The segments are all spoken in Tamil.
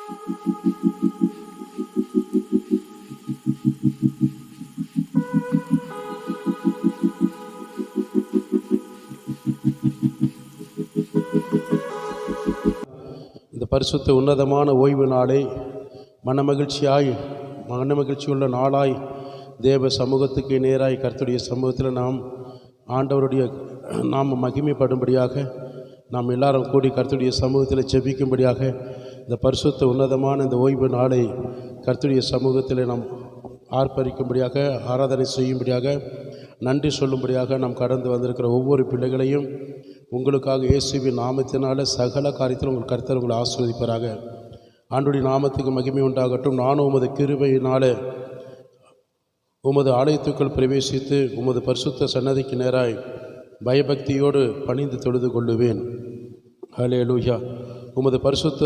இந்த பரிசுத்த உன்னதமான ஓய்வு நாளை மனமகிழ்ச்சியுள்ள நாளாய் தேவ சமூகத்துக்கு நேராய் கர்த்தருடைய சமூகத்தில் நாம் ஆண்டவருடைய நாம் மகிமைப்படும்படியாக நாம் எல்லாரும் கூடி கர்த்தருடைய சமூகத்தில் ஜெபிக்கும்படியாக இந்த பரிசுத்த உன்னதமான இந்த ஓய்வு நாளை கர்த்தருடைய சமூகத்தில் நாம் ஆர்ப்பரிக்கும்படியாக ஆராதனை செய்யும்படியாக நன்றி சொல்லும்படியாக நாம் கடந்து வந்திருக்கிற ஒவ்வொரு பிள்ளைகளையும் உங்களுக்காக இயேசுவின் நாமத்தினால சகல காரியத்தில் உங்கள் கர்த்தர் உங்களை ஆசீர்வதிப்பாராக. ஆண்டுடைய நாமத்துக்கு மகிமை உண்டாகட்டும். நானும் உமது கிருபையினாலே உமது ஆலயத்துக்குள் பிரவேசித்து உமது பரிசுத்த சன்னதிக்கு நேராய் பயபக்தியோடு பணிந்து தொழுது கொள்ளுவேன். ஹல்லேலூயா. உமது பரிசுத்த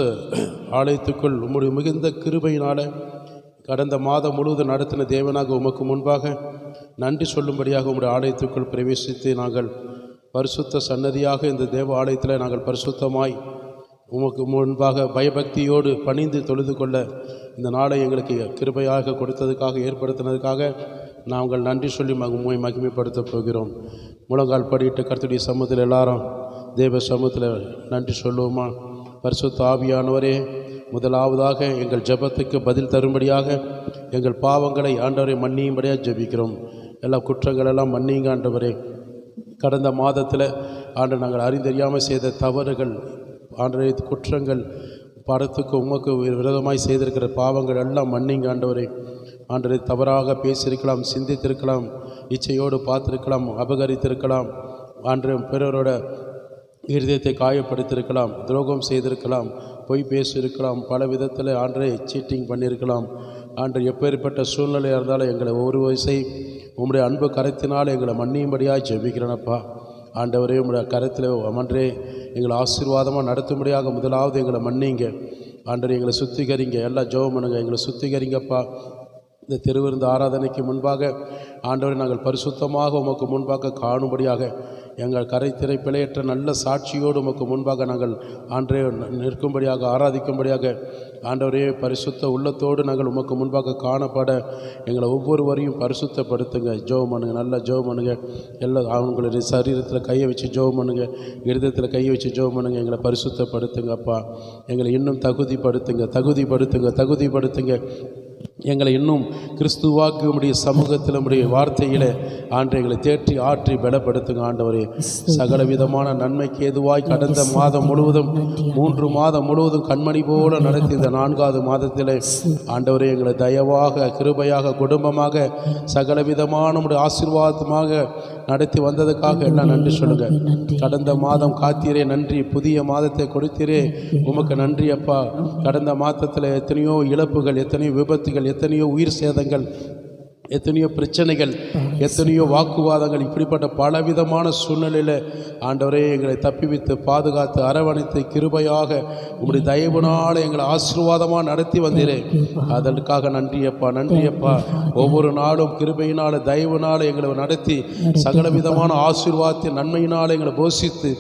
ஆலயத்துக்குள் உம்முடைய மிகுந்த கிருபையினால கடந்த மாதம் முழுவதும் நடத்தின தேவனாக உமக்கு முன்பாக நன்றி சொல்லும்படியாக உம்முடைய ஆலயத்துக்குள் பிரவேசித்து நாங்கள் பரிசுத்த சன்னதியாக இந்த தேவ ஆலயத்தில் நாங்கள் பரிசுத்தமாய் உமக்கு முன்பாக பயபக்தியோடு பணிந்து தொழுது கொள்ள இந்த நாளை எங்களுக்கு கிருபையாக கொடுத்ததுக்காக ஏற்படுத்தினதுக்காக நாங்கள் நன்றி சொல்லி மகிமைப்படுத்த போகிறோம். முழங்கால் படியிட்டு கர்த்தருடைய சமூகத்தில் எல்லாரும் தேவ சமூகத்தில் நன்றி சொல்லுவோமா? பரிசுத்த ஆவியானவரே, முதலாவதாக எங்கள் ஜெபத்துக்கு பதில் தரும்படியாக எங்கள் பாவங்களை ஆண்டவரை மன்னியும்படியாக ஜெபிக்கிறோம். எல்லா குற்றங்களெல்லாம் மன்னிங்க ஆண்டவரே. கடந்த மாதத்தில் ஆண்டு நாங்கள் அறிந்தறியாமல் செய்த தவறுகள், ஆண்டவரே குற்றங்கள், படத்துக்கு உமக்கு விரோதமாய் செய்திருக்கிற பாவங்கள் எல்லாம் மன்னிங்க ஆண்டவரே. ஆண்டவரே, தவறாக பேசியிருக்கலாம், சிந்தித்திருக்கலாம், இச்சையோடு பார்த்திருக்கலாம், அபகரித்திருக்கலாம், ஆண்டு பிறரோட இருதயத்தை காயப்படுத்தியிருக்கலாம், துரோகம் செய்திருக்கலாம், பொய் பேசியிருக்கலாம், பல விதத்தில் ஆண்டரை சீட்டிங் பண்ணியிருக்கலாம். ஆண்டு எப்பேற்பட்ட சூழ்நிலையாக இருந்தாலும் எங்களை ஒரு வயசை உம்முடைய அன்பு கரத்தினால் எங்களை மன்னியும்படியாக ஜெபிக்கிறேனப்பா. ஆண்டவரே, உம்முடைய கரத்தில் அமன்றே எங்களை ஆசீர்வாதமாக நடத்தும்படியாக முதலாவது எங்களை மன்னிங்க ஆண்டவரே. எங்களை சுத்திகரிங்க, எல்லாம் ஜெபம் பண்ணுங்க, எங்களை சுத்திகரிங்கப்பா. இந்த திருவிருந்து ஆராதனைக்கு முன்பாக ஆண்டவரை நாங்கள் பரிசுத்தமாக உமக்கு முன்பாக காணும்படியாக எங்கள் கரைத்திரை பிழையற்ற நல்ல சாட்சியோடு உமக்கு முன்பாக நாங்கள் ஆண்டவரே நிற்கும்படியாக ஆராதிக்கும்படியாக ஆண்டவரே பரிசுத்த உள்ளத்தோடு நாங்கள் உமக்கு முன்பாக காணப்பட எங்களை ஒவ்வொருவரையும் பரிசுத்தப்படுத்துங்க. ஜெபம் பண்ணுங்க, நல்லா ஜெபம் பண்ணுங்க. எல்லாம் அவங்களுடைய சரீரத்தில் கையை வச்சு ஜெபம் பண்ணுங்க, இருதயத்தில் கையை வச்சு ஜெபம் பண்ணுங்க. எங்களை பரிசுத்தப்படுத்துங்க அப்பா. எங்களை இன்னும் தகுதிப்படுத்துங்க. எங்களை இன்னும் கிறிஸ்துவாக்கு உம்முடைய சமூகத்தில் உம்முடைய வார்த்தையில் ஆண்டவரை தேற்றி ஆற்றி பலப்படுத்துங்க ஆண்டவரே. சகல விதமான நன்மைக்கு ஏதுவாய் கடந்த மாதம் முழுவதும் 3 மாதம் முழுவதும் கண்மணி போல நடத்தி இந்த 4வது மாதத்தில் ஆண்டவரே எங்களை தயவாக கிருபையாக குடும்பமாக சகல விதமான உம்முடைய ஆசீர்வாதமாக நடத்தி வந்ததுக்காக எல்லாம் நன்றி சொல்லுங்க. கடந்த மாதம் காத்தீரே, நன்றி. புதிய மாதத்தை கொடுத்தீரே, உமக்கு நன்றி அப்பா. கடந்த மாதத்தில் எத்தனையோ இழப்புகள், எத்தனையோ விபத்துகள், எத்தனையோ உயிர் சேதங்கள், எத்தனையோ பிரச்சனைகள், எத்தனையோ வாக்குவாதங்கள், இப்படிப்பட்ட பலவிதமான சூழ்நிலையில் ஆண்டவரே எங்களை தப்பிவித்து பாதுகாத்து அரவணைத்து கிருபையாக உங்களுடைய தயவுனால் எங்களை ஆசீர்வாதமாக நடத்தி வந்தீரே, அதற்காக நன்றியப்பா. ஒவ்வொரு நாளும் கிருபையினால் தயவுனால் எங்களை நடத்தி சகலவிதமான ஆசீர்வாதத்தின் நன்மையினால் எங்களை போஷித்து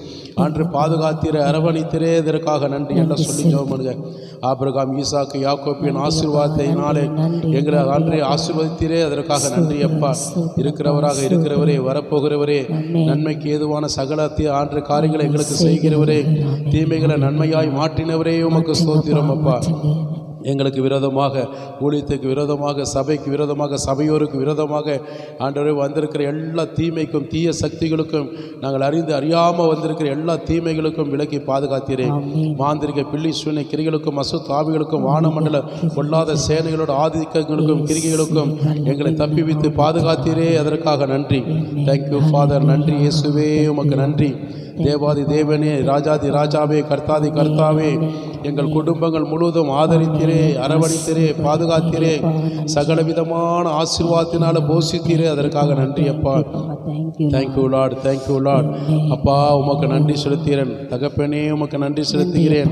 ஆண்டு பாதுகாத்தீரே, அரவணைத்தீரே, இதற்காக நன்றி எல்லாம் சொல்லி ஜெபம் பண்ணுங்க. ஆபிரகாம், ஈசாக்கு, யாக்கோபின் ஆசீர்வாதத்தினாலே எங்களை ஆண்டை ஆசீர்வதித்தீரே, அதற்காக நன்றி அப்பா. இருக்கிறவரே, வரப்போகிறவரே, நன்மைக்கு ஏதுவான சகலத்தைய ஆண்டு காரியங்களை எங்களுக்கு செய்கிறவரே, தீமைகளை நன்மையாய் மாற்றினவரே, உமக்கு ஸ்தோத்திரம் அப்பா. எங்களுக்கு விரோதமாக, ஊழியத்துக்கு விரோதமாக, சபைக்கு விரோதமாக, சபையோருக்கு விரோதமாக ஆண்டவரே வந்திருக்கிற எல்லா தீமைக்கும், தீய சக்திகளுக்கும், நாங்கள் அறியாமல் வந்திருக்கிற எல்லா தீமைகளுக்கும் விலக்கி பாதுகாத்தீரே. மாந்திரிக பில்லி சூழ்நிலை கிரிகளுக்கும், அசுத்த ஆவிகளுக்கும், வானமண்டல கொள்ளாத சேனைகளோட ஆதிக்கங்களுக்கும் கிரிகைகளுக்கும் எங்களை தப்பிவித்து பாதுகாத்தீரே, அதற்காக நன்றி. Thank you father. நன்றி இயேசுவே, உமக்கு நன்றி. தேவாதி தேவனே, ராஜாதி ராஜாவே, கர்த்தாதி கர்த்தாவே, எங்கள் குடும்பங்கள் முழுவதும் ஆதரித்தீரே, அரவணைத்தீரே, பாதுகாத்தீரே, சகலவிதமான ஆசீர்வாதத்தினால போஷித்தீரே, அதற்காக நன்றி அப்பா. Thank you Lord. அப்பா, உமக்கு நன்றி செலுத்துகிறேன். தகப்பனே, உமக்கு நன்றி செலுத்துகிறேன்.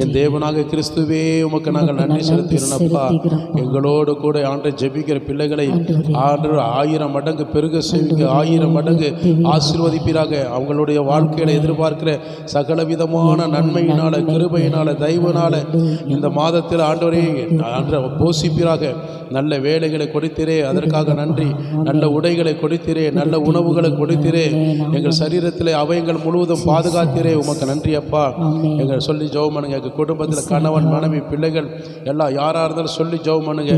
என் தேவனாக கிறிஸ்துவே, உமக்கு நாங்கள் நன்றி செலுத்துகிறோம் அப்பா. எங்களோடு கூட ஆண்டு ஜெபிக்கிற பிள்ளைகளை ஆண்டு 1000 மடங்கு பெருக செய்விக்க, 1000 மடங்கு ஆசீர்வதிப்பீராக. அவங்களுடைய வாழ்க்கையில எதிர்பார்க்கிற சகலவிதமான நன்மையினால, கிருபையினால, தயவு தயவுனால இந்த மாதத்தில் ஆண்டவரே போஷிப்பீராக. நல்ல வேலைகளை கொடுத்தீரே, அதற்காக நன்றி. நல்ல உடைகளை கொடுத்தீரே, நல்ல உணவுகளை கொடுத்தீரே, எங்கள் சரீரத்தில் அவயங்கள் முழுவதும் பாதுகாத்தீரே, உமக்கு நன்றி அப்பா. எங்கள் சொல்லி ஜெபம் பண்ணுங்க. எங்கள் குடும்பத்தில் கணவன் மனைவி பிள்ளைகள் எல்லாம் யாராக இருந்தாலும் சொல்லி ஜெபம் பண்ணுங்க.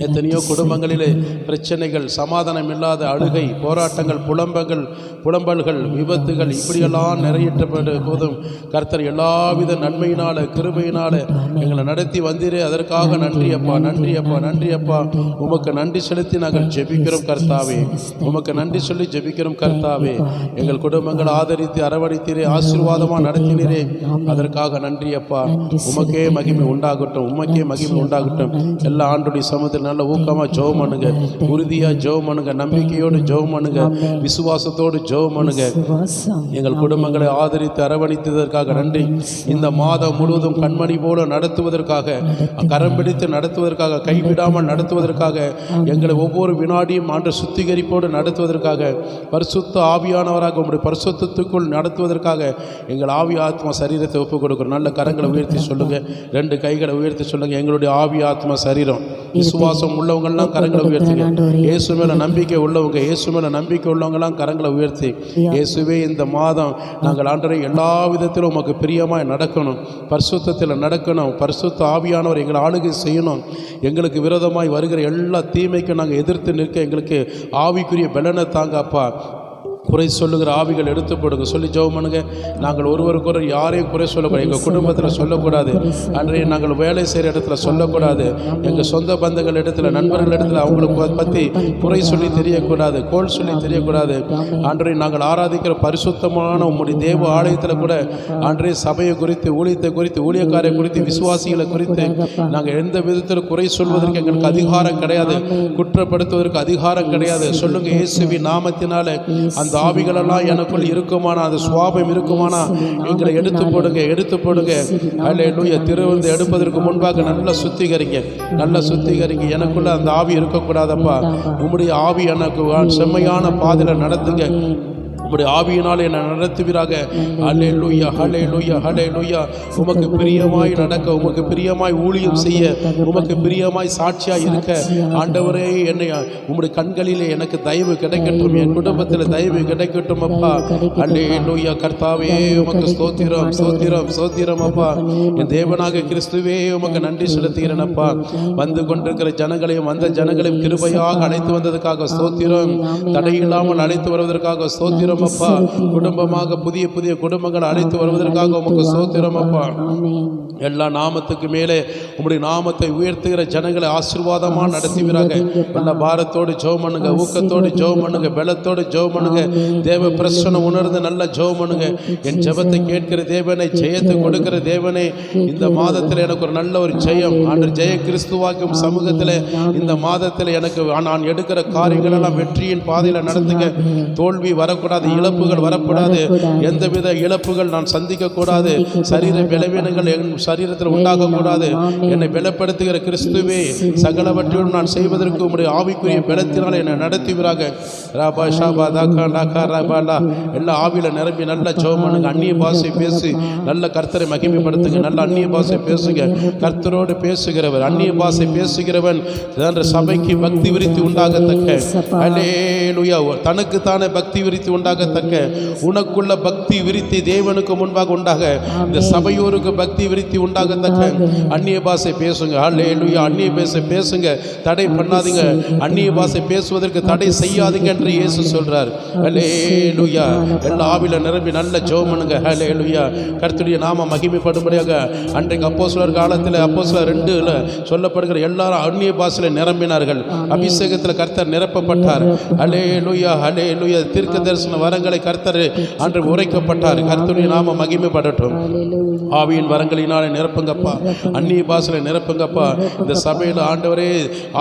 எத்தனையோ குடும்பங்களிலே பிரச்சனைகள், சமாதானம் இல்லாத அழுகை, போராட்டங்கள், புலம்பல்கள், விபத்துகள் இப்படியெல்லாம் நிறைவேற்றப்பட்ட போதும் கர்த்தர் எல்லாவித நன்மையினால கிருபையினால எங்களை நடத்தி வந்தீரே, அதற்காக நன்றி அப்பா, நன்றி அப்பா, நன்றி அப்பா. உமக்கு நன்றி செலுத்தி நாங்கள் ஜெபிக்கிறோம் கர்த்தாவே. உமக்கு நன்றி சொல்லி ஜெபிக்கிறோம் கர்த்தாவே. எங்கள் குடும்பங்களை ஆதரித்து அரவணைத்தீரே, ஆசீர்வாதமாக நடத்தினீரே, அதற்காக நன்றி அப்பா. உமக்கே மகிமை உண்டாகட்டும், உமக்கே மகிமை உண்டாகட்டும். எல்லா ஆண்டுடைய சமூகத்தில் நல்ல ஊக்கமாக ஜெபம் பண்ணுங்க, உறுதியாக ஜெபம் பண்ணுங்க, நம்பிக்கையோடு ஜெபம் பண்ணுங்க, விசுவாசத்தோடு ஜெபம் பண்ணுங்க. எங்கள் குடும்பங்களை ஆதரித்து அரவணைத்ததற்காக நன்றி. இந்த மாதம் முழுவதும் கண்மணி போல நடத்துவதற்காக, கரம் பிடித்து நடத்துவதற்காக, கைவிடாமல் நடத்துவதற்காக, எங்களை ஒவ்வொரு வினாடியும் ஆண்டு சுத்திகரிப்போடு நடத்துவதற்காக, பரிசுத்த ஆவியானவராக உங்களுடைய பரிசுத்தத்துக்குள் நடத்துவதற்காக எங்கள் ஆவி ஆத்மா சரீரத்தை ஒப்புக் கொடுக்கிறோம். நல்ல கரங்களை உயர்த்தி சொல்லுங்க, 2 கைகளை உயர்த்தி சொல்லுங்க. எங்களுடைய ஆவி ஆத்மா சரீரம் விசுவாசம் உள்ளவங்கெல்லாம் கரங்களை உயர்த்துங்க. இயேசு மேல நம்பிக்கை உள்ளவங்க, இயேசு மேல நம்பிக்கை உள்ளவங்கெல்லாம் கரங்களை உயர்த்தி, இயேசுவே இந்த மாதம் நாங்கள் ஆண்டவரே எல்லா விதத்திலும் உமக்கு பிரியமாய் நடக்கணும், பரிசுத்தத்தில் நடக்கணும், பரிசுத்த ஆவியானவர் எங்களை ஆளுகை செய்யணும். எங்களுக்கு விரோதமாய் வருகிற எல்லா தீமைக்கும் நாங்கள் எதிர்த்து நிற்க எங்களுக்கு ஆவிக்குரிய பலனை தாங்க அப்பா. குறை சொல்லுகிற ஆவிகள் எடுத்து போடுங்க. சொல்லி ஜெபம் பண்ணுங்க. நாங்கள் ஒருவருக்கொரு யாரையும் குறை சொல்லக்கூடாது. எங்கள் குடும்பத்தில் சொல்லக்கூடாது. அன்றைய நாங்கள் வேலை செய்கிற இடத்துல சொல்லக்கூடாது. எங்கள் சொந்த பந்தங்கள் இடத்துல, நண்பர்கள் இடத்துல அவங்களுக்கு பற்றி குறை சொல்லி தெரியக்கூடாது, கோல் சொல்லி தெரியக்கூடாது. அன்றைய நாங்கள் ஆராதிக்கிற பரிசுத்தமான உம்முடைய தேவ ஆலயத்தில் கூட அன்றைய சபையை குறித்து, ஊழியத்தை குறித்து, ஊழியக்காரை குறித்து, விசுவாசிகளை குறித்து நாங்கள் எந்த விதத்தில் குறை சொல்வதற்கு எங்களுக்கு அதிகாரம் கிடையாது, குற்றப்படுத்துவதற்கு அதிகாரம் கிடையாது. சொல்லுங்க, இயேசுவின் நாமத்தினால அந்த ஆவிகளெல்லாம் எனக்குள் இருக்குமானா, அது சுவாபம் இருக்குமானா எங்களை எடுத்து போடுங்க, எடுத்து போடுங்க. அல்லேலூயா. திருவிருந்து எடுப்பதற்கு முன்பாக நல்லா சுத்திகரிங்க, நல்லா சுத்திகரிங்க. எனக்குள்ள அந்த ஆவி இருக்கக்கூடாதப்பா. உம்முடைய ஆவி எனக்கு செம்மையான பாதையில் நடத்துங்க. உம்முடைய ஆவியினால் என்னை நடத்துவீராக. ஹல்லேலூயா, ஹல்லேலூயா, ஹல்லேலூயா. உமக்கு பிரியமாய் நடக்க, உமக்கு பிரியமாய் ஊழியம் செய்ய, உமக்கு பிரியமாய் சாட்சியாய் இருக்க ஆண்டவரே, என்னை உம்முடைய கண்களிலே எனக்கு தயவு கிடைக்கட்டும், என் குடும்பத்தில் தயவு கிடைக்கட்டும் அப்பா. ஹல்லேலூயா. கர்த்தாவே உமக்கு ஸ்தோத்திரம், ஸ்தோத்திரம், ஸ்தோத்திரம் அப்பா. என் தேவனாக கிறிஸ்துவே உமக்கு நன்றி செலுத்துகிறேன் அப்பா. வந்து கொண்டிருக்கிற ஜனங்களையும் வந்த ஜனங்களையும் கிருபையாக அழைத்து வந்ததுக்காக ஸ்தோத்திரம், தடையில்லாமல் அழைத்து வருவதற்காக ஸ்தோத்திரம் அப்பா. குடும்பமாக புதிய புதிய குடும்பங்கள் அழைத்து வருவதற்காக உமக்கு ஸ்தோத்திரம் அப்பா. எல்லா நாமத்துக்கு மேலே உம்முடைய நாமத்தை உயர்த்துகிற ஜனங்களை ஆசீர்வாதமாக நடத்துவீராக. நல்ல பாரத்தோடு ஜெபம் பண்ணுங்க, ஊக்கத்தோடு ஜெபம் பண்ணுங்க, பலத்தோடு ஜெபம் பண்ணுங்க. தேவ பிரசன்னம் உணர்ந்து நல்ல ஜெபம் பண்ணுங்க. என் ஜெபத்தை கேட்கிற தேவனை, ஜெயத்தை கொடுக்கிற தேவனை, இந்த மாதத்தில் எனக்கு ஒரு நல்ல ஒரு ஜெயம் ஆண்டவர் ஜெய கிறிஸ்துவாக்கும் சமூகத்தில் இந்த மாதத்தில் எனக்கு நான் எடுக்கிற காரியங்கள் எல்லாம் வெற்றியின் பாதையில் நடத்துங்க. தோல்வி வரக்கூடாது, இழப்புகள் வரக்கூடாது, எந்தவித இழப்புகள் நான் சந்திக்கக்கூடாது, சரீர பலவீனங்கள் என் சரீரத்தில் உண்டாகக்கூடாது. என்னை பலப்படுத்துகிற கிறிஸ்துவே சகலவற்றையும் நான் செய்வதற்கு உம்முடைய ஆவிக்குரிய பலத்தினால் என்னை நடத்துவீராக. ராபா ஷாபா தாக்கா டாக்கா ராபாலா. எல்லா ஆவியில் நிரம்பி நல்ல ஜெபம் பண்ணுங்க. அந்நிய பாஷை பேசி நல்ல கர்த்தரை மகிமைப்படுத்துங்க. நல்ல அந்நிய பாஷை பேசுங்க. கர்த்தரோடு பேசுகிறவர், அந்நிய பாஷை பேசுகிறவன் சபைக்கு பக்தி விருத்தி உண்டாகத்தக்க, அல்லேலூயா, தனக்குத்தானே பக்தி விருத்தி உண்டாகத்தக்க, உனக்குள்ள பக்தி விருத்தி தேவனுக்கு முன்பாக உண்டாக, இந்த சபையோருக்கு பக்தி விருத்தி உண்டாகத்தக்க அந்நிய பாஷை பேசுங்க. அல்லேலூயா. அந்நிய பாஷை பேசுங்க, தடை பண்ணாதீங்க. அந்நிய பாஷை பேசுவதற்கு தடை செய்யாதீங்க என்று இயேசு சொல்றார். அல்லேலூயா. எல்லா ஆவில நிரம்பி நல்ல ஜெபம் பண்ணுங்க. அல்லேலூயா. கர்த்தருடைய நாம மகிமைப்படும்படியாக அன்றைக்கு அப்போஸ்தலர் காலத்தில் அப்போஸ்தலர் 2 சொல்லப்படுகிற எல்லாரும் அந்நிய பாஷையில் நிரம்பினார்கள். அபிஷேகத்தில் கர்த்தர் நிரப்பப்பட்டார். அல்லேலூயா, அல்லேலூயா. தீர்க்க தரிசன வரங்களை கர்த்தர் அன்று உரைக்கப்பட்டார். கர்த்தருடைய நாம மகிமைப்படட்டும். ஆவியின் வரங்களினாலே நிரப்புங்கப்பா, அந்நிய பாஷையில் நிரப்புங்கப்பா. இந்த சபையில் ஆண்டவரே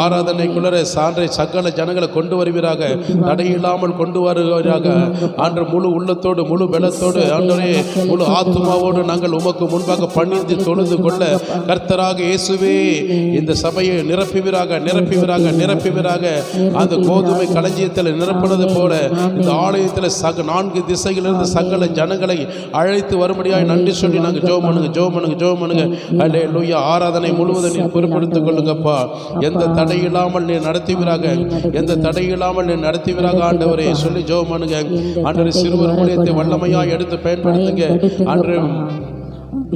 ஆராதனைக்குள்ளே சான்றை சகல ஜனங்களை கொண்டு வருவீராக, தடையில்லாமல் கொண்டு வருவீராக. ஆண்டு முழு உள்ளத்தோடு, முழு பலத்தோடு, ஆண்டவரே முழு ஆத்துமாவோடு நாங்கள் உமக்கு முன்பாக பணிந்து தொழுது கொள்ள கர்த்தராக இயேசுவே இந்த சபையை நிரப்புவீராக, நிரப்புவீராக, நிரப்புவீராக. அந்த கோதுமை களஞ்சியத்தில் நிரப்பினது போல இந்த ஆலயத்தில் 4 திசைகளிலிருந்து சகல ஜனங்களை அழைத்து வரும்படியாய் நன்றி சொல்லி நாங்கள் ஜெபம் பண்ணுங்க. அல்லேலூயா. ஆராதனை முழுவதும் நீ பொறுப்படுத்திக் கொள்ளுங்கப்பா. எந்த தடையில்லாமல் நீ நடத்துவீராக ஆண்டவரே சொல்லி ஜெபம் பண்ணுங்க. ஆண்டவரே சிறுவர் ஊழியத்தை வல்லமையாக எடுத்து பயன்படுத்துங்க. ஆண்டவரே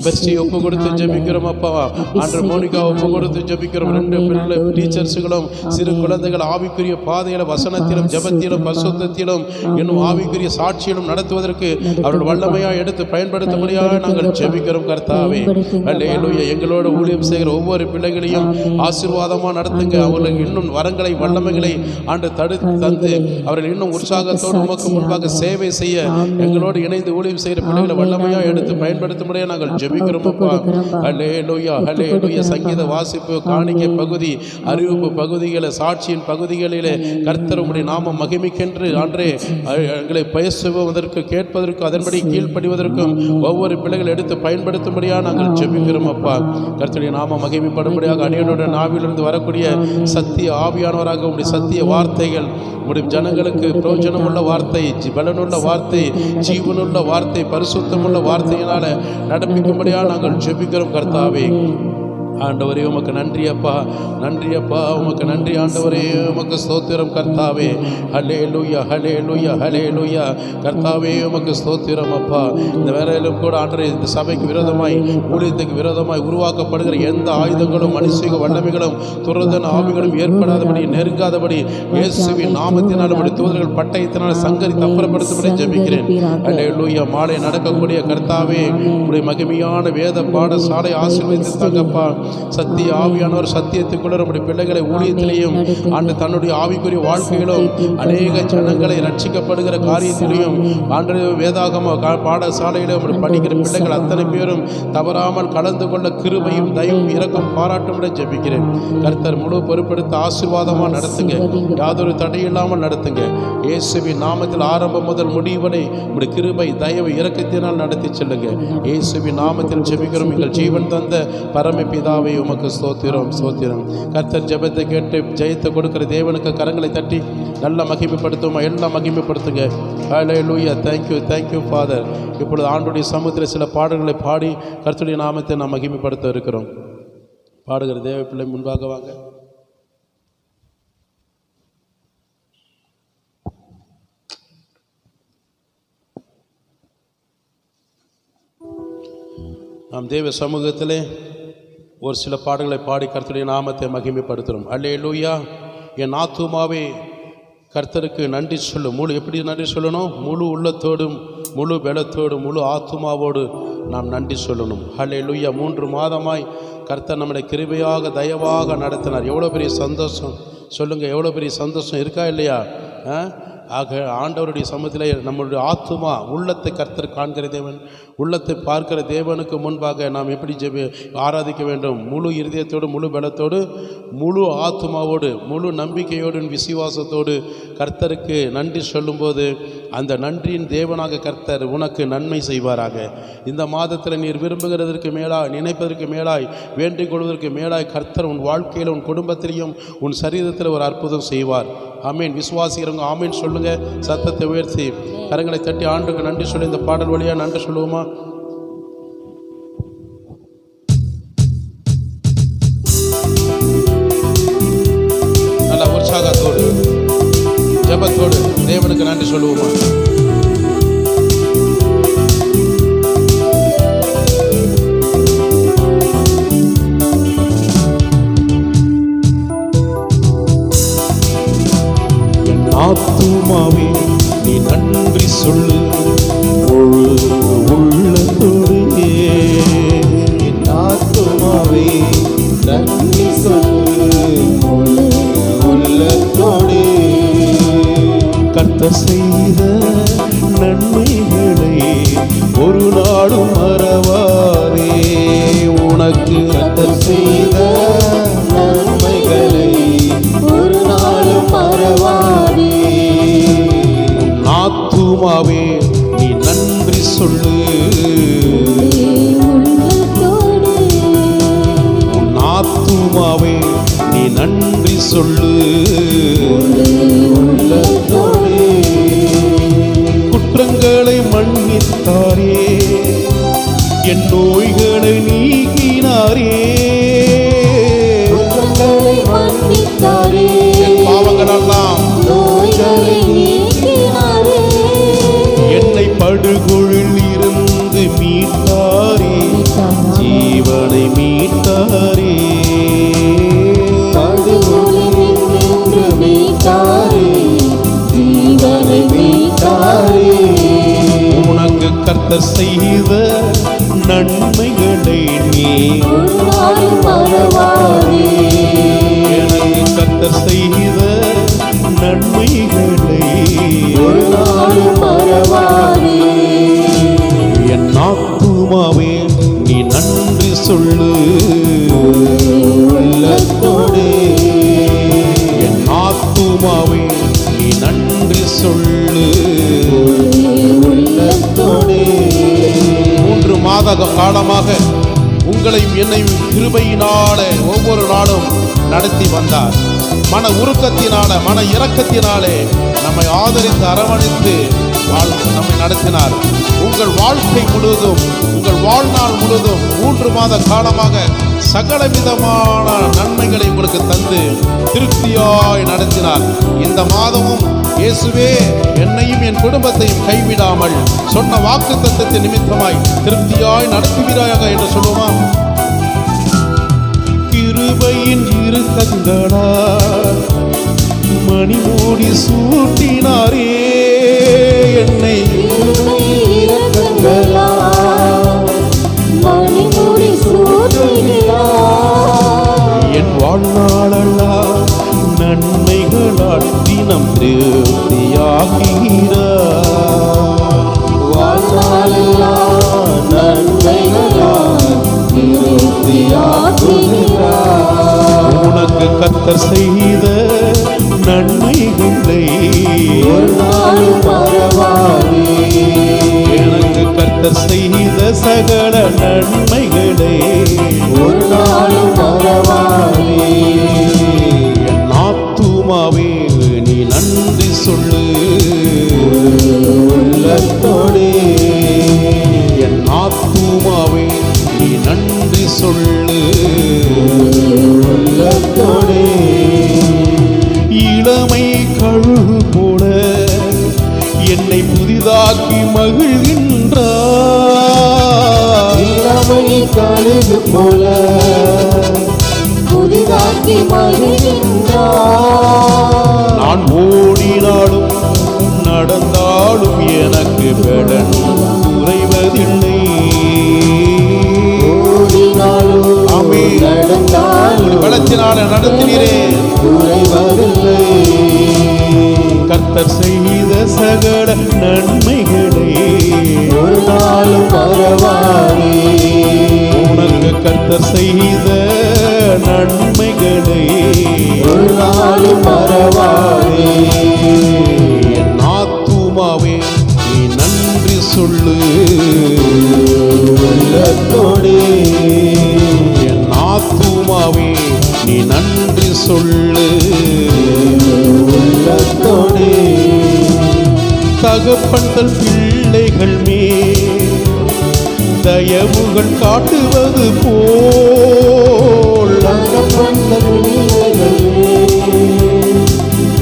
பெர்சியை ஒப்பு கொடுத்து ஜெபிக்கிறோம் அப்பா. அன்று மோனிகா ஒப்பு கொடுத்து ஜெபிக்கிறோம். 2 பிள்ளை டீச்சர்ஸுகளும் சிறு குழந்தைகள் ஆவிக்குரிய பாதையில வசனத்திலும் ஜெபத்திலும் பரிசுத்தத்திலும் இன்னும் ஆவிக்குரிய சாட்சியிலும் நடத்துவதற்கு அவர்கள் வல்லமையாக எடுத்து பயன்படுத்தும்படியாக நாங்கள் ஜெபிக்கிறோம் கர்த்தாவே. அல்லேலூயா. எங்களோட ஊழியம் செய்கிற ஒவ்வொரு பிள்ளைகளையும் ஆசீர்வாதமாக நடத்துங்க. அவர்களுக்கு இன்னும் வரங்களை வல்லமைகளை ஆண்டு தந்து அவர்கள் இன்னும் உற்சாகத்தோடு உமக்கு முன்பாக சேவை செய்ய எங்களோடு இணைந்து ஊழியம் செய்கிற பிள்ளைகளை வல்லமையாக எடுத்து பயன்படுத்தும்படியாக நாங்கள் ஜெபிக்கிறோம் அப்பா. அல்லேலூயா. அல்லேலூயா. சங்கீத வாசிப்பு, காணிக்கை பகுதி, அறிவிப்பு பகுதிகளை, சாட்சியின் பகுதிகளிலே கர்த்தர் உம்முடைய நாமம் மகிமைக்கென்று ஆண்டே எங்களை பேசுவதற்கு கேட்பதற்கு அதன்படி கீழ்ப்படிவதற்கும் ஒவ்வொரு பிள்ளைகள் எடுத்து பயன்படுத்தும்படியாக நாங்கள் ஜெபிக்கிறோம் அப்பா. கர்த்தருடைய நாமம் மகிமைப்படும்படியாக அடியனோட நாவிலிருந்து வரக்கூடிய சத்திய ஆவியானவராக உம்முடைய சத்திய வார்த்தைகள் உம்முடைய ஜனங்களுக்கு பிரயோஜனமுள்ள வார்த்தை, பலனுள்ள வார்த்தை, ஜீவனுள்ள வார்த்தை, பரிசுத்தமுள்ள வார்த்தையினால நடப்பிக்கும்படியாக நாங்கள் ஜெபிக்கிறோம் கர்த்தாவே. ஆண்டவரே உமக்கு நன்றி அப்பா. உமக்கு நன்றி ஆண்டவரே. உமக்கு ஸ்தோத்திரம் கர்த்தாவே. ஹல்லேலூயா. ஹல்லேலூயா. கர்த்தாவே உமக்கு ஸ்தோத்திரம் அப்பா. இந்த வேளையிலும் கூட ஆண்டவரே இந்த சபைக்கு விரோதமாய் ஊழியத்துக்கு விரோதமாய் உருவாக்கப்படுகிற எந்த ஆயுதங்களும் மனுஷிக வல்லமைகளும் துரதன ஆவிகளும் ஏற்படாதபடி நெருங்காதபடி இயேசுவின் நாமத்தினால் தூதர்கள் பட்டயத்தினால் சங்கரி தப்புறப்படுத்தும்படி ஜெபிக்கிறேன். ஹல்லேலூயா. மாலை நடக்கக்கூடிய கர்த்தாவே உடைய மகிமையான வேத பாடசாலை ஆசீர்வதித்து தங்கப்பா. சத்திய ஆவியானவர் சத்தியத்துக்குள்ள நம்முடைய பிள்ளைகளை ஊழியத்திலையும் ஆண்டு தன்னுடைய ஆவிக்குரிய வாழ்க்கையிலும் அநேக ஜனங்களை ரட்சிக்கப்படுகிற காரியத்திலையும் ஆண்டு வேதாகம பாடசாலையிலும் படிக்கிற பிள்ளைகள் அத்தனை பேரும் தவறாமல் கலந்து கொள்ள கிருபையும் தயவும் இரக்கம் பாராட்டும்படி ஜெபிக்கிறேன். கர்த்தர் முழு பொறுப்பெடுத்து ஆசீர்வாதமாக நடத்துங்க. யாதொரு தடையில்லாமல் நடத்துங்க. இயேசுவின் நாமத்தில் ஆரம்பம் முதல் முடிவரை உடைய கிருபை தயவு இரக்கத்தினால் நடத்தி செல்லுங்க. இயேசுவின் நாமத்தில் ஜெபிக்கிறோம் எங்கள் ஜீவன் தந்த பரமபிதாவே. உமக்கு ஸ்தோத்திரம். கர்த்தர் ஜெபத்தை கேட்டு ஜெயத்தை கொடுக்கிற தேவனுக்கு கரங்களை தட்டி நல்ல மகிமைப்படுத்துமா. எல்லாம் மகிமைப்படுத்துங்க. ஹல்லேலூயா. Thank you father. இப்பொழுது ஆண்டுடைய சமூகத்தில் சில பாடல்களை பாடி கர்த்தருடைய நாமத்தை நாம் மகிமைப்படுத்த இருக்கிறோம். பாடுகிற தேவ பிள்ளை முன்பாக வாங்க. நாம் தேவ சமூகத்திலே ஒரு சில பாடல்களை பாடி கர்த்தருடைய நாமத்தை மகிமைப்படுத்துகிறோம். அல்லேலூயா. என் ஆத்துமாவே கர்த்தருக்கு நன்றி சொல்லு. எப்படி நன்றி சொல்லணும்? முழு உள்ளத்தோடும் முழு பலத்தோடும் முழு ஆத்துமாவோடு நாம் நன்றி சொல்லணும். அல்லேலூயா. 3 மாதமாய் கர்த்தர் நம்முடைய கிருபையாக தயவாக நடத்தினார். எவ்வளோ பெரிய சந்தோஷம் சொல்லுங்கள். எவ்வளோ பெரிய சந்தோஷம் இருக்கா இல்லையா? ஆக ஆண்டவருடைய சமூகத்தில் நம்மளுடைய ஆத்துமா உள்ளத்தை கர்த்தர் காண்கிற தேவன், உள்ளத்தை பார்க்கிற தேவனுக்கு முன்பாக நாம் எப்படி ஆராதிக்க வேண்டும்? முழு இருதயத்தோடு முழு பலத்தோடு முழு ஆத்துமாவோடு முழு நம்பிக்கையோடு விசுவாசத்தோடு கர்த்தருக்கு நன்றி சொல்லும்போது அந்த நன்றியின் தேவனாக கர்த்தர் உனக்கு நன்மை செய்வாராக. இந்த மாதத்தில் நீர் விரும்புகிறதற்கு மேலாய், நினைப்பதற்கு மேலாய், வேண்டிக் கொள்வதற்கு மேலாய் கர்த்தர் உன் வாழ்க்கையில் உன் குடும்பத்திலையும் உன் சரீரத்தில் ஒரு அற்புதம் செய்வார். ஆமீன். விசுவாசிக்கிறவங்க ஆமீன் சொல்லுங்க. சத்தத்தை உயர்த்தி கரங்களை தட்டி ஆண்டுக்கு நன்றி சொல்லி இந்த பாடல் வழியாக நன்றி சொல்லுவோமா? நல்ல உற்சாகத்தோடு ஜெபத்தோடு தேவனுக்கு நன்றி சொல்லுவோமா? ஆத்துமாவே நீ நன்றி சொல்லு முழு உள்ளத்தோடு. என் ஆத்துமாவே நன்றி சொல்லு முழு உள்ளத்தோடு. கர்த்தர் செய்த நன்மைகளை ஒரு நாளும் மறவாதே. உனக்கு கர்த்தர் செய்த நன்மைகளை ஒரு நாளும் மறவாதே. ஆத்துமாவே நீ நன்றி சொல்லு. உன் ஆத்துமாவே நீ நன்றி சொல்லு. நோய்களை நீக்கினாரே, குற்றங்களை மன்னித்தாரே, என் பாவங்களெல்லாம் நோய்களை நீக்கினாரே, என்னை படுகொழில் இருந்து மீட்டாரே, ஜீவனை மீட்டாரே, படுகொலினின்று மீட்டாரே, ஜீவனை மீட்டாரே. உனக்கு கர்த்தர் செய்த நன்மைகளை நீ ஒரு நாளும் மறவாதே, எனக்கு கர்த்தர் செய்த நன்மைகளை ஒரு நாளும் மறவாதே. என் ஆத்துமாவே நீ நன்றி சொல்லு, உள்ளத்தோடு என் ஆத்துமாவே நீ நன்றி சொல்லு. உள்ளத்தோடு 3 மாத காலமாக உங்களையும் என்னையும் கிருபையினாலே ஒவ்வொரு நாளும் நடத்தி வந்தார். மன உருக்கத்தினால, மன இரக்கத்தினாலே நம்மை ஆதரித்து அரவணைத்து நம்மை நடத்தினார். உங்கள் வாழ்க்கை முழுவதும், உங்கள் வாழ்நாள் முழுவதும் 3 மாத காலமாக சகல விதமான நன்மைகளை உங்களுக்கு தந்து திருப்தியாய் நடத்தினார். இந்த மாதமும் இயேசுவே என்னையும் என் குடும்பத்தையும் கைவிடாமல் சொன்ன வாக்குத்தத்தத்தின் நிமித்தமாய் திருப்தியாய் நடத்துவீராக என்று சொல்லுவோம். கிருபையின் இரக்கங்களால் மணிமூடி சூட்டினாரே, என்னை இரக்கங்களால் மணிமுடி சூட்டுகிறார். என் வாழ்நாளெல்லாம் நன்மைகளால் தினம் திருப்தியாகிறார். வாழ்நாளெல்லாம் நன்மைகளால் திருப்தியாக்குகிறார். உனக்கு கர்த்தர் செய்த நன்மைகளை ஒரு நாளும் மறவாதே, எனக்கு கர்த்தர் செய்த சகல நன்மைகளை ஒரு நாளும் மறவாதே. என் ஆத்துமாவே நீ நன்றி சொல்லு, உள்ளத்தோடு என் ஆத்துமாவே நீ நன்றி சொல்லு. உள்ளத்தோடு இளமை கழுகு போல என்னை புதிதாக்கி மகிழ்கின்றார். இளமை கழுகு போல புதிதாக்கி மகிழ்கின்றார். நான் ஓடினாலும் நடந்தாலும் எனக்கு பலன் குறைவதில்லை. ஓடினாலும் ஆமென். நடந்தாலும் பலத்தினால நடத்தினீரே, குறைவதில்லை. கர்த்தர் செய்த சகல நன்மைகளை ஒரு நாளும் மறவாதே, உனக்கு கர்த்தர் செய்த நன்மைகளை ஒரு நாளும் மறவாதே. என் ஆத்துமாவே நீ நன்றி சொல்லு, உள்ளத்தோடு என் ஆத்துமாவே நீ நன்றி சொல்லு. உள்ளத்தோடு தகப்பன் தன் பிள்ளைகள் மேல் தயவுகள் காட்டுவது போல் தகப்பன் பிள்ளைகளே,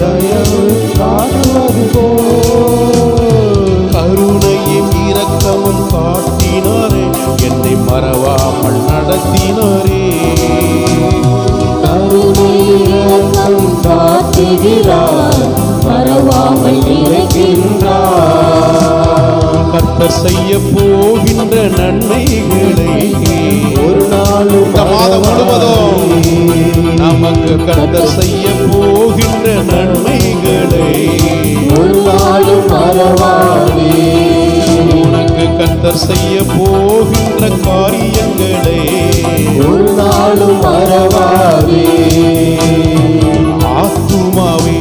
தயவு காட்டுவது போல் கருணையும் இரக்கமும் காட்டினாரே, என்னை மறவாமல் நடத்தினாரே. கருணை இரக்கம் காட்டுகிறார், மறவாமல் நினைக்கின்றார். கர்த்தர் செய்ய போகின்ற நன்மைகளை ஒரு நாளும் இந்த மாதம் முழுவதும் நமக்கு கர்த்தர் செய்ய போகின்ற நன்மைகளை ஒரு நாளும் மறவாதே, உனக்கு கர்த்தர் செய்ய போகின்ற காரியங்களை ஒரு நாளும் மறவாதே. ஆத்துமாவே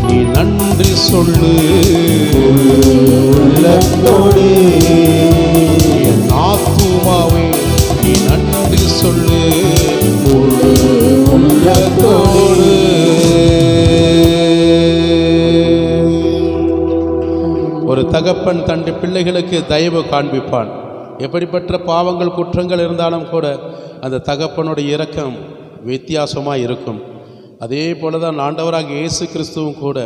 நீ நன்றி சொல்லு, உள்ளத்தோடு என் ஆத்துமாவே நீ நன்றி சொல்லு. உள்ளத்தோடு ஒரு தகப்பன் தன் பிள்ளைகளுக்கு தயவு காண்பிப்பான். எப்படிப்பட்ட பாவங்கள் குற்றங்கள் இருந்தாலும் கூட அந்த தகப்பனுடைய இரக்கம் வித்தியாசமாக இருக்கும். அதே போல தான் ஆண்டவராக இயேசு கிறிஸ்துவும் கூட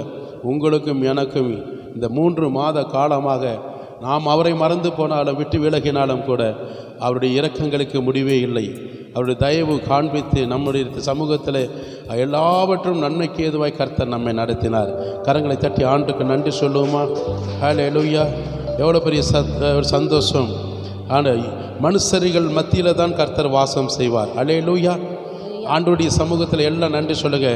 உங்களுக்கும் எனக்கும் இந்த 3 மாத காலமாக நாம் அவரை மறந்து போனாலும் விட்டு விலகினாலும் கூட அவருடைய இரக்கங்களுக்கு முடிவே இல்லை. அவருடைய தயவு காண்பித்து நம்முடைய சமூகத்தில் எல்லாவற்றும் நன்மைக்கு ஏதுவாய் கர்த்தர் நம்மை நடத்தினார். கரங்களை தட்டி ஆண்டுக்கு நன்றி சொல்லுவோமா? ஹல்லேலூயா! எவ்வளோ பெரிய சந்தோஷம்! ஆனால் மனுஷர்கள் மத்தியில் தான் கர்த்தர் வாசம் செய்வார். ஹல்லேலூயா! ஆண்டவருடைய சமூகத்தில் எல்லாம் நன்றி சொல்லுங்க.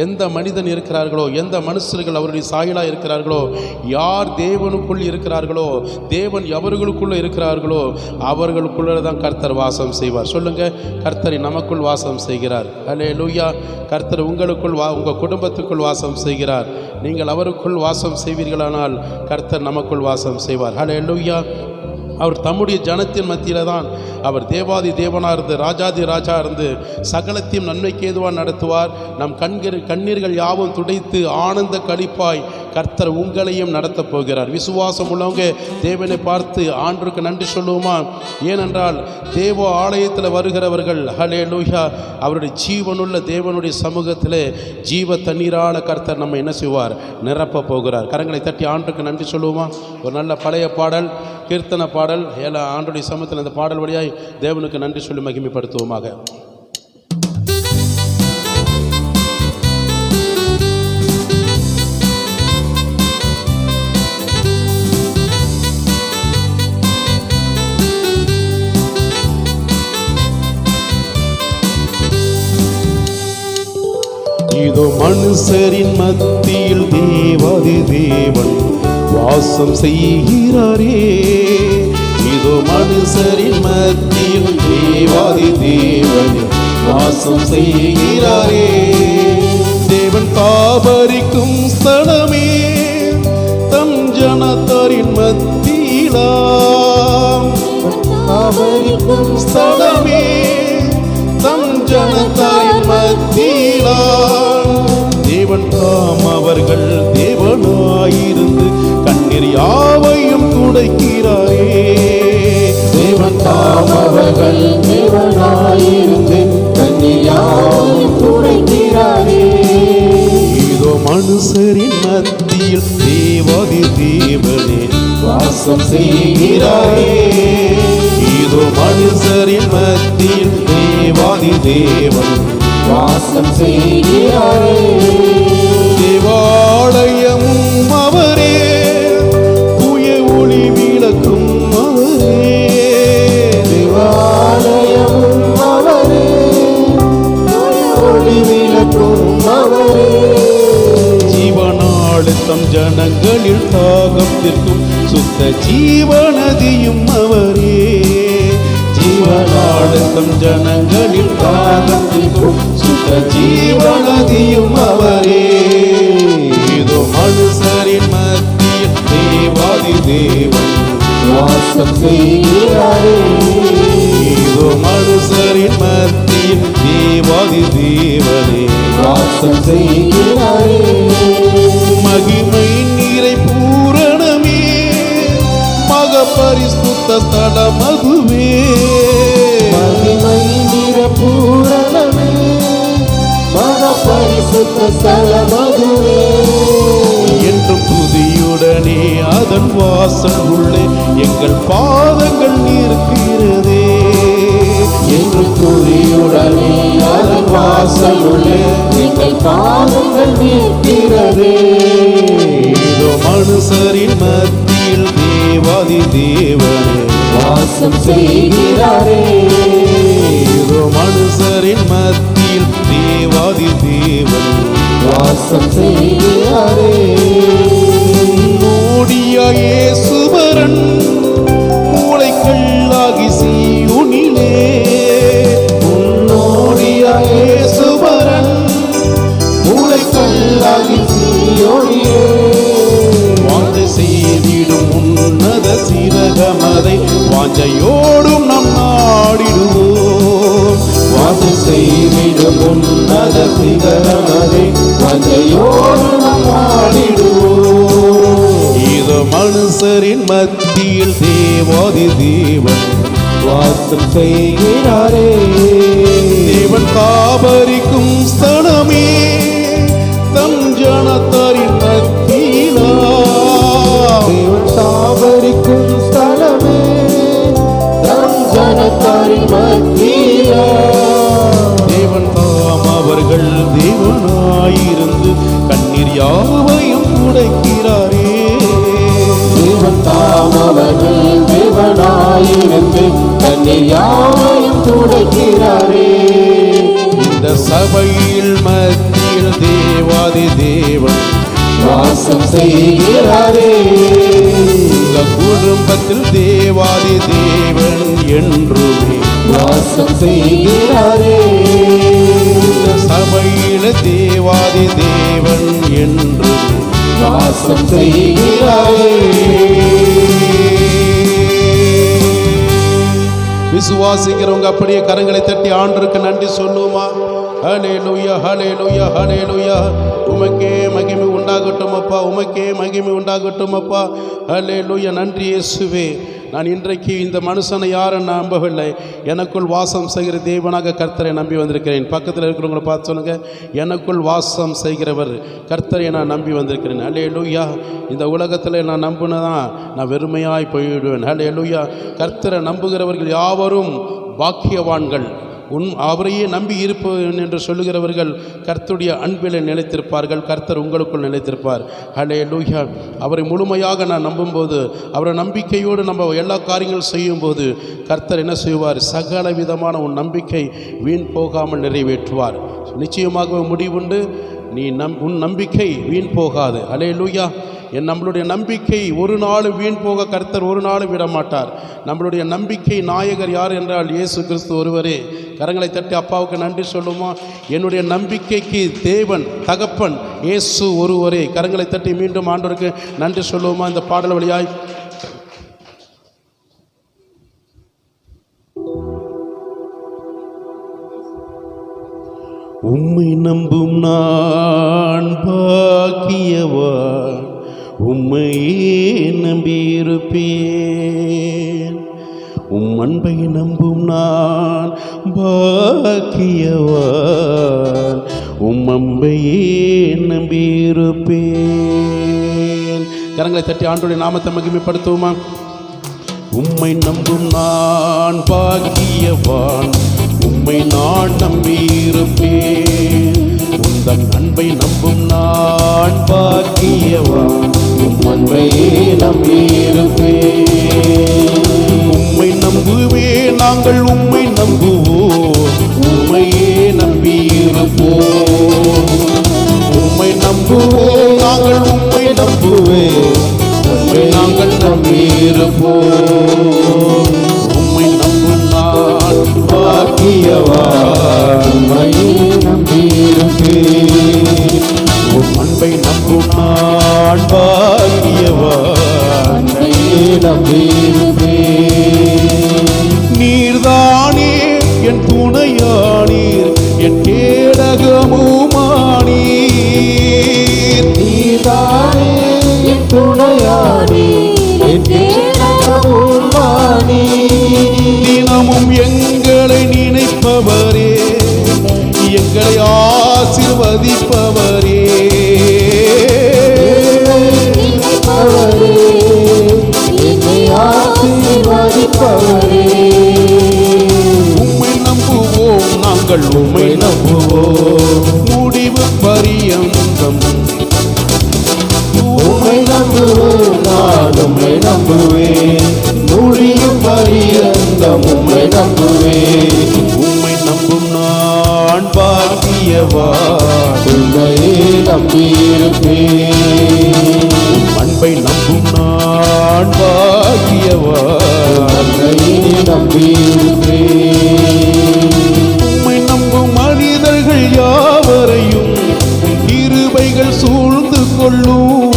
எந்த மனிதன் இருக்கிறார்களோ, எந்த மனுஷர்கள் அவருடைய சாயலாக இருக்கிறார்களோ, யார் தேவனுக்குள் இருக்கிறார்களோ, தேவன் எவர்களுக்குள்ளே இருக்கிறார்களோ அவர்களுக்குள்ளே தான் கர்த்தர் வாசம் செய்வார். சொல்லுங்க, கர்த்தரை நமக்குள் வாசம் செய்கிறார். ஹல்லேலூயா! கர்த்தர் உங்களுக்குள் உங்கள் குடும்பத்துக்குள் வாசம் செய்கிறார். நீங்கள் அவருக்குள் வாசம் செய்வீர்களானால் கர்த்தர் நமக்குள் வாசம் செய்வார். ஹல்லேலூயா! அவர் தம்முடைய ஜனத்தின் மத்தியில் தான் அவர் தேவாதி தேவனாக இருந்து ராஜாதி ராஜா இருந்து சகலத்தையும் நன்மைக்கு ஏதுவாக நடத்துவார். நம் கண்ணீர்கள் யாவும் துடைத்து ஆனந்த களிப்பாய் கர்த்தர் உங்களையும் நடத்தப் போகிறார். விசுவாசம் உள்ளவங்க தேவனை பார்த்து ஆண்டவருக்கு நன்றி சொல்லுவோமா? ஏனென்றால் தேவ ஆலயத்தில் வருகிறவர்கள் ஹல்லேலூயா அவருடைய ஜீவனுள்ள தேவனுடைய சமூகத்தில் ஜீவ தண்ணீரால் கர்த்தர் நம்ம என்ன செய்வார்? நிரப்ப போகிறார். கரங்களை தட்டி ஆண்டவருக்கு நன்றி சொல்லுவோமா? ஒரு நல்ல பழைய பாடல், கீர்த்தன பாடல், எல்லாம் ஆண்டவருடைய சமூகத்தில் இந்த பாடல் வழியாய் தேவனுக்கு நன்றி சொல்லி மகிமைப்படுத்துவோமாக. இதோ மனுஷரின் மத்தியில் தேவாதி தேவன் வாசம் செய்கிறாரே. இதோ மனுஷரின் மத்தியில் தேவாதி தேவன் வாசம் செய்கிறாரே. தேவன் தாபரிக்கும் ஸ்தலமே தம் ஜனத்தாரின் மத்தியிலாம். தாபரிக்கும் ஸ்தலமே தம் ஜனத்தாரின் மத்தியிலாம். தேவன் தாம் அவர்கள் தேவனாயிருந்து கண்ணீர் யாவையும் துடைக்கிறாரே. தேவன் தாம் அவர்கள் தேவனாயிருந்து கண்ணீர் யாவையும் துடைக்கிறாரே. இதோ மனுஷரின் மத்தியில் தேவாதி தேவனே வாசம் செய்கிறாரே. இதோ மனுஷரின் மத்தியில் தேவாதி தேவன் வாசம் செய்கிறாரே. தேவாலயமும் அவரே, தூய ஒளி விளக்கும் அவரே. தேவாலயமும் அவரே, தூய ஒளி விளக்கும் அவரே. ஜீவனாழுத்தம் ஜனங்களில் தாகத்திற்கும் சுத்த ஜீவநதியும் அவரே. ஜீவனாழுத்தம் ஜனங்களில் தாகத்திற்கும் சுத்த ஜீவநதியும் அவரே. இதோ மனுஷரின் மத்தியில் தேவாதி தேவன் வாசம் செய்கிறாரே. இதோ மனுஷரின் மத்தியில் தேவாதி தேவனே வாசம் செய்கிறாரே. மகிமை நீரை பூரணமே மக பரிசுத்த ஸ்தலம் அதுவே. மகிமை நீர பூரணமே மக பரிசுத்த ஸ்தலம் அதுவே. என்றும் துதியுடனே அதன் வாசல் உள்ளே எங்கள் பாதங்கள் நிற்கிறதே. என்றும் துதியுடனே அதன் வாசல் உள்ளே எங்கள் பாதங்கள் நிற்கிறதே. இதோ மனுஷரின் மத்தியில் தேவாதி தேவனே வாசம் செய்கிறாரே. இதோ மனுஷரின் மத்தியில் தேவாதி தேவன் வாசம் செய்கிறாரே. மூடியா இயேசுவரன் மூளைக்கல்லாகி சீயோனிலே. மூடியா இயேசுவரன் மூளைக்கல்லாகி சீயோனிலே. வாஞ்சை செய்திடும் உன்னத சிரகமதை வாஞ்சையோடும் நம் நாடிடுவோம். வாஞ்சை செய்திடும் உன்னத சிரகமதை வாஞ்சையோடும் நம் நாடிடுவோம். இதோ மனுஷரின் மத்தியில் தேவாதி தேவன் வாசம் செய்கிறாரே. தேவன் தாபரிக்கும் ஸ்தலமே தம் ஜனத்தாரின் மத்தியிலா. தேவன் தாபரிக்கும் ஸ்தலமே தம் ஜனத்தாரின் மத்தியிலா. தேவன் தாம் அவர்கள் தேவனாயிருந்து கண்ணீர் யாவையும் துடைக்கிறாரே. தேவன் தாம் அவர்கள் தேவனாயிருந்து கண்ணீர் யாவையும் துடைக்கிறாரே. இந்த சபையில் மத்தியில் தேவாதி தேவன் வாசம் செய்கிறாரே. இந்த குடும்பத்தில் தேவாதி தேவன் என்றுமே வாசம் செய்கிறாரே. இந்த சபையில் தேவாதி தேவன் என்றுமே வாசம் செய்கிறாரே. விசுவாசிக்கிறவங்க அப்படியே கரங்களை தட்டி ஆண்டவருக்கு நன்றி சொல்லுமா? ஹல்லேலூயா, ஹல்லேலூயா, ஹல்லேலூயா. உமக்கே மகிமை உண்டாகட்டும் அப்பா, உமக்கே மகிமை உண்டாகட்டும் அப்பா. ஹல்லேலூயா. நன்றி இயேசுவே. நான் இன்றைக்கு இந்த மனுஷனை யாரும் நம்பவில்லை, எனக்குள் வாசம் செய்கிற தேவனாக கர்த்தரை நம்பி வந்திருக்கிறேன். பக்கத்தில் இருக்கிறவங்களை பார்த்து சொல்லுங்கள், எனக்குள் வாசம் செய்கிறவர் கர்த்தரை நான் நம்பி வந்திருக்கிறேன். ஹல்லேலூயா. இந்த உலகத்தில் நான் நம்பினதான் நான் வெறுமையாய் போய்விடுவேன். ஹல்லேலூயா. கர்த்தரை நம்புகிறவர்கள் யாவரும் பாக்கியவான்கள். அவரையே நம்பி இருப்பேன் என்று சொல்லுகிறவர்கள் கர்த்தருடைய அன்பில் நிலைத்திருப்பார்கள். கர்த்தர் உங்களுக்குள் நிலைத்திருப்பார். ஹல்லேலூயா. அவரை முழுமையாக நான் நம்பும்போது, அவரை நம்பிக்கையோடு நம்ம எல்லா காரியங்களும் செய்யும்போது கர்த்தர் என்ன செய்வார்? சகல விதமான உன் நம்பிக்கை வீண் போகாமல் நிறைவேற்றுவார். நிச்சயமாக முடிவுண்டு. உன் நம்பிக்கை வீண் போகாது. ஹல்லேலூயா. நம்மளுடைய நம்பிக்கை ஒரு நாள் வீண் போக கர்த்தர் ஒரு நாள் விட மாட்டார். நம்மளுடைய நம்பிக்கை நாயகர் யார் என்றால் இயேசு கிறிஸ்து ஒருவரே. கரங்களை தட்டி அப்பாவுக்கு நன்றி சொல்லுமா? என்னுடைய நம்பிக்கைக்கு தேவன் தகப்பன் இயேசு ஒருவரே. கரங்களை தட்டி மீண்டும் ஆண்டவருக்கு நன்றி சொல்லுவோமா? இந்த பாடல் வழியாய் உம்மை நம்பும் நான் பாக்கியவான், உம்மையே நம்பியிருப்பேன். உம் அன்பை நம்பும் நான் பாக்கியவான், உம் அன்பையே நம்பியிருப்பேன். கரங்களை தட்டி ஆண்டவருடைய நாமத்தை மகிமைப்படுத்துவோமா? உம்மை நம்பும் நான் பாக்கியவான், உம்மை நான் நம்பியிருப்பேன். உந்தன் அன்பை நம்பும் நான் பாக்கியவான், உம் அன்பையே நம்பியிருப்பேன். உம்மை நம்புவேன், நாங்கள் உம்மை நம்புவோம், உம்மையே நம்பியிருப்போம். உம்மை நம்புவோம், நாங்கள் உம்மை நம்புவேன், உம்மை நாங்கள் நம்பியிருப்போம். உம்மை நம்பும் நான் பாக்கியவான், உம்மையே நம்பியிருப்பேன். உம் அன்பை நம்பும் நான் பாக்கியவான், உம்மையே நம்பியிருப்பேன். நீர்தானே என் துணையானீர், என் கேடகமுமானீர். நீதானே என் துணையானீர், என் கேடகமுமானீர். தினமும் எங்களை நினைப்பவரே, எங்களை ஆசீர்வதிப்பவரே. உம்மை நம்புவோம், நாங்கள் உம்மை நம்புவோம், முடிவு பரியந்தம். உம்மை நம்புவேன், நான் உம்மை நம்புவேன், முடியும் பரியந்தம் உம்மை நம்புவேன். உம்மை நம்பும் நான் பாக்கியவான், உம்மையே நம்பியிருப்பேன். அன்பை நம்பும் நான் பாக்கியவான், உம்மையே நம்பியிருப்பேன். உம்மை நம்பும் மனிதர்கள் யாவரையும் கிருபைகள் சூழ்ந்து கொள்ளும்.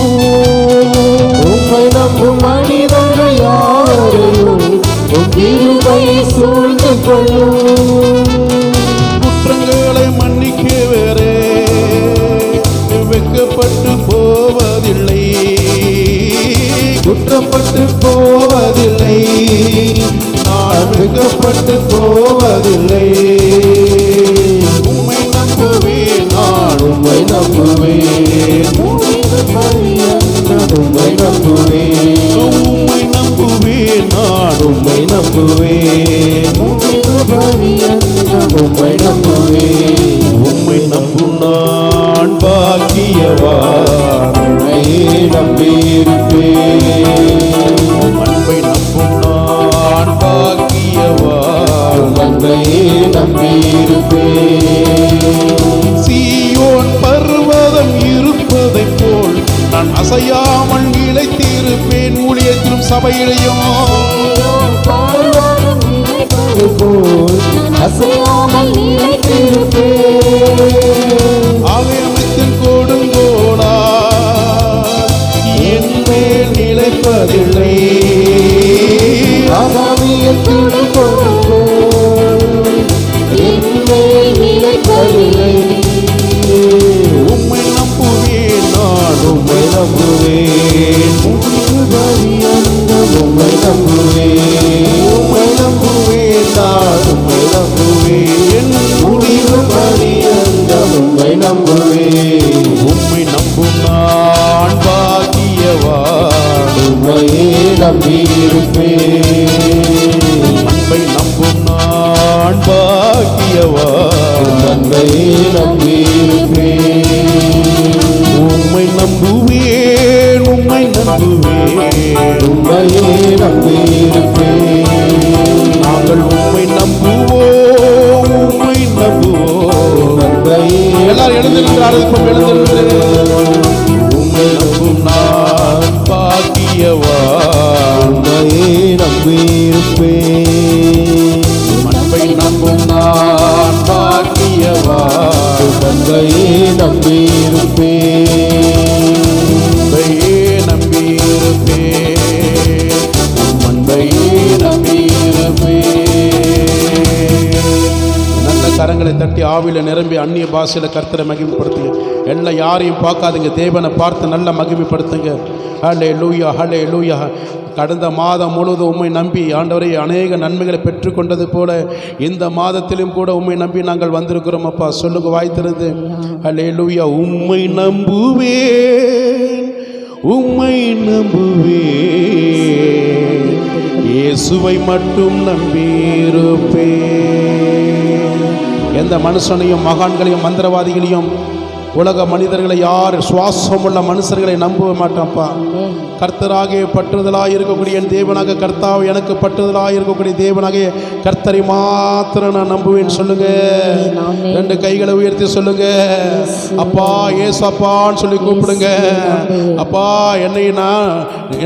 உம்மை நம்பும் மனிதர்கள் யாவரையும் உம் கிருபை சூழ்ந்து கொள்ளும். குற்றங்களை மன்னிக்கவரே, வெட்கப்பட்டு போவதில்லை, குற்றப்பட்டு போவதில்லை. நான் வெட்கப்பட்டு நம்பையிலையும் பார்வரும் நினைப்பது போல் அசையாமல் நிலைத்திருப்பேன். ஆலயத்தின் கொடுங்கோலா என் மேல் நிலைப்பதில்லை. ஆகாமியத்தோடு என் மேல் நிலைப்பதில்லை. உம்மை நம்புவேன் நான் உம்மை நம்புவேன். உம்மை நம்புவேன். உம்மை நம்புவேன் நான் உம்மை நம்புவேன். என் முடிவு பரியந்தம் உம்மை நம்புவேன். உம்மை நம்பும் நான் பாக்கியவான். உம்மையே நம்பியிருப்பேன். அன்பை நம்பும் நான் பாக்கியவான். உம்மையே நம்பியிருப்பேன். உம்மை நம்புவேன் உம்மை நம்புவேன். உம்மையே நம்பியிருப்பேன். நாங்கள் உம்மை நம்புவோம் உம்மை நம்புவோம். எல்லாரும் எழுந்திருக்கிறார்கள். இப்போ எழுந்திருக்கிறேன். உம்மை நம்பும் நான் பாக்கியவான். உம்மையே நம்பியிருப்பேன். அன்பை நம்பும் நான் பாக்கியவான். உம்மையே நம்பியிருப்பேன். அன்பையே நம்பியிருப்பேன். அன்பையே நம்பியிருப்பேன். நல்ல கரங்களை தட்டி ஆவில நிரம்பி அந்நிய பாஷையில கர்த்தரை மகிமைப்படுத்துங்க. எல்லாம் யாரையும் பார்க்காதுங்க, தேவனை பார்த்து நல்ல மகிமைப்படுத்துங்க. ஹலே லூயா ஹலே லூயா. கடந்த மாதம் முழுவதும் உம்மை நம்பி ஆண்டவரை அநேக நன்மைகளை பெற்றுக்கொண்டது போல இந்த மாதத்திலும் கூட உம்மை நம்பி நாங்கள் வந்திருக்கிறோம் அப்பா. சொல்லுங்க வாய் திறந்து. ஹலே லூயா. உம்மை நம்புவேன் உம்மை நம்புவேன். இயேசுவை மட்டும் நம்பியிருப்பேன். எந்த மனுஷனையும் மகான்களையும் மந்திரவாதிகளையும் உலக மனிதர்களை யார் சுவாசமுள்ள மனுஷர்களை நம்ப மாட்டான்ப்பா. கர்த்தராக பற்றுதலாக இருக்கக்கூடிய என் தேவனாக கர்த்தாவை எனக்கு பற்றுதலாக இருக்கக்கூடிய தேவனாக கர்த்தரை மாத்திரம் நான் நம்புவேன். சொல்லுங்க. ரெண்டு கைகளை உயர்த்தி சொல்லுங்க. அப்பா ஏசு அப்பான்னு சொல்லி கூப்பிடுங்க. அப்பா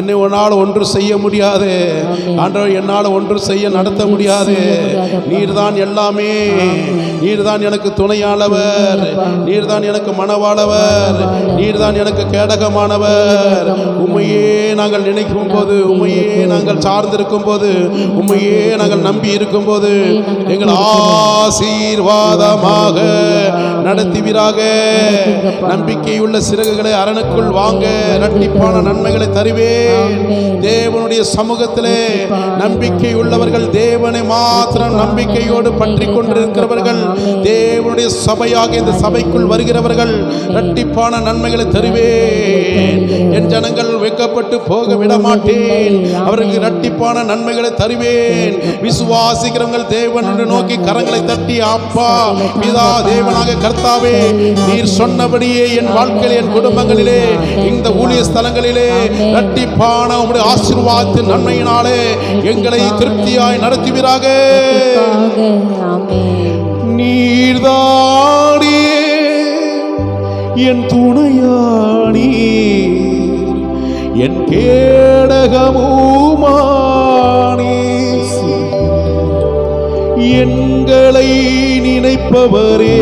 என்னை உன்னால் ஒன்று செய்ய முடியாது ஆண்டவர், என்னால் ஒன்று செய்ய நடத்த முடியாது. நீர்தான் எல்லாமே. நீர்தான் எனக்கு துணையாளவர். நீர்தான் எனக்கு மனவாளவர். நீர்தான் எனக்கு கேடகமானவர். உம்மையே நாங்கள் நினைக்கும் போது, உம்மையே நாங்கள் சார்ந்திருக்கும் போது, உம்மையே நாங்கள் நம்பி இருக்கும் போது எங்கள் ஆசீர்வாதமாக நடத்துவீராக. நம்பிக்கையுள்ள சிறகுகளை அரணுக்குள் வாங்க இரட்டிப்பான நன்மைகளை தருவேன். தேவனுடைய சமூகத்திலே நம்பிக்கை உள்ளவர்கள், தேவனை மாத்திரம் நம்பிக்கையோடு பற்றி கொண்டிருக்கிறவர்கள், தேவனுடைய சபையாக இந்த சபைக்குள் வருகிறவர்கள் இரட்டிப்பான நன்மைகளை தருவேன். என் ஜனங்கள் வெட்கப்பட்டு போக விட மாட்டேன். அவருக்கு இரட்டிப்பான நன்மைகளை தருவேன். விசுவாசிக்கிறவர்கள் தேவனை நோக்கி கரங்களை தட்டி, அப்பா பிதா தேவனாக கர்த்தாவே நீர் சொன்னபடியே என் வாழ்க்கையில் என் குடும்பங்களிலே இந்த ஊழிய ஸ்தலங்களிலே இரட்டிப்பான உம்முடைய ஆசீர்வாதத்தின் நன்மையினாலே எங்களை திருப்தியாய் நடத்துவீராக. நீர்தானே என் துணையானி, என் கேடகமுமானி, எங்களை நினைப்பவரே,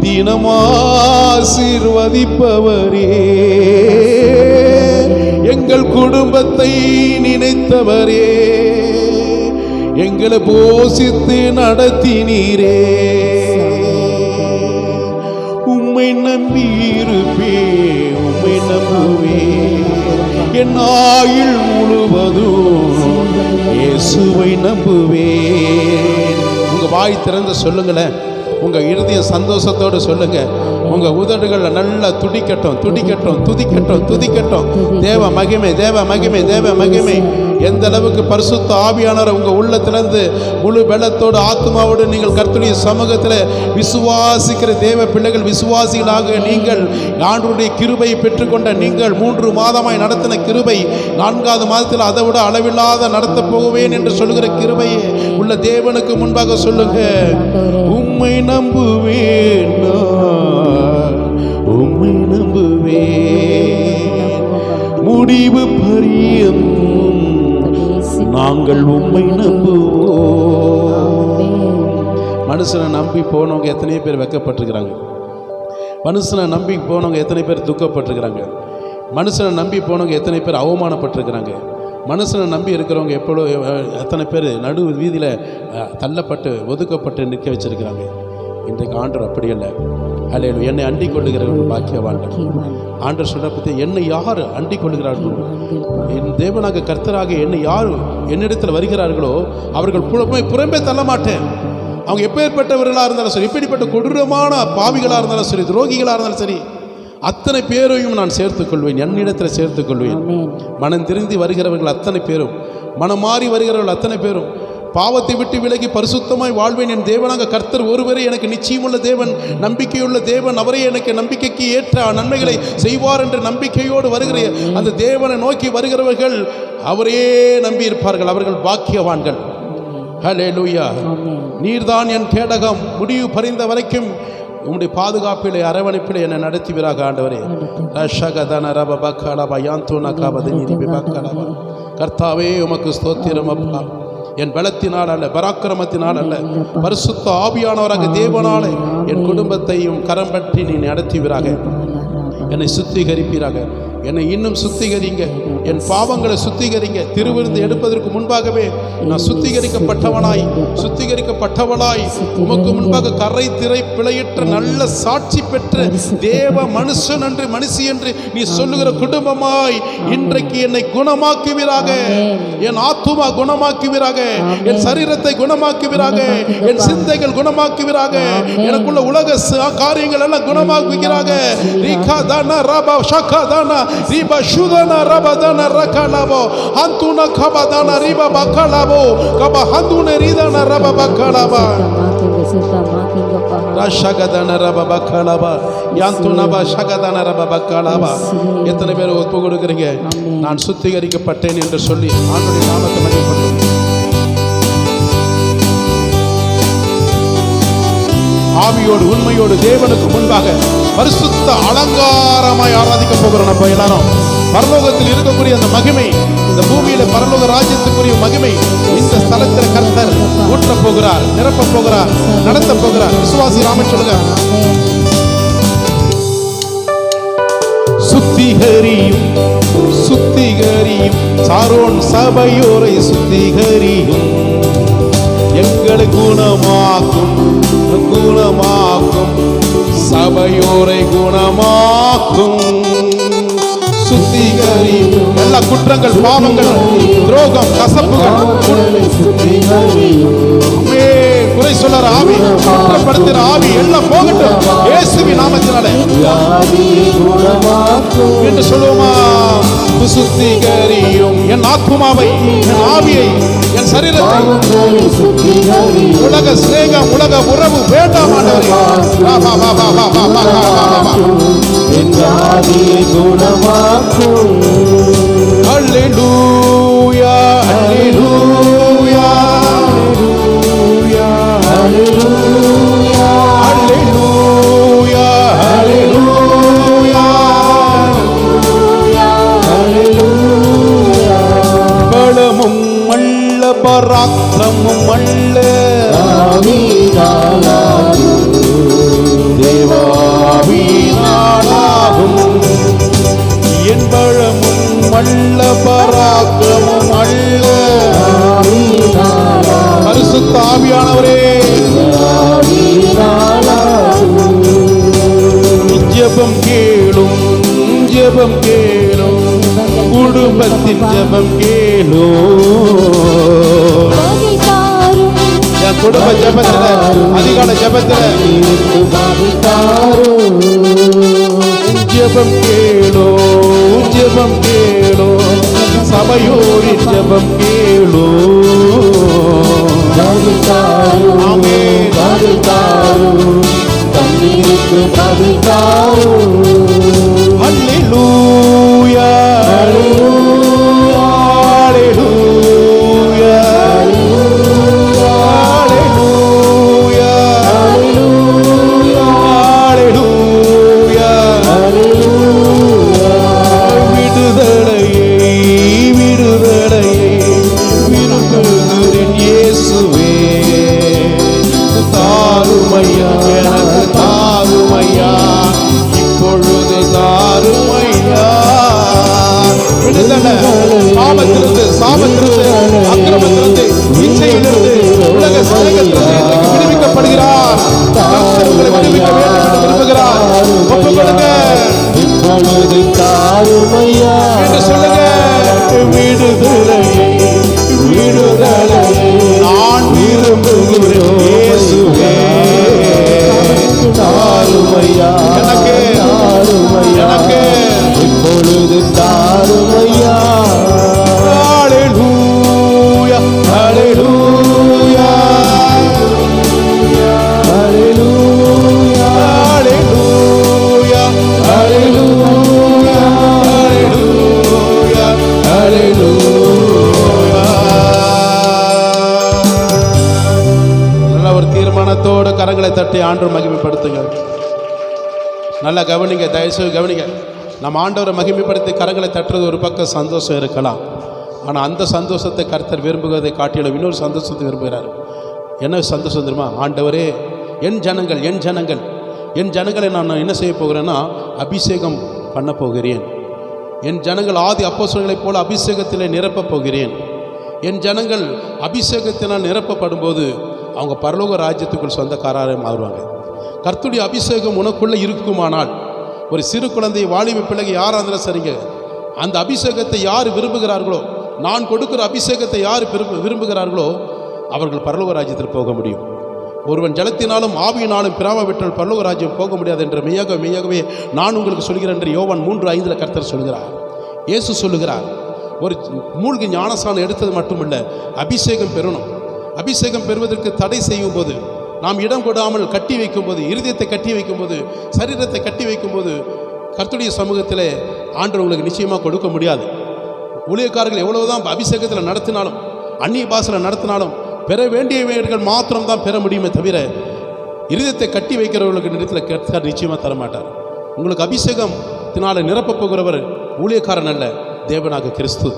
தினமாசீர்வதிப்பவரே, எங்கள் குடும்பத்தை நினைத்தவரே, எங்களை போஷித்து நடத்தினீரே. உம்மை நம்பியிருப்பேன், உம்மை நம்புவேன். என் ஆயுள் முழுவதும் இயேசுவை நம்புவேன். உங்க வாய் திறந்து சொல்லுங்களேன். உங்க இருதய சந்தோஷத்தோடு சொல்லுங்க. உங்க உதடுகள் நல்லா துடிக்கட்டும், துடிக்கட்டும், துதிக்கட்டும், துதிக்கட்டும். தேவ மகிமை, தேவ மகிமை, தேவ மகிமை. எந்த அளவுக்கு பரிசுத்த ஆவியானவர் உங்க உள்ளத்திலிருந்து முழு பலத்தோடு ஆத்மாவோடு நீங்கள் கர்த்தருடைய சமூகத்தில் விசுவாசிக்கிற தேவ பிள்ளைகள், விசுவாசிகளாக நீங்கள் ஆண்டவருடைய கிருபையை பெற்றுக்கொண்ட நீங்கள் 3 மாதமாய் நடத்தின கிருபை 4வது மாதத்தில் அதை விட அளவில்லாத நடத்த போவேன் என்று சொல்லுகிற கிருபையை உள்ள தேவனுக்கு முன்பாக சொல்லுங்க. உம்மை நம்புவேன், உம்மை நம்புவேன், முடிவு பரி நாங்கள் உம்மை நம்புவோம். மனுஷனை நம்பி போனவங்க எத்தனை பேர் வெக்கப்பட்டிருக்கிறாங்க? மனுஷனை நம்பி போனவங்க எத்தனை பேர் துக்கப்பட்டிருக்கிறாங்க? மனுஷனை நம்பி போனவங்க எத்தனை பேர் அவமானப்பட்டிருக்கிறாங்க? மனுஷனை நம்பி இருக்கிறவங்க எத்தனை பேர் நடு வீதியில் தள்ளப்பட்டு ஒதுக்கப்பட்டு நிற்க வச்சிருக்கிறாங்க? இன்றைக்கு ஆண்டவர் அப்படி இல்லை. அல்லேலூயா. என்னை அண்டிக் கொள்ளுகிறவர்கள் பாக்கியவான்கள். ஆண்டவர் சொல்ற பற்றி என்னை யார் அண்டிக் கொள்ளுகிறார்கள், என் தேவனாக கர்த்தராக என்னை யார் என்னிடத்தில் வருகிறார்களோ அவர்கள் புறம்பே தள்ள மாட்டேன். அவங்க எப்பேற்பட்டவர்களாக இருந்தாலும் சரி, எப்படிப்பட்ட கொடூரமான பாவிகளாக இருந்தாலும் சரி, துரோகிகளாக இருந்தாலும் சரி, அத்தனை பேரையும் நான் சேர்த்துக்கொள்வேன், என்னிடத்தில் சேர்த்துக்கொள்வேன். மனம் திருந்தி வருகிறவர்கள் அத்தனை பேரும், மனம் மாறி வருகிறவர்கள் அத்தனை பேரும், பாவத்தை விட்டு விலகி பரிசுத்தமாய் வாழ்வேன். என் தேவனாக கர்த்தர் ஒருவரே எனக்கு நிச்சயமுள்ள தேவன், நம்பிக்கையுள்ள தேவன், அவரே எனக்கு நம்பிக்கைக்கு ஏற்ற நன்மைகளை செய்வார் என்ற நம்பிக்கையோடு வருகிற அந்த தேவனை நோக்கி வருகிறவர்கள் அவரே நம்பி இருப்பார்கள். அவர்கள் பாக்கியவான்கள். ஹல்லேலூயா. நீர்தான் என் கேடகம், முடிவு பறிந்த வரைக்கும் உம்முடைய பாதுகாப்பிலே அரவணைப்பிலே என்னை நடத்துவீராக ஆண்டவரே. கர்த்தாவே உமக்கு ஸ்தோத்திரம் அப்பா. என் பலத்தினால் அல்ல, பராக்கிரமத்தினால் அல்ல, பரிசுத்த ஆவியானவராக தேவனாலே என் குடும்பத்தையும் கரம் பற்றி நீ நடத்துவீராக. என்னை சுத்திகரிப்பீராக. என்னை இன்னும் சுத்திகரிங்க, என் பாவங்களை சுத்திகரிங்க. திருவிருந்து எடுப்பதற்கு முன்பாகவே நான் சுத்திகரிக்கப்பட்டவளாய் உமக்கு முன்பாக கரை திரை பிழையற்ற நல்ல சாட்சி பெற்ற தேவ மனுஷன் என்று மனுஷி என்று நீ சொல்லுகிற குடும்பமாய் இன்றைக்கு என்னை குணமாக்குவீராக. என் ஆத்துமா குணமாக்குவீராக, என் சரீரத்தை குணமாக்குவீராக, என் சிந்தைகள் குணமாக்குவீராக, எனக்குள்ள உலக காரியங்கள் எல்லாம் குணமாக்குவீராக. Riba shudana rabadana rakalabo antuna kabadana riba bakalabo kaba handune ridana raba bakalaba rashagadana raba bakalaba yantuna ba shagadana raba bakalaba. எத்தனை பேர் ஒப்பு கொடுக்கிறீங்க நான் சுத்திகரிக்கப்பட்டேன் என்று சொல்லி ஆண்டவருடைய நாமத்தை மகிமைப்படுத்தும். ஆவியோடு உண்மையோடு தேவனுக்கு முன்பாக பரிசுத்த அலங்காரமாய் ஆராதிக்க போகிறோம். நம்ம எல்லாரும் பரலோகத்தில் இருக்கக்கூடிய அந்த மகிமை, இந்த பூமியில பரலோக ராஜ்யத்துக்குரிய மகிமை இந்த ஸ்தலத்தில் கர்த்தர் ஊற்ற போகிறார், நிரப்ப போகிறார், நடத்த போகிறார். விசுவாசி ராமன் சொல்லுங்க. சுத்திகரியும் சுத்திகரியும் சாரோன் சபையோரை சுத்திகரியும், எங்களை குணமாக்கும் குணமாக்கும் சபையோரை குணமாக்கும். சுத்திகரியும் எல்லா குற்றங்கள், பாவங்கள், துரோகம், கசப்புகள், குறை சொல்ற ஆவி, குற்றப்படுத்துகிற ஆவி எல்லாம் போகட்டும் இயேசுவின் நாமத்தினாலே என்று சொல்லுவோமா? சுத்திகரியும் என் ஆத்துமாவை, என் ஆவியை, என் சரீரத்தை. உலக சிநேகம், உலக உறவு வேண்டாம் ஆண்டவரே. ஹல்லேலூயா ஹல்லேலூயா ஹல்லேலூயா ஹல்லேலூயா ஹல்லேலூயா ஹல்லேலூயா. பலமும் அல்ல, பராக்கிரமும் அல்ல, தேவாவினாலாகும். என் பழமும் அல்ல, பராக்கிரமும் அல்ல, பரிசுத்த ஆவியானவரே. ஜெபம் கேளும், ஜெபம் கேளும், குடும்பத்தின் ஜெபம் கேளும். என் குடும்ப ஜெபத்துல, அதிகால ஜெபத்துல ஜெபம் கேளோ, ஜெபம் கேளோ, சபையோரின் ஜெபம் கேளோ. ஆமென். ஹல்லேலூயா ஹல்லேலூயா ஹல்லேலூயா ஹல்லேலூயா ஹல்லேலூயா. விடுதலையை விடுதலையை விடுதலை விடுதலை. பாவத்திலிருந்து, சாபத்திலிருந்து, அக்கிரமத்திலிருந்து, இச்சையிலிருந்து, உலக சிநேகத்திலிருந்து இன்றைக்கு விடுவிக்கப்படுகிறார். கர்த்தர் உங்களை விடுவிக்க வேண்டும் என்று விரும்புகிறார். ஒப்புக்கொடுங்க. இப்பொழுது தாருமையா என்று சொல்லுங்க. விடுதலையை விடுதலையை நான் விரும்புகிறேன் இயேசுவே. தாருமையா எனக்கு எனக்கு இப்பொழுது தாருமையா. ஹல்லேலூயா ஹல்லேலூயா ஹல்லேலூயா ஹல்லேலூயா ஹல்லேலூயா ஹல்லேலூயா ஹல்லேலூயா. நல்ல ஒரு தீர்மானத்தோடு கரங்களை தட்டி ஆண்டவரை மகிமைப்படுத்துங்க. நல்லா கவனிங்க, தயவுசெய்து கவனிங்க. நம்ம ஆண்டவரை மகிமைப்படுத்தி கரங்களை தட்டுறது ஒரு பக்கம் சந்தோஷம் இருக்கலாம். ஆனால் அந்த சந்தோஷத்தை கர்த்தர் விரும்புவதை காட்டிலும் இன்னொரு சந்தோஷத்தை விரும்புகிறார். என்ன சந்தோஷம் தெரியுமா? ஆண்டவரே, என் ஜனங்கள் என் ஜனங்கள் என் ஜனங்களை நான் என்ன செய்ய போகிறேன்னா அபிஷேகம் பண்ண போகிறேன். என் ஜனங்கள் ஆதி அப்போஸ்தலர்களைப் போல அபிஷேகத்தில் நிரப்பப் போகிறேன். என் ஜனங்கள் அபிஷேகத்தினால் நிரப்பப்படும் போது அவங்க பரலோக ராஜ்யத்துக்குள் சொந்தக்காரராக மாறுவாங்க. கர்த்தருடைய அபிஷேகம் உனக்குள்ளே இருக்குமானால், ஒரு சிறு குழந்தை வாலிப பிள்ளைக்கு யாராக இருந்தாலும் சரிங்க, அந்த அபிஷேகத்தை யார் விரும்புகிறார்களோ, நான் கொடுக்குற அபிஷேகத்தை யார் விரும்புகிறார்களோ அவர்கள் பரலோக ராஜ்யத்தில் போக முடியும். ஒருவன் ஜலத்தினாலும் ஆவியினாலும் பிராமவிட்டால் பரலோக ராஜ்யம் போக முடியாது என்று மெய்யாகவே நான் உங்களுக்கு சொல்கிறேன் என்று யோவான் 3:5 கர்த்தர் சொல்கிறார். இயேசு சொல்லுகிறார். ஒரு மூழ்கி ஞானஸ்நானம் எடுத்தது மட்டுமல்ல, அபிஷேகம் பெறணும். அபிஷேகம் பெறுவதற்கு தடை செய்யும் போது, நாம் இடம் கொடாமல் கட்டி வைக்கும்போது, இருதயத்தை கட்டி வைக்கும்போது, சரீரத்தை கட்டி வைக்கும்போது கர்த்தருடைய சமூகத்தில் ஆண்டவர் உங்களுக்கு நிச்சயமாக கொடுக்க முடியாது. ஊழியக்காரர்கள் எவ்வளவுதான் அபிஷேகத்தில் நடத்தினாலும், அந்நிய பாஷையில் நடத்தினாலும், பெற வேண்டியவர்கள் மாத்திரம்தான் பெற முடியுமே தவிர, இருதயத்தை கட்டி வைக்கிறவர்களுக்கு இடத்துல கர்த்தர் நிச்சயமாக தரமாட்டார். உங்களுக்கு அபிஷேகத்தினால நிரப்பப் போகிறவர் ஊழியக்காரன் அல்ல, தேவனாக கிறிஸ்து.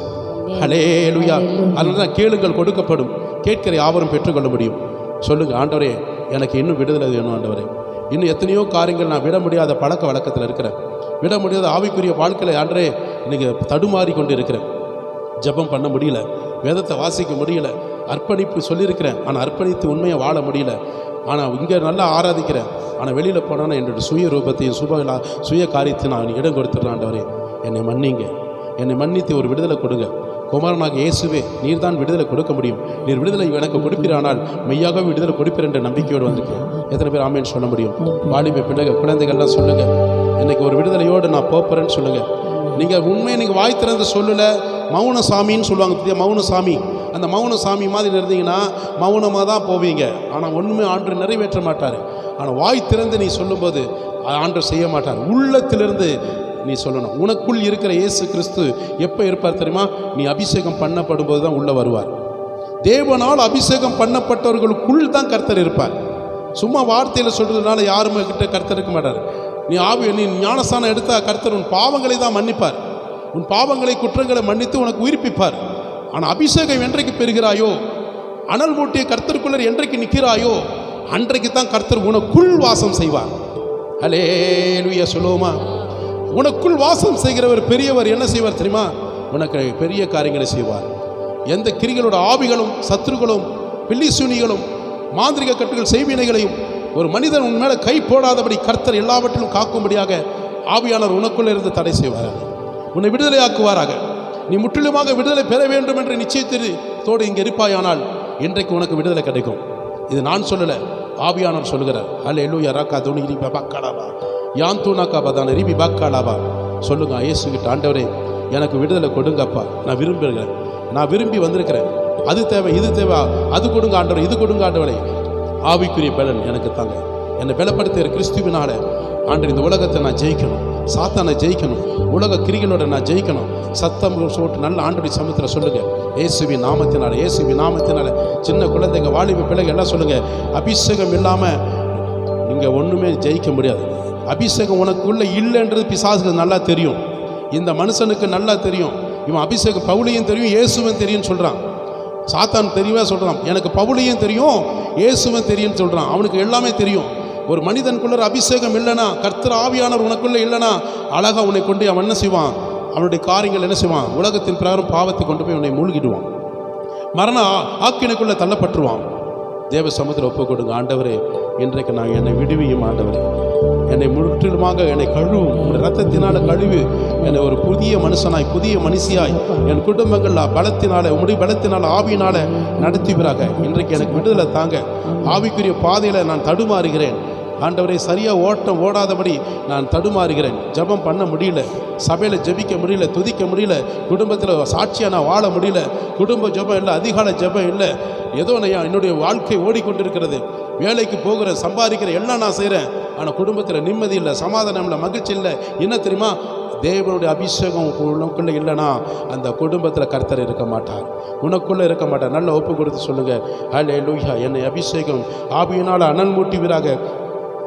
ஹல்லேலூயா. அதனால தான் கேளுங்கள் கொடுக்கப்படும், கேட்கிற யாவரும் பெற்றுக்கொள்ள முடியும். சொல்லுங்கள், ஆண்டவரே எனக்கு இன்னும் விடுதலை வேணும். ஆண்டவரே, இன்னும் எத்தனையோ காரியங்கள் நான் விட முடியாத பழக்க வழக்கத்தில் இருக்கிறேன், விட முடியாத ஆவிக்குரிய வாழ்க்கையில் ஆண்டவரே இன்றைக்கி தடுமாறி கொண்டு இருக்கிறேன். ஜெபம் பண்ண முடியல, வேதத்தை வாசிக்க முடியல, அர்ப்பணிப்பு சொல்லியிருக்கிறேன், ஆனால் அர்ப்பணித்து உண்மையை வாழ முடியல. ஆனால் இங்கே நல்லா ஆராதிக்கிறேன், ஆனால் வெளியில் போனால் என்னோடய சுய ரூபத்தையும் சுய காரியத்தையும் நான் இடம் கொடுத்துட்றேன். ஆண்டவரே என்னை மன்னிங்க, என்னை மன்னித்து ஒரு விடுதலை கொடுங்க. குமாரனாக இயேசுவே, நீர் தான் விடுதலை கொடுக்க முடியும். நீர் விடுதலை எனக்கு கொடுப்பீரானால் மெய்யாகவே விடுதலை கொடுப்பீர் என்ற நம்பிக்கையோடு வந்திருக்கேன். எத்தனை பேர் ஆமேன்னு சொல்ல முடியும்? வாலிப குழந்தைகள்லாம் சொல்லுங்கள், இன்றைக்கி ஒரு விடுதலையோடு நான் போகிறேன்னு சொல்லுங்கள். நீங்கள் உண்மையை நீங்கள் வாய் திறந்து சொல்லலை, மௌன சாமின்னு சொல்லுவாங்க பற்றியா, மௌன சாமி. அந்த மௌன சாமி மாதிரி இருந்தீங்கன்னா மௌனமாக தான் போவீங்க. ஆனால் ஒன்றுமே ஆண்டவர் நிறைவேற்ற மாட்டார். ஆனால் வாய் திறந்து நீ சொல்லும்போது ஆண்டவர் செய்ய மாட்டார். உள்ளத்திலிருந்து நீ சொல்லணும். உனக்குள் இருக்கிற இயேசு கிறிஸ்து எப்போ இருப்பார் தெரியுமா? நீ அபிஷேகம் பண்ணப்படும் போது தான் உள்ளே வருவார். தேவனால் அபிஷேகம் பண்ணப்பட்டவர்களுக்குள் தான் கர்த்தர் இருப்பார். சும்மா வார்த்தையில் சொல்கிறதுனால யாருமே கிட்ட கர்த்தர் இருக்க மாட்டார். நீ ஞானஸ்தானம் எடுத்தால் கர்த்தர் உன் பாவங்களை தான் மன்னிப்பார். உன் பாவங்களை குற்றங்களை மன்னித்து உனக்கு உயிர்ப்பிப்பார். ஆனால் அபிஷேகம் என்றைக்கு பெறுகிறாயோ, அனல் மூட்டிய கர்த்தருக்குள்ளே என்றைக்கு நிற்கிறாயோ, அன்றைக்கு தான் கர்த்தர் உனக்குள் வாசம் செய்வார். ஹல்லேலூயா சொல்லுவோமா? உனக்குள் வாசம் செய்கிறவர் பெரியவர் என்ன செய்வார் தெரியுமா? உனக்கு பெரிய காரியங்களை செய்வார். எந்த கிரிகளோட ஆவிகளும் சத்துருகளும் பில்லிசூனிகளும் மாந்திரிக கட்டுகள் செய்வினைகளையும் ஒரு மனிதன் உன் மேலே கை போடாதபடி கர்த்தர் எல்லாவற்றிலும் காக்கும்படியாக ஆவியானவர் உனக்குள்ளே இருந்து தடை செய்வார். உன்னை விடுதலை ஆக்குவாராக. நீ முற்றிலுமாக விடுதலை பெற வேண்டும் என்று நிச்சயத்தோடு இங்கே இருப்பாயானால் இன்றைக்கு உனக்கு விடுதலை கிடைக்கும். இது நான் சொல்லலை, ஆவியானவர் சொல்லுகிறார். ஹல்லேலூயா. ராக்கா துணி ரிபி பக்காலாவா யான் தூணாக்கா பதான ரிபி பக்காலாவா. சொல்லுங்க இயேசுகிட்ட, ஆண்டவரே எனக்கு விடுதலை கொடுங்கப்பா, நான் விரும்புகிறேன், நான் விரும்பி வந்திருக்கிறேன், அது தேவை இது தேவை, அது கொடுங்க ஆண்டவரே, இது கொடுங்க ஆண்டவரே. ஆவிக்குரிய பலன் எனக்கு தாங்க. என்னை பலப்படுத்துகிற கிறிஸ்துவினால ஆண்டு இந்த உலகத்தை நான் ஜெயிக்கணும், சாத்தானை ஜெயிக்கணும், உலக கிரிகளோட நான் ஜெயிக்கணும். சத்தம் சொல்லிட்டு நல்ல ஆண்டுடைய சமூகத்தில் சொல்லுங்கள், இயேசுவின் நாமத்தினால, இயேசுவின் நாமத்தினால. சின்ன குழந்தைங்க வாலிப பிள்ளைங்க எல்லாம் சொல்லுங்கள், அபிஷேகம் இல்லாமல் நீங்கள் ஒன்றுமே ஜெயிக்க முடியாது. அபிஷேகம் உனக்குள்ளே இல்லைன்றது பிசாசுக்கு நல்லா தெரியும், இந்த மனுஷனுக்கு நல்லா தெரியும். இவன் அபிஷேகம் பவுலையும் தெரியும் இயேசுவும் தெரியும்னு சொல்கிறான். சாத்தான் தெரியவே சொல்கிறான், எனக்கு பவுலையும் தெரியும் இயேசுவும் தெரியும்னு சொல்கிறான். அவனுக்கு எல்லாமே தெரியும். ஒரு மனிதனுக்குள்ள அபிஷேகம் இல்லைனா, கர்த்தர் ஆவியானவர் உனக்குள்ளே இல்லைனா, அழகாக உன்னை கொண்டு அவன் என்ன செய்வான்? அவனுடைய காரியங்கள் என்ன செய்வான்? உலகத்தின் பிரகாரம் பாவத்தை கொண்டு போய் உன்னை மூழ்கிடுவான். மரண ஆக்கினைக்குள்ளே தள்ளப்பட்டுருவான். தேவ சமூகத்தில் ஒப்பு கொடுங்க. ஆண்டவரே, இன்றைக்கு நான் என்னை விடுவியும் ஆண்டவரே, என்னை முற்றிலுமாக என்னை கழுவும், உங்களுடைய ரத்தத்தினால கழுவி என்னை ஒரு புதிய மனுஷனாய் புதிய மனுஷியாய் என் குடும்பங்கள் பலத்தினால உங்களுடைய பலத்தினால ஆவியினால நடத்துவீராக. இன்றைக்கு எனக்கு விடுதலை தாங்க. ஆவிக்குரிய பாதையில் நான் தடுமாறுகிறேன் ஆண்டவரே, சரியாக ஓட்டம் ஓடாதபடி நான் தடுமாறுகிறேன். ஜெபம் பண்ண முடியல, சபையில் ஜெபிக்க முடியல, துதிக்க முடியல, குடும்பத்தில் சாட்சியாக நான் வாழ முடியல, குடும்ப ஜெபம் இல்லை, அதிகால ஜெபம் இல்லை, ஏதோ நான் என்னுடைய வாழ்க்கை ஓடிக்கொண்டிருக்கிறது, வேலைக்கு போகிற சம்பாதிக்கிற எல்லாம் நான் செய்கிறேன், ஆனால் குடும்பத்தில் நிம்மதி இல்லை, சமாதானம் இல்லை, மகிழ்ச்சி இல்லை. என்ன தெரியுமா? தேவனுடைய அபிஷேகம் உனக்குள்ளே இல்லைனா அந்த குடும்பத்தில் கர்த்தர் இருக்க மாட்டார், உனக்குள்ளே இருக்க மாட்டார். நல்ல ஒப்பு கொடுத்து சொல்லுங்கள், ஹல்லேலூயா, என்னை அபிஷேகம் ஆவியினால் அனல் மூட்டுவீராக.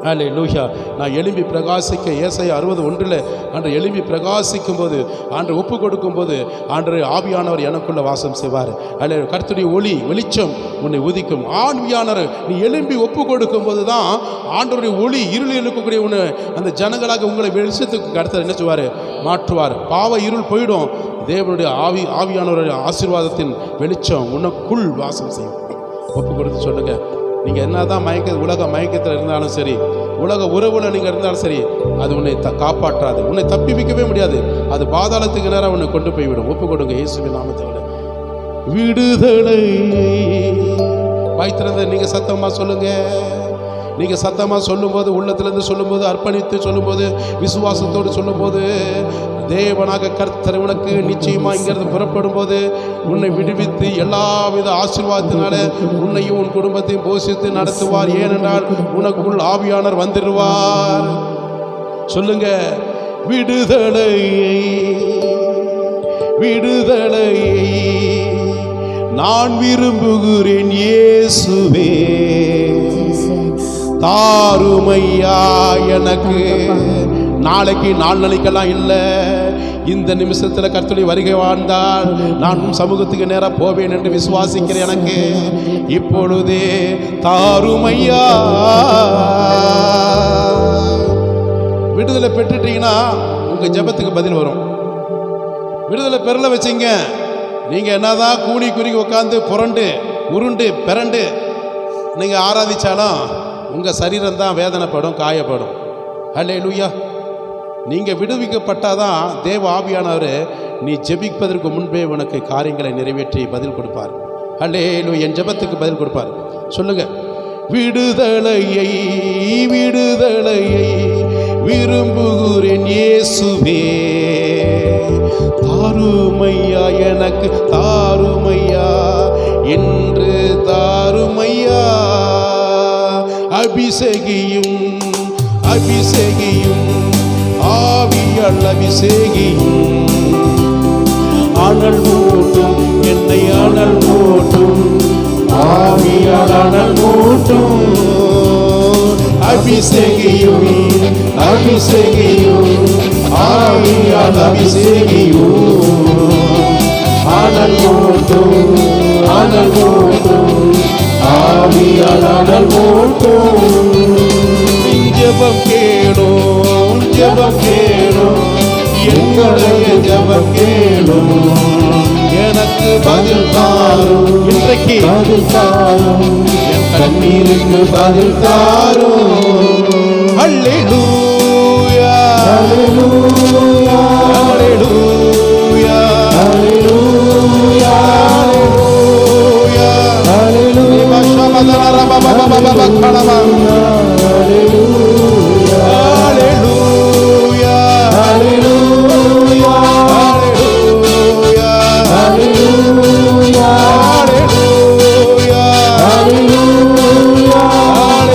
ஹல்லேலூயா. நான் எழும்பி பிரகாசிக்க ஏசாயா 60:1 அன்று எழும்பி பிரகாசிக்கும் போது ஆண்டு ஒப்பு கொடுக்கும்போது ஆண்டு ஆவியானவர் எனக்குள்ளே வாசம் செய்வார். அல்ல கர்த்தருடைய ஒளி வெளிச்சம் உன்னை உதிக்கும். ஆவியானவர் நீ எழும்பி ஒப்பு கொடுக்கும் போது தான் ஆண்டவருடைய ஒளி இருளில் இருக்கக்கூடிய உன்னை அந்த ஜனங்களாக உங்களை வெளிச்சத்துக்கு கர்த்தர் என்ன செய்வார்? மாற்றுவார். பாவ இருள் போயிடும். தேவனுடைய ஆவியானவருடைய ஆசீர்வாதத்தின் வெளிச்சம் உனக்குள் வாசம் செய்யும். ஒப்பு கொடுத்து சொல்லுங்கள். நீங்கள் என்ன தான் உலக மயக்கத்தில் இருந்தாலும் சரி, உலக உறவில் நீங்கள் இருந்தாலும் சரி, அது உன்னை காப்பாற்றாது, உன்னை தப்பிக்கவே முடியாது. அது பாதாளத்துக்கு நேரம் உன்னை கொண்டு போய்விடும். ஒப்பு கொடுங்க இயேசுவின் நாமத்தில். விடுதலை வாய்த்திருந்த நீங்கள் சத்தமாக சொல்லுங்க. நீங்கள் சத்தமாக சொல்லும்போது, உள்ளத்திலேருந்து சொல்லும்போது, அர்ப்பணித்து சொல்லும்போது, விசுவாசத்தோடு சொல்லும்போது, தேவனாக கர்த்தர் உனக்கு நிச்சயமாக இங்கிருந்து புறப்படும் போது உன்னை விடுவித்து எல்லாவித ஆசீர்வாதத்தினால உன்னையும் உன் குடும்பத்தையும் போஷித்து நடத்துவார். ஏனென்றால் உனக்குள் ஆவியானவர் வந்துடுவார். சொல்லுங்க, விடுதலை விடுதலை நான் விரும்புகிறேன் இயேசுவே, தாருமையா எனக்கு. நாளைக்கு நாளைக்கெல்லாம் இல்லை, இந்த நிமிஷத்தில் கர்த்தருடைய வருகை வாழ்ந்தால் நான் சமூகத்துக்கு நேராக போவேன் என்று விசுவாசிக்கிறேன். எனக்கு இப்பொழுதே தாருமையா. விடுதலை பெற்றுட்டீங்கன்னா உங்கள் ஜெபத்துக்கு பதில் வரும். விடுதலை பெறல வச்சிங்க, நீங்கள் என்னதான் கூனி குறுகி உட்காந்து புரண்டு உருண்டு பிறண்டு நீங்கள் ஆராதிச்சாலும் உங்கள் சரீரம் தான் வேதனைப்படும், காயப்படும். ஹல்லேலூயா. நீங்கள் விடுவிக்கப்பட்டாதான் தேவ ஆவியானவர் நீ ஜெபிப்பதற்கு முன்பே உனக்கு காரியங்களை நிறைவேற்றி பதில் கொடுப்பார். ஹல்லேலூயா. என் ஜெபத்துக்கு பதில் கொடுப்பார். சொல்லுங்க, விடுதலையை விடுதலையை விரும்புகிறேன் இயேசுவே, தாருமையா எனக்கு தாருமையா என்று தாருமையா. அபிஷேகியும் அபிஷேகியும் ஆவியால் அபிஷேகியும், அனல் மூட்டும் என்னை அனல் மூட்டும், ஆவியால் அனல் மூட்டும். அபிஷேகியும் அபிஷேகியும் ஆவியால் அபிஷேகியும், அனல் மூட்டும் அனல் மூட்டும், ஆவியால் அனல் மூட்டும். ஜெபம் கேளும் ஜெபம் கேளும் எங்களுடைய ஜெபம் கேளும், எனக்கு பதில் தாரும், இன்றைக்கு பதில் தாரும், என் கண்ணீருக்கு பதில் தாரும். ஹல்லேலூயா ஹல்லேலூயா ஹல்லேலூயா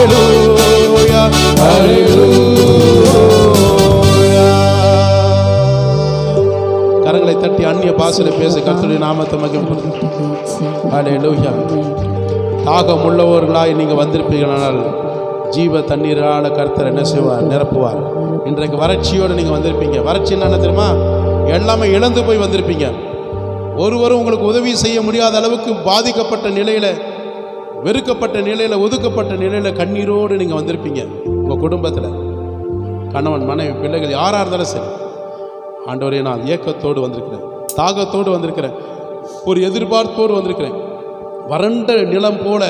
ஹல்லேலூயா ஹல்லேலூயா. கரங்களை தட்டி அந்நிய பாஷையில் பேச கர்த்தருடைய நாமத்தை மகிமைப்படுத்தும். ஹல்லேலூயா. தாகம் உள்ளவர்களாய் நீங்கள் வந்திருப்பீர்களானால் ஜீவ தண்ணீரால் கர்த்தர் என்ன செய்வார்? நிரப்புவார். இன்றைக்கு வறட்சியோடு நீங்கள் வந்திருப்பீங்க. வறட்சி என்ன தெரியுமா? எல்லாமே இழந்து போய் வந்திருப்பீங்க. ஒருவரும் உங்களுக்கு உதவி செய்ய முடியாத அளவுக்கு பாதிக்கப்பட்ட நிலையில், வெறுக்கப்பட்ட நிலையில், ஒதுக்கப்பட்ட நிலையில் கண்ணீரோடு நீங்கள் வந்திருப்பீங்க. உங்கள் குடும்பத்தில் கணவன் மனைவி பிள்ளைகள் யாராக இருந்தாலும் சரி. ஆண்டவரே, நான் ஏக்கத்தோடு வந்திருக்கிறேன், தாகத்தோடு வந்திருக்கிறேன், ஒரு எதிர்பார்ப்போடு வந்திருக்கிறேன். வறண்ட நிலம் போல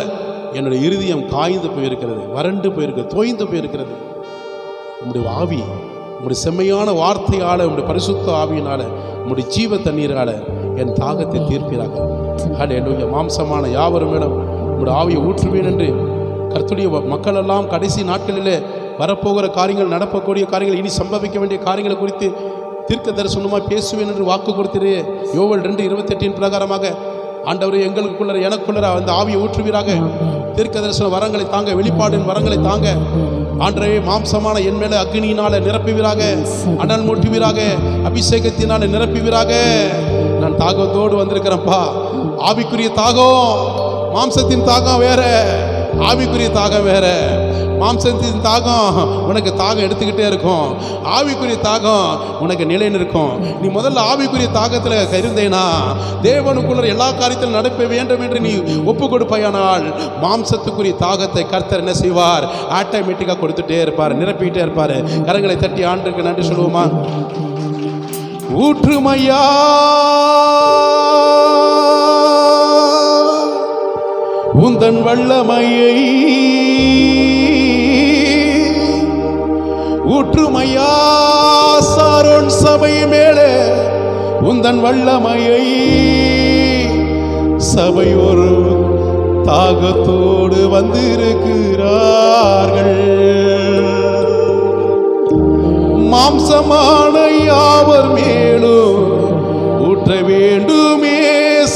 என்னுடைய இருதயம் காய்ந்து போயிருக்கிறது, வறண்டு போயிருக்கிறது, தோய்ந்து போயிருக்கிறது. உம்முடைய ஆவி, உம்முடைய செம்மையான வார்த்தையால், உம்முடைய பரிசுத்த ஆவியினால, உம்முடைய ஜீவ தண்ணீரால என் தாகத்தை தீர்ப்பீராக. ஹல்லேலூயா. மாம்சமான யாவரும் மேலும் உம்முடைய ஆவியை ஊற்றுவேன் என்று கர்த்தருடைய மக்கள் எல்லாம் கடைசி நாட்களிலே வரப்போகிற காரியங்கள், நடப்பக்கூடிய காரியங்கள், இனி சம்பவிக்க வேண்டிய காரியங்களை குறித்து தீர்க்க தரிசனமாக பேசுவேன் என்று வாக்கு கொடுத்தீரே. யோவேல் 2:28 பிரகாரமாக ஆண்டவரே, எங்களுக்குள்ள எனக்குள்ள அந்த ஆவியை ஊற்றுவீராக. தீர்க்க தரிசன வரங்களை தாங்க, வெளிப்பாடின் வரங்களை தாங்க. ஆண்டவரே, மாம்சமான என் மேல அக்னியினால நிரப்புவீராக, அனல் மூட்டுவீராக, அபிஷேகத்தினால நிரப்புவீராக. நான் தாகத்தோடு வந்திருக்கிறேன்ப்பா. ஆவிக்குரிய தாகம், மாம்சத்தின் தாகம் வேற, ஆவிக்குரிய தாகம் வேற. மாம்சத்தின் தாகம் உனக்கு தாகம் எடுத்துக்கிட்டே இருக்கும், ஆவிக்குரிய தாகம் உனக்கு நிலைன்னு இருக்கும். நீ முதல்ல ஆவிக்குரிய தாகத்தில் இருந்தேனா தேவனுக்குள்ள எல்லா காரியத்திலும் நடப்ப வேண்டும் என்று நீ ஒப்பு கொடுப்பாயானால் மாம்சத்துக்குரிய தாகத்தை கர்த்தர் என்ன செய்வார்? ஆட்டோமேட்டிக்காக கொடுத்துட்டே இருப்பார், நிரப்பிக்கிட்டே இருப்பார். கரங்களை தட்டி ஆண்டுக்கு நன்றி சொல்லுவோமா? ஊற்றுமையா உந்தன் வல்லமையை, ஊற்றுமையா சாரோன் சபை மேலே உந்தன் வல்லமையை. சபை ஒரு தாகத்தோடு வந்திருக்கிறார்கள். மாம்சமான யாவர் மேலும் ஊற்ற வேண்டுமே.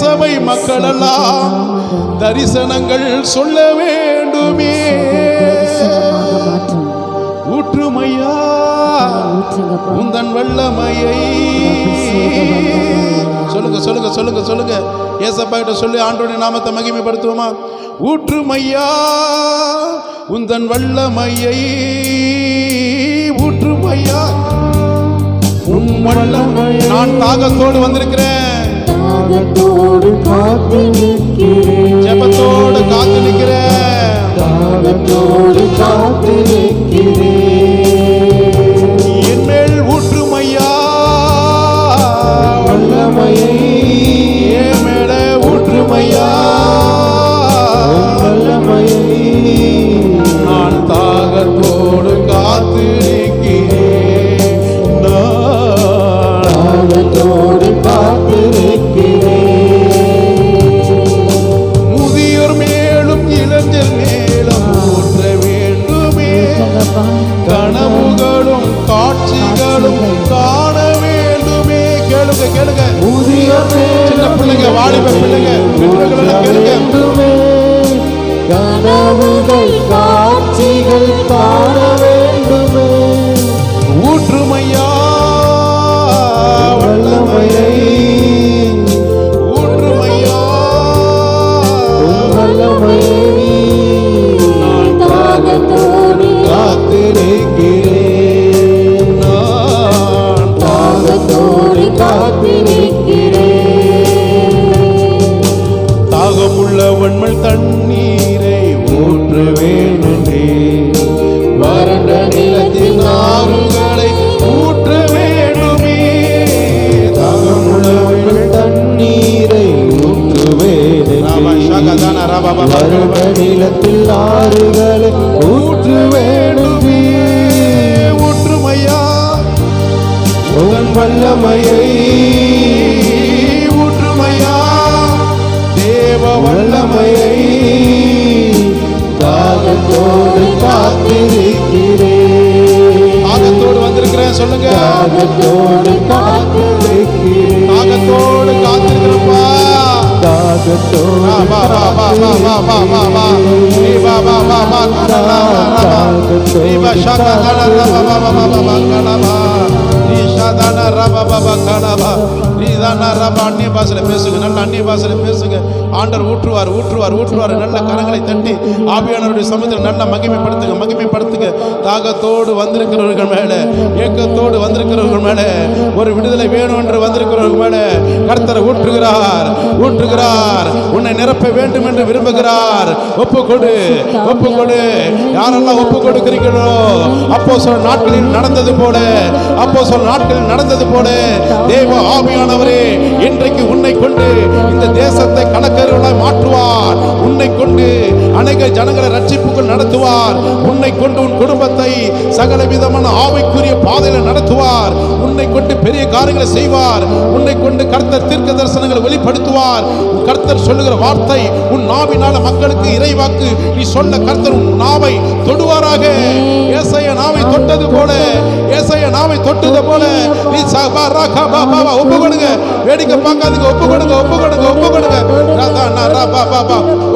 சபை மக்களெல்லாம் தரிசனங்கள் சொல்ல வேண்டுமே. ஊற்றுமையா உந்தன் வல்லமையை. சொல்லுங்க சொல்லுங்க சொல்லுங்க சொல்லுங்க. ஏசப்பா கிட்ட சொல்லி ஆண்டவருடைய நாமத்தை மகிமைப்படுத்துவோமா? ஊற்றுமையா உந்தன் வல்லமையை, ஊற்றுமையா உன் வல்லமை. நான் தாகத்தோடு வந்திருக்கிறேன், தாகத்தோடு காத்து நிற்கிறேன், ஜெபத்தோடு காத்து நிற்கிறேன், தாகத்தோடு காத்து நிற்கிறேன். என் மேல் ஊற்றுமையா வல்லமையை, என் மேல ஊற்றுமையா வல்லமையை. நான் தாகத்தோடு காத்து நிற்கிறேன், தாகத்தோடு காத்து நிற்கிறேன். முதியோர் மேலும் இளைஞர் மேலும் ஊற்ற வேண்டுமே. கனவுகளும் காட்சிகளும் காண வேண்டுமே. கேளுங்க கேளுங்க, சின்ன பிள்ளைங்க, வாலிப பிள்ளைங்க, பெற்றோர்கள் கேளுங்க. கனவுகள் காட்சிகள் காண வேண்டுமே. ஊற்றுமையா வல்லமையை, ஊற்றுமையா வல்லமையை. நான் தாகத்தோடு காத்து நிற்கிறேன், நான் தாகத்தோடு காத்து நிற்கிறேன். தாகமுள்ள வன்மல் தண்ணீரை ஊற்ற வேண்டுமே. வறண்ட நிலத்தின் ஆறுகளை ஊற்ற வேண்டுமே. தாகமுள்ள வன்மல் தண்ணீரை ஊற்றுவேன், வறண்ட நிலத்தில் ஆறுகளை ஊற்றுவேணுமே. ஊற்றுமையா உன் வல்லமையை, ஊற்றுமையா தேவ வல்லமையை. தாகத்தோடு காத்திருக்கிறேன், தாகத்தோடு வந்திருக்கிறேன் சொல்லுங்க. தாகத்தோடு காத்திருக்கிறேன், தாகத்தோடு காத்திருக்கிறப்பா. தாகத்தோடு அந்நிய பாசையில பேசுங்க, நல்ல அந்நிய பாசையில பேசுங்க. ஆண்டவர் ஊற்றுவார் ஊற்றுவார் ஊற்றுவார். நல்ல கரங்களை தட்டி ஆவியானவருடைய சமூகத்தில் நல்ல மகிமைப்படுத்துங்க மகிமைப்படுத்துங்க. தாகத்தோடு வந்திருக்கிறவர்கள் மேல, ஏக்கத்தோடு வந்திருக்கிறவர்கள் மேல, ஒரு விடுதலை வேணும் என்று வந்திருக்கிறவர்கள் மேல கர்த்தர் ஊற்றுகிறார் ஊற்றுகிறார். உன்னை நிரப்ப வேண்டும் என்று விரும்புகிறார். ஒப்புக்கொடு ஒப்புக்கொடு. யாரெல்லாம் ஒப்பு கொடுக்கிறீர்களோ, அப்போஸ்தலர் நாட்களில் நடந்தது போல, அப்போஸ்தலர் நாட்களில் நாட்களில் நடந்தது போல தேவ ஆவியானவரே இன்றைக்கு உன்னை கொண்டு இந்த தேசத்தை கலக்கருளாய் மாற்றுவார். உன்னை கொண்டு அநேக ஜனங்களை ரட்சிப்புக்குள் நடத்துவார். உன்னை கொண்டு உன் குடும்பத்தை சகல விதமான ஆவிக்குரிய பாதையில நடத்துவார். உன்னை கொண்டு பெரிய காரியங்களை செய்வார். உன்னை கொண்டு கர்த்தர் தீர்க்க தரிசனங்களை வெளிப்படுத்துவார். கர்த்தர் சொல்லுகிற வார்த்தை உன் நாவினால மக்களுக்கு இறைவாக்கு நீ சொல்ல கர்த்தர் உன் நாவை தொடுவாராக. ஏசாயா நாவை தொட்டது போல, ஏசாயா நாவை தொட்டது போல நீ ஒப்பு கொடுங்க. வேடிக்கை பார்க்காதீங்க. ஒப்பு கொடுங்க, ஒப்பு கொடுங்க, ஒப்பு கொடுங்க.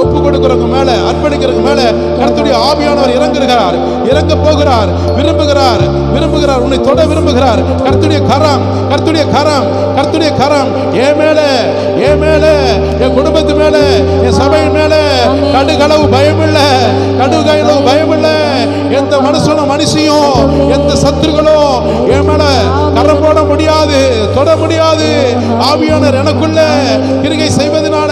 ஒப்பு கொடுக்கிறவங்க மேல, அர்ப்பணிக்கிறவங்க மேல கர்த்தருடைய ஆவியானவர் இறங்குகிறார், இறங்க போகிறார், விரும்புகிறார், விரும்புகிறார், உன்னை தொட விரும்புகிறார். கர்த்தருடைய கரம், கர்த்தருடைய கரம், கர்த்தருடைய கரம் என் மேல, என் மேல, என் குடும்பத்து மேல, என் சபையின் மேல கடுகளவு பயம் இல்ல, கடுகளவு பயம் இல்ல. எந்த மனுஷனும் மனுஷியும் எந்த சத்துருகளும் என் மேல கரம் போட முடியாது, தொட முடியாது. ஆவியானவர் எனக்குள்ள கிரிகை செய்வதனால,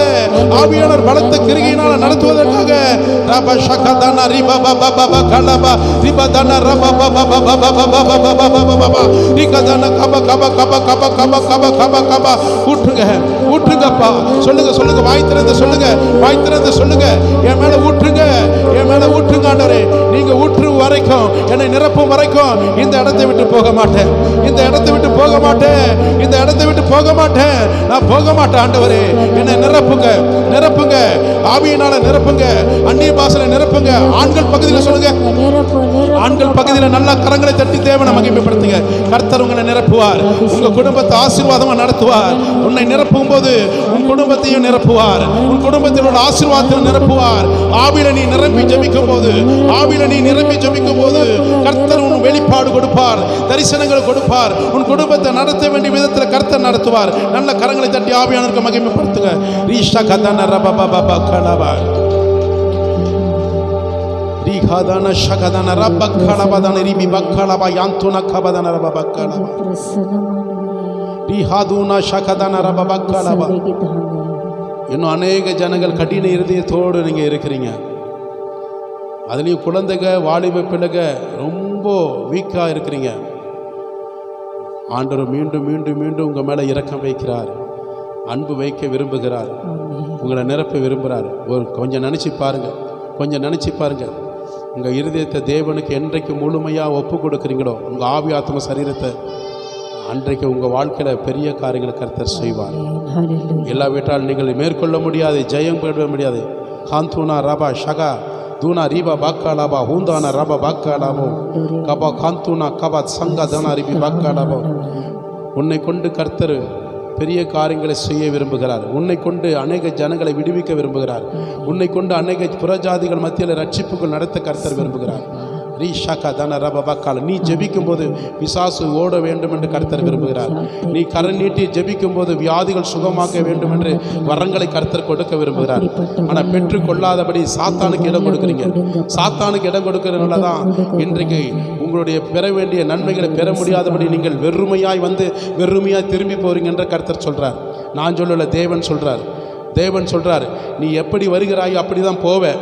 ஆவியானவர் பலத்த கிரிகையினால நடத்துவதற்காக ரப ஷகதன ரிபபபபப கலப ரிபதன ரபபபபபபபபபபபபப ரிகதன கப கப கப கப கப கப கப கப ஊற்றுங்க, ஊற்றுங்கப்பா. சொல்லுங்க, சொல்லுங்க, வாய் திறந்து சொல்லுங்க, வாய் திறந்து சொல்லுங்க. என் மேல ஊற்றுங்க, என் மேல ஊற்றுங்க ஆண்டவரே. நீங்க ஊற்றும் வரைக்கும், என்னை நிரப்பும் வரைக்கும் இந்த இடத்தை விட்டு போக மாட்டேன், இந்த இடத்தை விட்டு போக மாட்டேன், இந்த இடத்தை விட்டு போக மாட்டேன். நான் போக மாட்டேன் ஆண்டவரே. என்னை நிரப்புங்க, நிரப்புங்க, ஆவியினால நிரப்புங்க, அந்நிய பாஷையில நிரப்புங்க. ஆண்கள் பகுதியில் சொல்லுங்க, ஆண்கள் பகுதியில் நல்ல கரங்களை தட்டி தேவனை மகிமைப்படுத்துங்க. கர்த்தர் உங்களை நிரப்புவார், உங்க குடும்பத்தை ஆசீர்வாதமா நடத்துவார். உன்னை நிரப்பும் போது உன் குடும்பத்தையும் நிரப்புவார், உன் குடும்பத்தில் உள்ள ஆசீர்வாதத்தையும் நிரப்புவார். ஆவியில நீ நிரம்பி ஜெபிக்கும் போது, ஆவியில நீ நிரம்பி ஜெபிக்கும் போது கர்த்தர் உன் வெளிப்பாடு கொடுப்பார், தரிசனங்கள் கொடுப்பார். உன் குடும்பத்தை நடத்த வேண்டிய விதத்தில் கர்த்தர் நடத்துவார். நல்ல கரங்களை தட்டி ஆவியானவருக்கு மகிமைப்படுத்துங்க. ரீஷா கதன ரபபபப கலப ரீஹாதன ஷகதன ரபக்கலபதன ரிபி பக்கலப யாந்துன கபதன ரபபக்கலப ரீஹாதுன ஷகதன ரபபக்கலப. இன்னும் அநேக ஜனங்கள் கடின இருதயத்தோடு நீங்க இருக்கிறீங்க. அதுலேயும் குழந்தைங்க, வாலிப பிள்ளைங்க ரொம்ப வீக்காக இருக்கிறீங்க. ஆண்டவர் மீண்டும் மீண்டும் மீண்டும் உங்கள் மேலே இரக்கம் வைக்கிறார், அன்பு வைக்க விரும்புகிறார், உங்களை நிரப்ப விரும்புகிறார். ஒரு கொஞ்சம் நினச்சி பாருங்க, கொஞ்சம் நினச்சி பாருங்க. உங்கள் இருதயத்தை தேவனுக்கு என்றைக்கு முழுமையாக ஒப்பு கொடுக்குறீங்களோ, உங்கள் ஆவி ஆத்ம சரீரத்தை, அன்றைக்கு உங்கள் வாழ்க்கையில் பெரிய காரியங்களை கர்த்தர் செய்வார். இல்லாவிட்டால் நீங்கள் மேற்கொள்ள முடியாது, ஜெயம் பெற முடியாது. காந்தூனா ரபா ஷகா தூனா ரீபா பாக்காலாபா ஹூந்தான ரபா பாக்காலாபோ கபா காந்தூனா கபா சங்கா தனா ரிபி பாக்காலாபோ. உன்னை கொண்டு கர்த்தர் பெரிய காரியங்களை செய்ய விரும்புகிறார். உன்னை கொண்டு அநேக ஜனங்களை விடுவிக்க விரும்புகிறார். உன்னை கொண்டு அநேக புறஜாதிகள் மத்தியில் ரட்சிப்புகள் நடத்த கர்த்தர் விரும்புகிறார். ரீஷாக்கா தன ரப பக்கால. நீ ஜெபிக்கும் போது பிசாசு ஓட வேண்டும் என்று கர்த்தர் விரும்புகிறார். நீ கரம் நீட்டி ஜெபிக்கும் போது வியாதிகள் சுகமாக்க வேண்டும் என்று வரங்களை கர்த்தர் கொடுக்க விரும்புகிறார். ஆனால் பெற்றுக்கொள்ளாதபடி சாத்தானுக்கு இடம் கொடுக்குறீங்க. சாத்தானுக்கு இடம் கொடுக்கறதுனால தான் இன்றைக்கு உங்களுடைய பெற வேண்டிய நன்மைகளை பெற முடியாதபடி நீங்கள் வெறுமையாய் வந்து வெறுமையாய் திரும்பி போறீங்க என்று கர்த்தர் சொல்றார். நான் சொல்லல, தேவன் சொல்றார். தேவன் சொல்றார், நீ எப்படி வருகிறாய் அப்படி தான் போவே,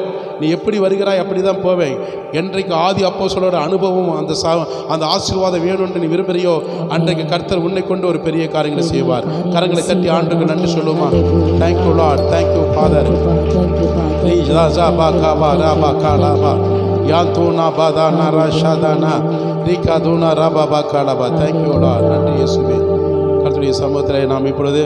நீ எப்படி வருகிறாய் அப்படி தான் போவேன். என்றைக்கு ஆதி அப்போஸ்தலரோட அனுபவம் அந்த ஆசீர்வாதம் வேணும் என்று நீ விரும்புறியோ, அன்றைக்கு கர்த்தர் உன்னை கொண்டு ஒரு பெரிய காரியங்களை செய்வார். கரங்களை தட்டி ஆண்டுக்கு நன்றி சொல்லுமா. Thank you Lord, thank you father. Thank you Lord. நன்றி இயேசுவே. கர்த்தருடைய சமூகத்தில் நாம் இப்பொழுது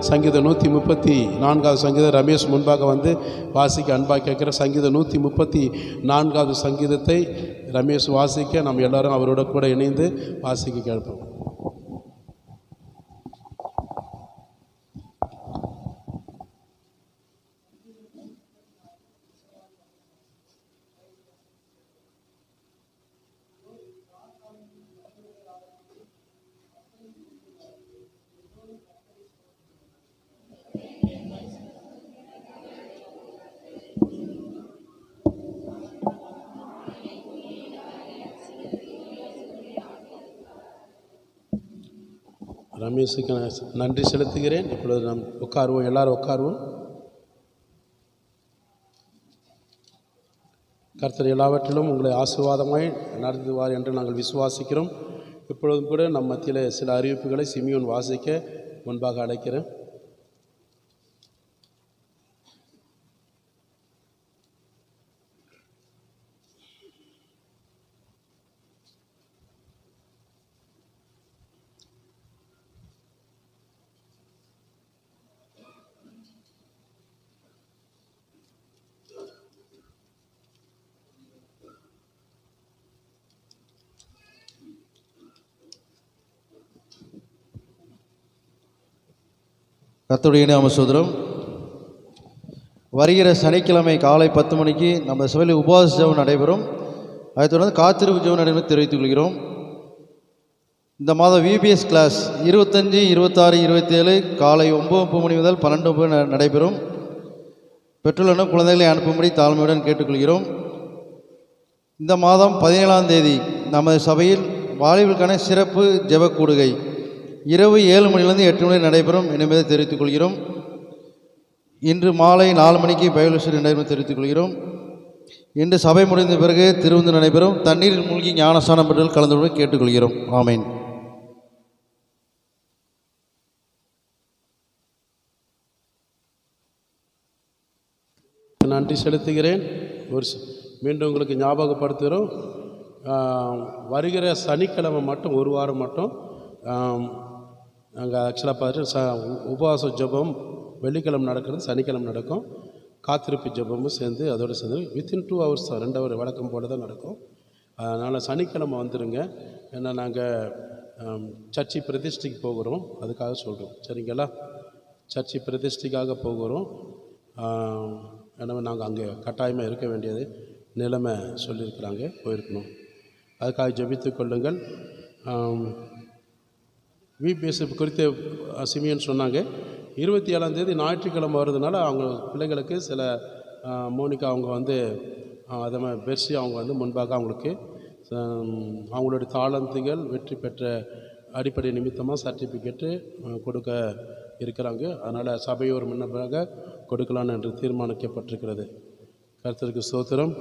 சங்கீதம் 134 சங்கீதம் ரமேஷ் முன்பாக வந்து வாசிக்க அன்பாக கேட்குற சங்கீதம் 134 சங்கீதத்தை ரமேஷ் வாசிக்க நாம் எல்லாரும் அவரோட கூட இணைந்து வாசிக்க கேட்போம். ரமேஷுக்கு நன்றி செலுத்துகிறேன். இப்பொழுது நாம் உட்காருவோம், எல்லாரும் உட்காருவோம். கர்த்தர் எல்லாவற்றிலும் உங்களை ஆசீர்வாதமாய் நடத்துவார் என்று நாங்கள் விசுவாசிக்கிறோம். இப்பொழுதும் கூட நம் மத்தியில் சில அறிவிப்புகளை சிமியோன் வாசிக்க முன்பாக அழைக்கிறேன். கர்த்தருடைய நாம ஸ்தோத்திரம். வருகிற சனிக்கிழமை காலை 10 மணிக்கு நம்ம சபையில் உபவாச ஜெபம் நடைபெறும். அதைத் தொடர்ந்து காத்திருப்பு ஜெபம் நடைபெறும் தெரிவித்துக் கொள்கிறோம். இந்த மாதம் விபிஎஸ் கிளாஸ் 25, 26, 27 காலை 9 மணி முதல் 12 நடைபெறும். பெற்றோர்களும் குழந்தைகளை அனுப்பும்படி தாழ்மையுடன் கேட்டுக்கொள்கிறோம். இந்த மாதம் 17ஆம் தேதி நமது சபையில் வாலிபர்களுக்கான சிறப்பு ஜெப கூடுகை இரவு 7 மணிலிருந்து 8 மணி நடைபெறும் என்பதை தெரிவித்துக் கொள்கிறோம். இன்று மாலை 4 மணிக்கு பைபிள் ஸ்டடி நடைபெறும் தெரிவித்துக் கொள்கிறோம். இன்று சபை முடிந்த பிறகு திருவிருந்து நடைபெறும். தண்ணீரில் மூழ்கி ஞானஸ்நானம் பெற்று கலந்து கொண்டு கேட்டுக்கொள்கிறோம். ஆமேன். நன்றி செலுத்துகிறேன். மீண்டும் உங்களுக்கு ஞாபகப்படுத்துகிறோம். வருகிற சனிக்கிழமை மட்டும் ஒரு வாரம் மட்டும் நாங்கள் ஆக்சுவலாக பார்த்துட்டு உபவாச ஜெபம் வெள்ளிக்கிழமை நடக்கிறது, சனிக்கிழமை நடக்கும். காத்திருப்பு ஜெபமும் சேர்ந்து அதோடு சேர்ந்து வித்தின் 2 hours தான், 2 hour வழக்கம் போல தான் நடக்கும். அதனால் சனிக்கிழமை வந்துடுங்க. ஏன்னா நாங்கள் சர்ச்சி பிரதிஷ்டைக்கு போகிறோம், அதுக்காக சொல்கிறோம். சரிங்களா? சர்ச்சி பிரதிஷ்டைக்காக போகிறோம். எனவே நாங்கள் அங்கே கட்டாயமாக இருக்க வேண்டியது நிலைமை சொல்லியிருக்கிறாங்க, போயிருக்கணும். அதுக்காக ஜெபித்து கொள்ளுங்கள். விபிஎஸ் குறித்து சிமியன் சொன்னாங்க. 27ஆம் தேதி ஞாயிற்றுக்கிழமை வருதுனால அவங்க பிள்ளைகளுக்கு சில மோனிகா அவங்க வந்து அதே மாதிரி பெர்சி அவங்க வந்து முன்பாக அவங்களுக்கு அவங்களுடைய தாளந்துகள் வெற்றி பெற்ற அடிப்படை நிமித்தமாக சர்டிஃபிகேட்டு கொடுக்க இருக்கிறாங்க. அதனால் சபையோர் முன்னதாக கொடுக்கலான்னு என்று தீர்மானிக்கப்பட்டிருக்கிறது. கர்த்தருக்கு ஸ்தோத்திரம்.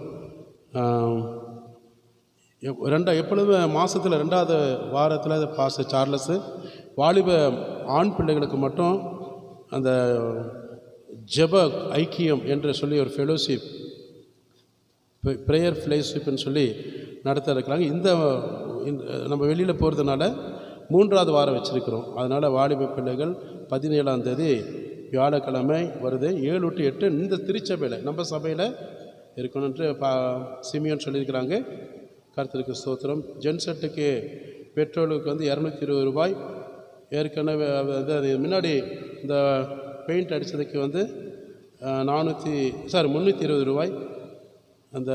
எப்பொழுதுமே மாதத்தில் 2வது வாரத்தில் பாஸ்டர் சார்லஸு வாலிப ஆண் பிள்ளைகளுக்கு மட்டும் அந்த ஜெப ஐக்கியம் என்று சொல்லி ஒரு ஃபெலோஷிப், ப்ரேயர் ஃபெலோஷிப்னு சொல்லி நடத்த இருக்கிறாங்க. இந்த நம்ம வெளியில் போகிறதுனால 3வது வாரம் வச்சுருக்கிறோம். அதனால் வாலிப பிள்ளைகள் 17ஆம் தேதி வியாழக்கிழமை வருது 7 to 8 இந்த திருச்சபையில் நம்ம சபையில் இருக்கணுன்ட்டு சிமியோன் சொல்லியிருக்கிறாங்க. கர்த்தருக்கு ஸ்தோத்திரம். ஜென்செட்டுக்கு பெட்ரோலுக்கு வந்து 220 ரூபாய். ஏற்கனவே அது முன்னாடி இந்த பெயிண்ட் அடித்ததுக்கு வந்து 320 ரூபாய். அந்த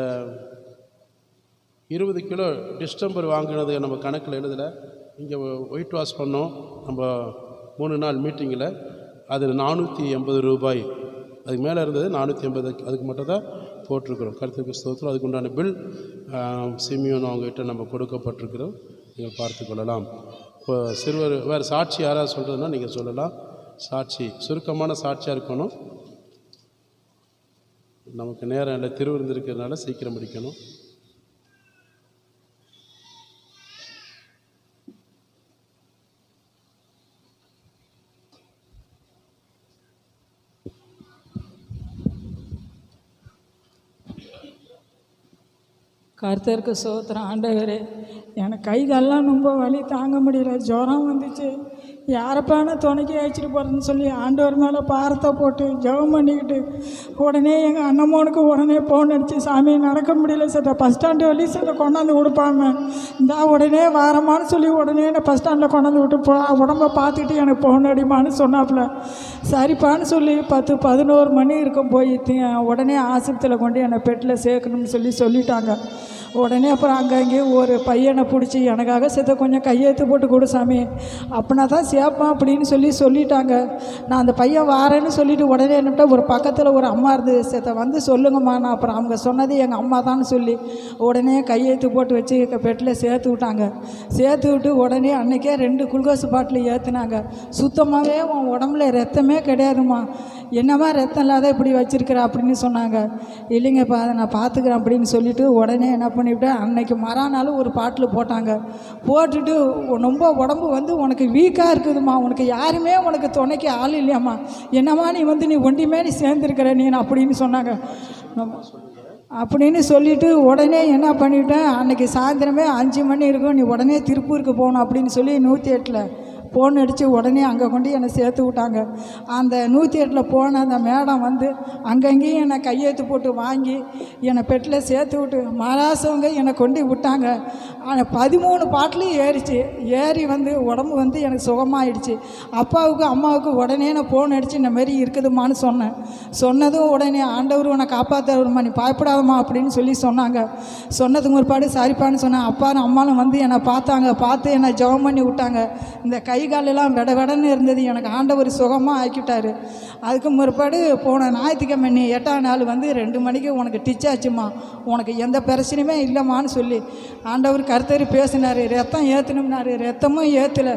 20 கிலோ டிஸ்டம்பர் வாங்கினது நம்ம கணக்கில் எழுதலை. இங்கே ஒயிட் வாஷ் பண்ணோம் நம்ம 3 நாள் மீட்டிங்கில், அது 480 ரூபாய். அதுக்கு மேலே இருந்தது 480, அதுக்கு மட்டும் தான் போட்டிருக்கிறோம். கர்த்தருக்கு ஸ்தோத்திரம். அதுக்கு உண்டான பில் சிமியோன் அவங்ககிட்ட நம்ம கொடுக்கப்பட்டிருக்கிறோம். நீங்கள் பார்த்து கொள்ளலாம். இப்போ சிறுவர் வேறு சாட்சி யாராவது சொல்கிறதுனா நீங்கள் சொல்லலாம். சாட்சி சுருக்கமான சாட்சியாக இருக்கணும். நமக்கு நேரம் இல்லை, திருவிருந்து இருக்கிறதுனால சீக்கிரம் முடிக்கணும். கர்த்தருக்கு ஸ்தோத்திரம். ஆண்டவரே, எனக்கு கை காலெல்லாம் ரொம்ப வலி தாங்க முடியல, ஜுரம் வந்துச்சு. யாரைப்பான துணைக்கி அழைச்சிட்டு போகிறேன்னு சொல்லி ஆண்டவர் மேலே பாரத்தை போட்டு ஜெபம் பண்ணிக்கிட்டு உடனே எங்கள் அண்ணம்மோனுக்கு உடனே ஃபோன் அடித்து, சாமி நடக்க முடியல சார், பஸ் ஸ்டாண்டு வழி சார் கொண்டாந்து கொடுப்பாங்க, இந்தா உடனே வாரமானு சொல்லி உடனே என்னை பஸ் ஸ்டாண்டில் கொண்டாந்து விட்டு உடம்பை பார்த்துக்கிட்டு எனக்கு ஃபோன் அடிமான்னு சொன்னாப்புல. சரிப்பான்னு சொல்லி 10-11 மணி இருக்கும் போய் உடனே ஆஸ்பத்திரியில் கொண்டு என்னை பெட்டில் சேர்க்கணும்னு சொல்லிட்டாங்க. உடனே அப்புறம் அங்கங்கே ஒரு பையனை பிடிச்சி எனக்காக சேர்த்த கொஞ்சம் கையெழுத்து போட்டு கொடு சாமி, அப்படின்னா தான் சேர்ப்பான் அப்படின்னு சொல்லிட்டாங்க. நான் அந்த பையன் வாரேன்னு சொல்லிவிட்டு உடனே என்னட்ட ஒரு பக்கத்தில் ஒரு அம்மா இருந்து, சேர்த்த வந்து சொல்லுங்கம்மா, நான் அப்புறம் அவங்க சொன்னது எங்கள் அம்மா தான் சொல்லி உடனே கையெழுத்து போட்டு வச்சு எங்கள் பெட்டில் சேர்த்து விட்டாங்க. சேர்த்து விட்டு உடனே அன்றைக்கே 2 குளுக்கோஸ் பாட்டில் ஏற்றுனாங்க. சுத்தமாகவே உன் உடம்புல ரத்தமே கிடையாதுமா, என்னம்மா ரத்தம் இல்லாத இப்படி வச்சுருக்கிற அப்படின்னு சொன்னாங்க. இல்லைங்கப்பா அதை நான் பார்த்துக்கிறேன் அப்படின்னு சொல்லிவிட்டு உடனே என்ன பண்ணிவிட்டேன், அன்னைக்கு மறுநாள் ஒரு பாட்டில் போட்டாங்க. போட்டுட்டு ரொம்ப உடம்பு வந்து உனக்கு வீக்காக இருக்குதும்மா, உனக்கு யாருமே உனக்கு துணைக்கு ஆள் இல்லையாம்மா, என்னம்மா நீ வந்து நீ ஒண்டிமே நீ சேர்ந்துருக்கிற நீ அப்படின்னு சொன்னாங்க. அப்படின்னு சொல்லிவிட்டு உடனே என்ன பண்ணிவிட்டேன், அன்றைக்கி சாயந்தரமே 5 மணி இருக்கும், நீ உடனே திருப்பூருக்கு போகணும் அப்படின்னு சொல்லி 108 ஃபோன் அடித்து உடனே அங்கே கொண்டு என்னை சேர்த்து விட்டாங்க. அந்த 108 போன அந்த மேடம் வந்து அங்கங்கேயும் என்னை கையெழுத்து போட்டு வாங்கி என்னை பெட்டில் சேர்த்து விட்டு மராசவங்க என்னை கொண்டு விட்டாங்க. ஆனால் 13 பாட்டிலையும் ஏறி வந்து உடம்பு வந்து எனக்கு சுகமாகிடுச்சு. அப்பாவுக்கு அம்மாவுக்கு உடனே நான் ஃபோன் அடித்து இந்த மாதிரி இருக்குதுமான்னு சொன்னதும் உடனே ஆண்டவர் உன்னை காப்பாற்றுறமா, நீ பயப்படாதம்மா அப்படின்னு சொல்லி சொன்னாங்க. சொன்னதுக்கு ஒரு பாடு சரிப்பான்னு சொன்னேன். அப்பாவும் அம்மாவும் வந்து என்னை பார்த்து என்னை ஜெபம் பண்ணி விட்டாங்க. இந்த கை காலெல்லாம் விடன்னு இருந்தது, எனக்கு ஆண்டவர் சுகமாக ஆக்கிட்டார். அதுக்கு முற்பாடு போன ஞாயிற்றுக்கிழமை நீ 8ஆம் நாள் வந்து 2 மணிக்கு உனக்கு டிச்சாச்சுமா, உனக்கு எந்த பிரச்சனையுமே இல்லைம்மான்னு சொல்லி ஆண்டவர் கர்த்தர் பேசினார். ரத்தம் ஏற்றணும்னாரு, ரத்தமும் ஏற்றலை.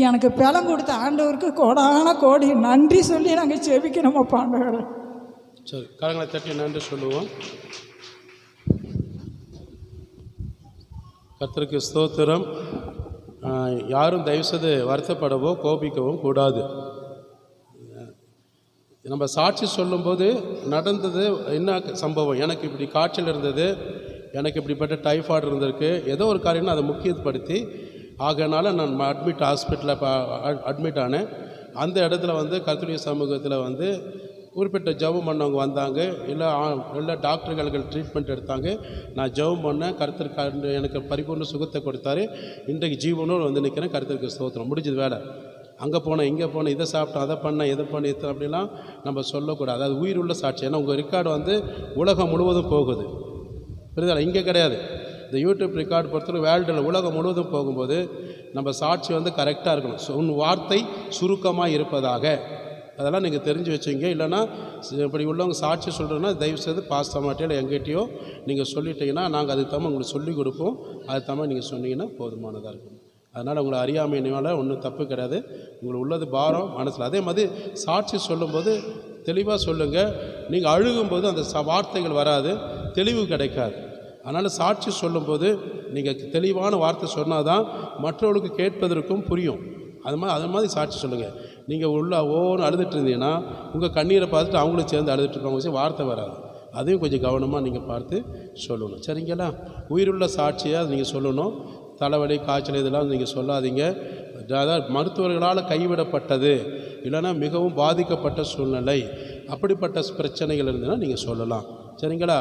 எனக்கு பலம் கொடுத்த ஆண்டவருக்கு கோடான கோடி நன்றி சொல்லி நாங்கள் செபிக்கணுமாப்பா ஆண்டவர். சரி, கரங்களை தட்டி நன்றி சொல்லுவோம். கர்த்தருக்கு ஸ்தோத்திரம். யாரும் தயவுசெய்து வருத்தப்படவோ கோபிக்கவும் கூடாது. நம்ம சாட்சி சொல்லும்போது நடந்தது என்ன சம்பவம், எனக்கு இப்படி காய்ச்சல் இருந்தது, எனக்கு இப்படிப்பட்ட டைஃபாய்டு இருந்திருக்கு, ஏதோ ஒரு காரியம்னு அதை முக்கியப்படுத்தி ஆகையினால நான் ஹாஸ்பிட்டலில் அட்மிட் ஆனேன். அந்த இடத்துல வந்து கர்த்தருடைய சமூகத்தில் வந்து குறிப்பிட்ட ஜெபம் பண்ணவங்க வந்தாங்க, இல்லை டாக்டர்கள் ட்ரீட்மெண்ட் எடுத்தாங்க. நான் ஜெபம் பண்ணேன், கர்த்தர் எனக்கு பரிபூர்ண சுகத்தை கொடுத்தாரு. இன்றைக்கு ஜீவனோடு வந்து நிற்கிறேன். கர்த்தருக்கு ஸ்தோத்திரம். முடிஞ்சது வேலை. அங்கே போனேன், இங்கே போனேன், இதை சாப்பிட்டேன், அதை பண்ணேன், இதை பண்ணி அப்படிலாம் நம்ம சொல்லக்கூடாது. அது உயிர் உள்ள சாட்சி. ஏன்னா உங்கள் ரெக்கார்டு வந்து உலகம் முழுவதும் போகுது, புரியுதா? இங்கே கிடையாது. இந்த யூடியூப் ரெக்கார்டு பொறுத்தவரை வேர்ல்டில் உலகம் முழுவதும் போகும்போது நம்ம சாட்சி வந்து கரெக்டாக இருக்கணும். உன் வார்த்தை சுருக்கமாக இருப்பதாக, அதெல்லாம் நீங்கள் தெரிஞ்சு வச்சுங்க. இல்லைனா இப்படி உள்ளவங்க சாட்சி சொல்கிறோன்னா தயவுசெய்து பாஸ்டர்மாட்டையோ எங்கிட்டையோ நீங்கள் சொல்லிட்டீங்கன்னா நாங்கள் அதுக்கு தகுந்த உங்களுக்கு சொல்லிக் கொடுப்போம். அது தகுந்த நீங்கள் சொன்னீங்கன்னா போதுமானதாக இருக்கும். அதனால் உங்களை அறியாமையினால ஒன்றும் தப்பு கிடையாது. உங்களுக்கு உள்ளது பாரம் மனசில். அதே மாதிரி சாட்சி சொல்லும்போது தெளிவாக சொல்லுங்கள். நீங்கள் அழுகும்போது அந்த வார்த்தைகள் வராது, தெளிவு கிடைக்காது. அதனால் சாட்சி சொல்லும்போது நீங்கள் தெளிவான வார்த்தை சொன்னால் தான் மற்றவர்களுக்கு கேட்பதற்கும் புரியும். அது மாதிரி சாட்சி சொல்லுங்கள். நீங்கள் ஒவ்வொன்று அழுதுட்டு இருந்தீங்கன்னா உங்கள் கண்ணீரை பார்த்துட்டு அவங்களும் சேர்ந்து அழுதுட்டு இருப்பாங்க, வார்த்தை வராது. அதையும் கொஞ்சம் கவனமாக நீங்கள் பார்த்து சொல்லணும், சரிங்களா? உயிருள்ள சாட்சியாக நீங்கள் சொல்லணும். தலைவலி, காய்ச்சல் இதெல்லாம் நீங்கள் சொல்லாதீங்க. அதாவது மருத்துவர்களால் கைவிடப்பட்டது, இல்லைன்னா மிகவும் பாதிக்கப்பட்ட சூழ்நிலை, அப்படிப்பட்ட பிரச்சனைகள் இருந்ததுன்னா நீங்கள் சொல்லலாம், சரிங்களா?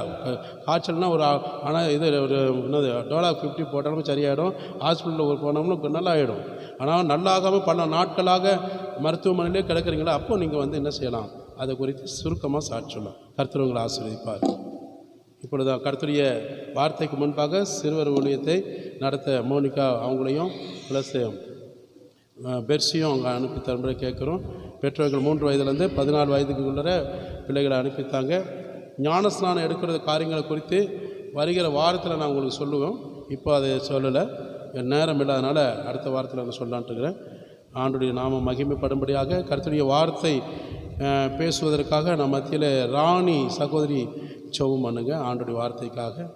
காய்ச்சல்னால் ஆனால் இது ஒரு என்னது டோலா 50 போட்டாலும் சரியாயிடும். ஹாஸ்பிட்டலில் போனோம்னா நல்லா ஆகிடும். ஆனால் நல்லாகாமல் பல நாட்களாக மருத்துவமனையிலே கிடக்குறீங்களா, அப்போ நீங்கள் வந்து என்ன செய்யலாம், அதை குறித்து சுருக்கமாக சாட்சி சொல்லலாம். கர்த்தர் உங்களை ஆசீர்வதிப்பார். இப்பொழுது கர்த்தருடைய வார்த்தைக்கு முன்பாக சிறுவர் ஊழியத்தை நடத்த மோனிகா அவங்களையும் ப்ளஸ் பெர்சியும் அவங்க அனுப்பி தரும்படி கேட்குறோம். பெற்றோர்கள் 3 வயதுலேருந்து 14 வயதுக்குள்ளே பிள்ளைகளை அனுப்பித்தாங்க. ஞானஸ்நானம் எடுக்கிறது காரியங்களை குறித்து வருகிற வாரத்தில் நான் உங்களுக்கு சொல்லுவேன். இப்போ அதை சொல்லலை, நேரம் இல்லாதனால அடுத்த வாரத்தில் நான் சொல்லலான்ட்டு இருக்கிறேன். ஆண்டுடைய நாம மகிமைப்படும்படியாக கர்த்தருடைய வார்த்தை பேசுவதற்காக நம்ம மத்தியில் ராணி சகோதரி ஜெபம் பண்ணுங்க. ஆண்டுடைய வார்த்தைக்காக.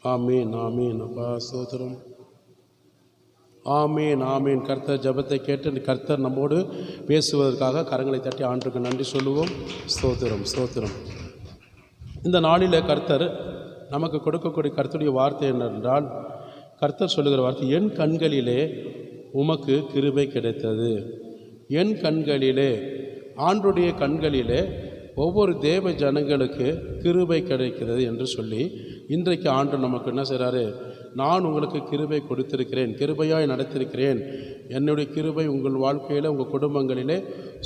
ஆமீன், ஆமீன். அப்பா ஸ்தோத்திரம். ஆமீன், ஆமீன். கர்த்தர் ஜெபத்தை கேட்டு கர்த்தர் நம்மோடு பேசுவதற்காக கரங்களை தட்டி ஆண்டுக்கு நன்றி சொல்லுவோம். ஸ்தோத்திரம், ஸ்தோத்திரம். இந்த நாளில் கர்த்தர் நமக்கு கொடுக்கக்கூடிய கர்த்தருடைய வார்த்தை என்னென்றால், கர்த்தர் சொல்லுகிற வார்த்தை, என் கண்களிலே உமக்கு கிருபை கிடைத்தது. என் கண்களிலே, ஆண்டுடைய கண்களிலே ஒவ்வொரு தேவ ஜனங்களுக்கு கிருபை கிடைக்கிறது என்று சொல்லி இன்றைக்கு ஆண்டு நமக்கு என்ன செய்கிறாரு, நான் உங்களுக்கு கிருபை கொடுத்திருக்கிறேன், கிருபையாய் நடத்திருக்கிறேன், என்னுடைய கிருபை உங்கள் வாழ்க்கையில் உங்கள் குடும்பங்களிலே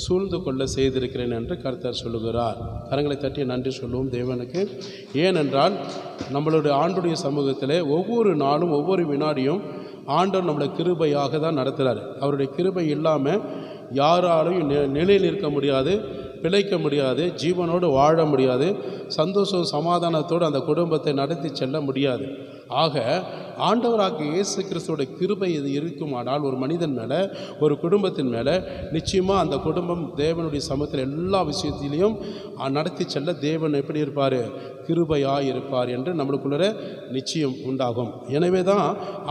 சூழ்ந்து கொள்ள செய்திருக்கிறேன் என்று கர்த்தர் சொல்லுகிறார். கரங்களை தட்டி நன்றி சொல்லுவோம் தேவனுக்கு. ஏனென்றால் நம்மளுடைய ஆண்டுடைய சமூகத்தில் ஒவ்வொரு நாளும் ஒவ்வொரு வினாடியும் ஆண்டவர் நம்மளை கிருபையாக தான் நடத்துகிறார். அவருடைய கிருபை இல்லாமல் யாராலையும் நிலையில் இருக்க முடியாது, பிழைக்க முடியாது, ஜீவனோடு வாழ முடியாது, சந்தோஷம் சமாதானத்தோடு அந்த குடும்பத்தை நடத்தி செல்ல முடியாது. ஆக ஆண்டவராகிய இயேசு கிறிஸ்துவோட கிருபை இது இருக்குமானால் ஒரு மனிதன் மேலே, ஒரு குடும்பத்தின் மேலே, நிச்சயமாக அந்த குடும்பம் தேவனுடைய சமூகத்தில் எல்லா விஷயத்திலையும் நடத்தி செல்ல தேவன் எப்படி இருப்பார்? கிருபையாக இருப்பார் என்று நம்மளுக்குள்ளே நிச்சயம் உண்டாகும். எனவே தான்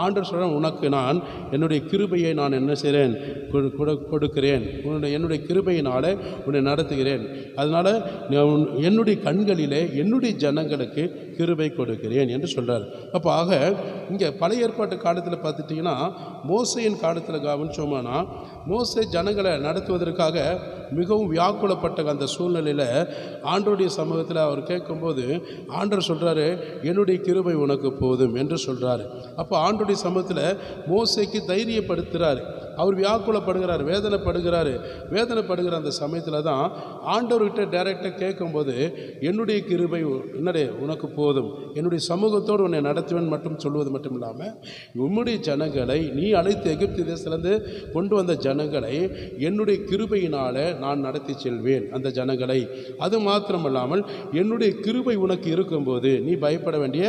ஆண்டவர் சொல்ற, உனக்கு நான் என்னுடைய கிருபையை நான் என்ன செய்கிறேன்? கொடுக்கிறேன். என்னுடைய கிருபையினால் உன்னை நடத்துகிறேன். அதனால் என்னுடைய கண்களிலே என்னுடைய ஜனங்களுக்கு கிருபை கொடுக்கிறேன் என்று சொல்கிறார். அப்போ ஆக இங்கே பழைய ஏற்பாட்டு காலத்தில் பார்த்துட்டிங்கன்னா, மோசையின் காலத்தில் கவனிச்சோம்னா, மோசே ஜனங்களை நடத்துவதற்காக மிகவும் வியாக்குலப்பட்ட அந்த சூழ்நிலையில் ஆண்டவருடைய சமூகத்தில் அவர் கேட்கும்போது ஆண்டவர் சொல்கிறாரு, என்னுடைய கிருபை உனக்கு போதும் என்று சொல்கிறாரு. அப்போ ஆண்டவருடைய சமூகத்தில் மோசைக்கு தைரியப்படுத்துகிறார். அவர் வியாக்குலப்படுகிறார், வேதனைப்படுகிற அந்த சமயத்தில் தான் ஆண்டவர்கிட்ட டைரெக்டாக கேட்கும்போது, என்னுடைய கிருபை என்னடே உனக்கு போதும், என்னுடைய சமூகத்தோடு உன்னை நடத்துவேன் மட்டும் சொல்வது மட்டும் இல்லாமல், உன்னுடைய ஜனங்களை நீ அழைத்து எகிப்து தேசத்திலிருந்து கொண்டு வந்த ஜனங்களை என்னுடைய கிருபையினால் நான் நடத்தி செல்வேன் அந்த ஜனங்களை. அது மாத்திரமல்லாமல் என்னுடைய கிருபை உனக்கு இருக்கும்போது நீ பயப்பட வேண்டிய,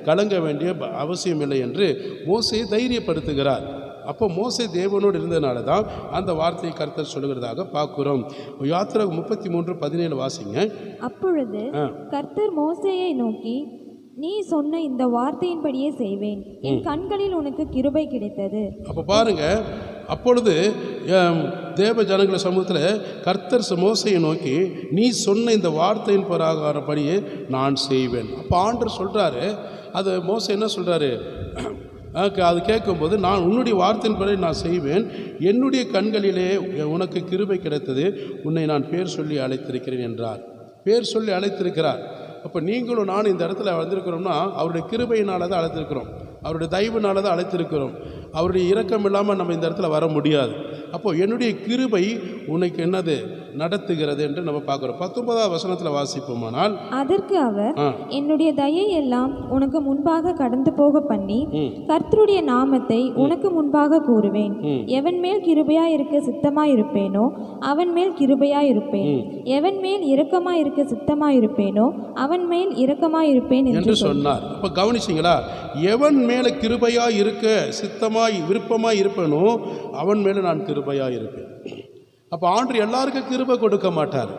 கலங்க வேண்டிய அவசியம் இல்லை என்று மோசே தைரியப்படுத்துகிறார். அப்போ மோசே தேவனோடு இருந்ததுனால தான் அந்த வார்த்தையை கர்த்தர் சொல்லுகிறதாக பார்க்கிறோம். யாத்திரை 33:17 வாசிங்க. அப்பொழுது கர்த்தர் மோசேயை நோக்கி, நீ சொன்ன இந்த வார்த்தையின்படியே செய்வேன், என் கண்களில் உனக்கு கிருபை கிடைத்தது. அப்போ பாருங்க, அப்பொழுது தேவ ஜனங்கள சமூகத்தில் கர்த்தர் மோசையை நோக்கி, நீ சொன்ன இந்த வார்த்தையின் பிரகாரப்படியே நான் செய்வேன். அப்போ ஆண்டவர் சொல்கிறாரு, அது மோசை என்ன சொல்கிறாரு? அது கேட்கும்போது, நான் உன்னுடைய வார்த்தையின்படி நான் செய்வேன், என்னுடைய கண்களிலே உனக்கு கிருபை கிடைத்தது, உன்னை நான் பேர் சொல்லி அழைத்திருக்கிறேன் என்றார். பேர் சொல்லி அழைத்திருக்கிறார். அப்போ நீங்களும் நானும் இந்த இடத்துல வந்திருக்கிறோம்னா அவருடைய கிருபையினால தான் அழைத்திருக்கிறோம், அவருடைய தயவுனால தான் அழைத்திருக்கிறோம். அவருடைய இரக்கம் இல்லாமல் நம்ம இந்த இடத்துல வர முடியாது. அப்போது என்னுடைய கிருபை உனக்கு என்னது நடத்துகிறது என்று நம்ம பார்க்குறோம். 19ஆம் வசனத்தில் வாசிப்போமானால், அதற்கு அவர், என்னுடைய தயை எல்லாம் உனக்கு முன்பாக கடந்து போக பண்ணி கர்த்தருடைய நாமத்தை உனக்கு முன்பாக கூறுவேன். எவன் மேல் கிருபையாய் இருக்க சித்தமாய் இருப்பேனோ அவன் மேல் கிருபையாய் இருப்பேன், எவன் மேல் இரக்கமாய் இருக்க சித்தமாய் இருப்பேனோ அவன் மேல் இரக்கமாய் இருப்பேன் என்று சொன்னார். அப்போ கவனிச்சிங்களா? எவன் மேல கிருபையாய் இருக்க சித்தமாய் விருப்பமாய் இருப்பேனோ அவன் மேல நான் கிருபையாய் இருப்பேன். அப்போ ஆண்டவர் எல்லாருக்கும் கிருபை கொடுக்க மாட்டார்.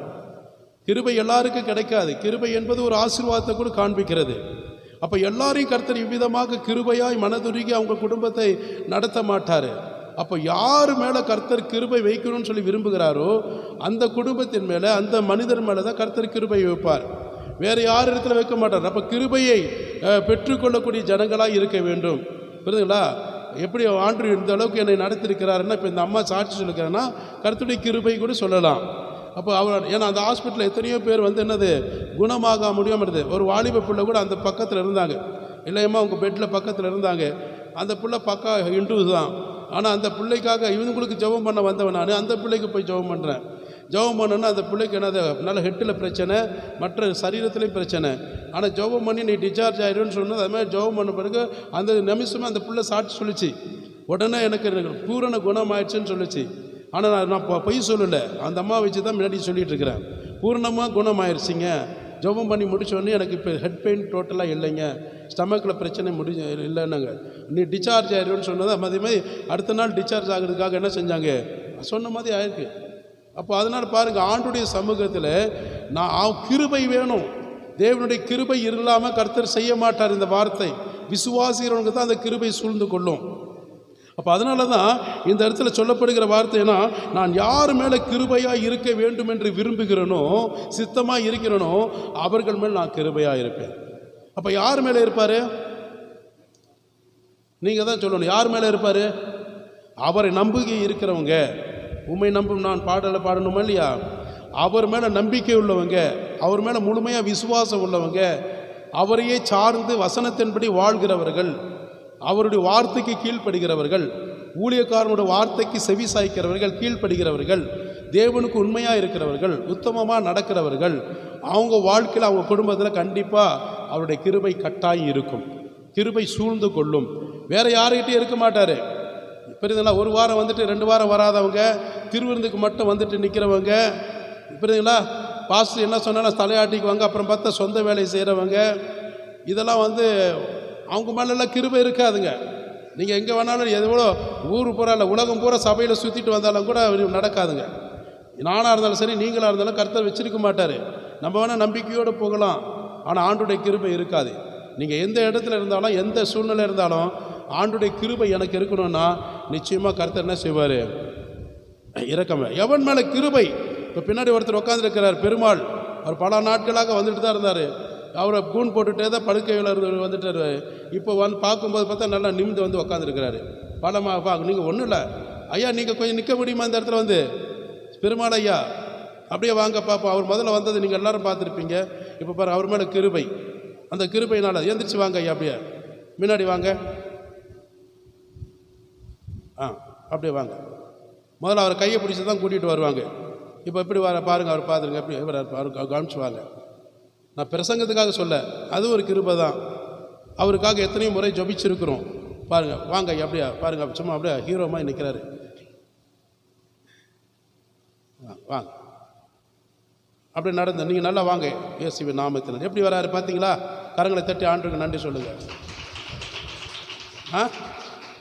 கிருபை எல்லாருக்கும் கிடைக்காது. கிருபை என்பது ஒரு ஆசீர்வாதத்தை கூட காண்பிக்கிறது. அப்போ எல்லாரையும் கர்த்தர் இவ்விதமாக கிருபையாய் மனதுருகி அவங்க குடும்பத்தை நடத்த மாட்டார். அப்போ யார் மேலே கர்த்தர் கிருபை வைக்கணும்னு சொல்லி விரும்புகிறாரோ அந்த குடும்பத்தின் மேலே, அந்த மனிதர் மேலே தான் கர்த்தர் கிருபை வைப்பார். வேறு யார் இடத்துல வைக்க மாட்டார். அப்போ கிருபையை பெற்றுக்கொள்ளக்கூடிய ஜனங்களாக இருக்க வேண்டும். புரியுதுங்களா? எப்படி ஆண்டவர் இந்த அளவுக்கு என்னை நடத்திருக்கிறாருன்னா, இப்போ இந்த அம்மா சாட்சி சொல்லிக்கிறேன்னா கர்த்தருடைய கிருபை கூட சொல்லலாம். அப்போ அவர், ஏன்னா அந்த ஹாஸ்பிட்டலில் எத்தனையோ பேர் என்னது குணமாக முடியாமல் இருந்தது. ஒரு வாலிப பிள்ளை கூட அந்த பக்கத்தில் இருந்தாங்க. இல்லையம்மா உங்கள் பெட்டில் பக்கத்தில் இருந்தாங்க. அந்த பிள்ளை பக்கா இன்ட்ரூ தான். ஆனால் அந்த பிள்ளைக்காக இவங்களுக்கு ஜெபம் பண்ண வந்தவன் நான் அந்த பிள்ளைக்கு போய் ஜெபம் பண்ணுறேன். ஜெபம் பண்ணோன்னா அந்த பிள்ளைக்கு என்னது நல்ல ஹெட்டில் பிரச்சனை, மற்ற சரீரத்துலேயும் பிரச்சனை. ஆனால் ஜெபம் பண்ணி நீ டிஸ்சார்ஜ் ஆயிடுன்னு சொன்னது. அது மாதிரி ஜெபம் பண்ண பிறகு அந்த நிமிஷமாக அந்த பிள்ளை சாட்சி சொல்லிச்சு. உடனே எனக்கு பூரண குணம் ஆயிடுச்சுன்னு சொல்லிச்சு. ஆனால் நான் பொய் சொல்லலை, அந்த அம்மா வச்சு தான் முன்னாடி சொல்லிகிட்டு இருக்கிறேன். பூர்ணமாக குணம் ஆயிடுச்சிங்க. ஜெபம் பண்ணி முடிச்சோடனே எனக்கு இப்போ ஹெட் பெயின் டோட்டலாக இல்லைங்க, ஸ்டமக்கில் பிரச்சனை இல்லைன்னாங்க. நீ டிஸ்சார்ஜ் ஆயிடுன்னு சொன்னது. அதே மாதிரி அடுத்த நாள் டிஸ்சார்ஜ் ஆகிறதுக்காக என்ன செஞ்சாங்க, சொன்ன மாதிரி ஆயிருக்கு. அப்போ அதனால் பாருங்கள், ஆண்டுடைய சமூகத்தில் நான் கிருபை வேணும். தேவனுடைய கிருபை இல்லாமல் கர்த்தர் செய்ய மாட்டார். இந்த வார்த்தை விசுவாசிக்கிறவங்க தான் அந்த கிருபை சூழ்ந்து கொள்ளும். அப்போ அதனால தான் இந்த இடத்துல சொல்லப்படுகிற வார்த்தைனா, நான் யார் மேலே கிருபையாக இருக்க வேண்டும் என்று விரும்புகிறேனோ, சித்தமாக இருக்கிறேனோ அவர்கள் மேல் நான் கிருபையாக இருப்பேன். அப்போ யார் மேலே இருப்பார்? நீங்கள் தான் சொல்லணும். யார் மேலே இருப்பார்? அவரை நம்பிக்கை இருக்கிறவங்க. உண்மை நம்பும் நான் பாடணுமா இல்லையா? அவர் மேலே நம்பிக்கை உள்ளவங்க, அவர் மேலே முழுமையாக விசுவாசம் உள்ளவங்க, அவரையே சார்ந்து வசனத்தின்படி வாழ்கிறவர்கள், அவருடைய வார்த்தைக்கு கீழ்ப்படுகிறவர்கள், ஊழியக்காரனுடைய வார்த்தைக்கு செவி சாய்க்கிறவர்கள், கீழ்ப்படுகிறவர்கள், தேவனுக்கு உண்மையாக இருக்கிறவர்கள், உத்தமமாக நடக்கிறவர்கள், அவங்க வாழ்க்கையில் அவங்க குடும்பத்தில் கண்டிப்பாக அவருடைய கிருபை கட்டாயம் இருக்கும். கிருபை சூழ்ந்து கொள்ளும். வேறு யாருக்கிட்டையும் இருக்க மாட்டார். புரியுதுங்களா? ஒரு வாரம் வந்துட்டு 2 வாரம் வராதவங்க, திருவிருந்துக்கு மட்டும் வந்துட்டு நிற்கிறவங்க, புரியுதுங்களா? பாஸ்டர் என்ன சொன்னாலும் தலையாட்டிக்குவாங்க. அப்புறம் பார்த்தா சொந்த வேலையை செய்கிறவங்க, இதெல்லாம் அவங்க மேலெல்லாம் கிருபை இருக்காதுங்க. நீங்கள் எங்கே வேணாலும் எவ்வளோ ஊர் பூரா இல்லை உலகம் பூரா சபையில் சுற்றிட்டு வந்தாலும் கூட நடக்காதுங்க. நானாக இருந்தாலும் சரி, நீங்களாக இருந்தாலும் கர்த்தர் வச்சிருக்க மாட்டார். நம்ம வேணால் நம்பிக்கையோடு போகலாம், ஆனால் ஆண்டுடைய கிருபை இருக்காது. நீங்கள் எந்த இடத்துல இருந்தாலும், எந்த சூழ்நிலை இருந்தாலும் ஆண்டுடைய கிருபை எனக்கு இருக்கணும்னா நிச்சயமாக கர்த்தர் என்ன செய்வார்? இரக்கமே. எவன் மேலே கிருபை? இப்போ பின்னாடி ஒருத்தர் உட்காந்துருக்கிறார், பெருமாள். அவர் பல நாட்களாக வந்துட்டு தான் இருந்தார். அவரை கூன் போட்டுகிட்டே தான் படுக்கையில் இருந்து வந்துட்டார். இப்போ பார்க்கும்போது பார்த்தா நல்லா நிமிந்து உட்காந்துருக்கிறாரு. நீங்கள் ஒன்றும் இல்லை ஐயா, நீங்கள் கொஞ்சம் நிற்க முடியுமா இந்த இடத்துல பெருமாள் ஐயா? அப்படியே வாங்க பார்ப்போம். அவர் முதல்ல வந்தது நீங்கள் எல்லாரும் பார்த்துருப்பீங்க. இப்போ பாரு, அவர் மேலே கிருபை, அந்த கிருபையினால் எந்திரிச்சு வாங்க ஐயா, அப்படியே முன்னாடி வாங்க. அப்படியே வாங்க. முதல்ல அவர் கையை பிடிச்சி தான் கூட்டிகிட்டு வருவாங்க. இப்போ எப்படி வர பாருங்கள், அவர் பார்த்துருங்க, எப்படி அவருக்கு கவனிச்சு வாங்க. நான் பிரசங்கத்துக்காக சொல்ல, அது ஒரு கிருபை தான். அவருக்காக எத்தனையோ முறை ஜபிச்சிருக்கிறோம். பாருங்கள், வாங்க ஐயா, அப்படியே பாருங்கள், சும்மா அப்படியே ஹீரோமாக நிற்கிறாரு. வாங்க, அப்படி நடந்த நீங்கள் நல்லா வாங்க. இயேசுவின் நாமத்தில் எப்படி வராரு பார்த்தீங்களா? கரங்களை தட்டி ஆண்டவருக்கு நன்றி சொல்லுங்கள்.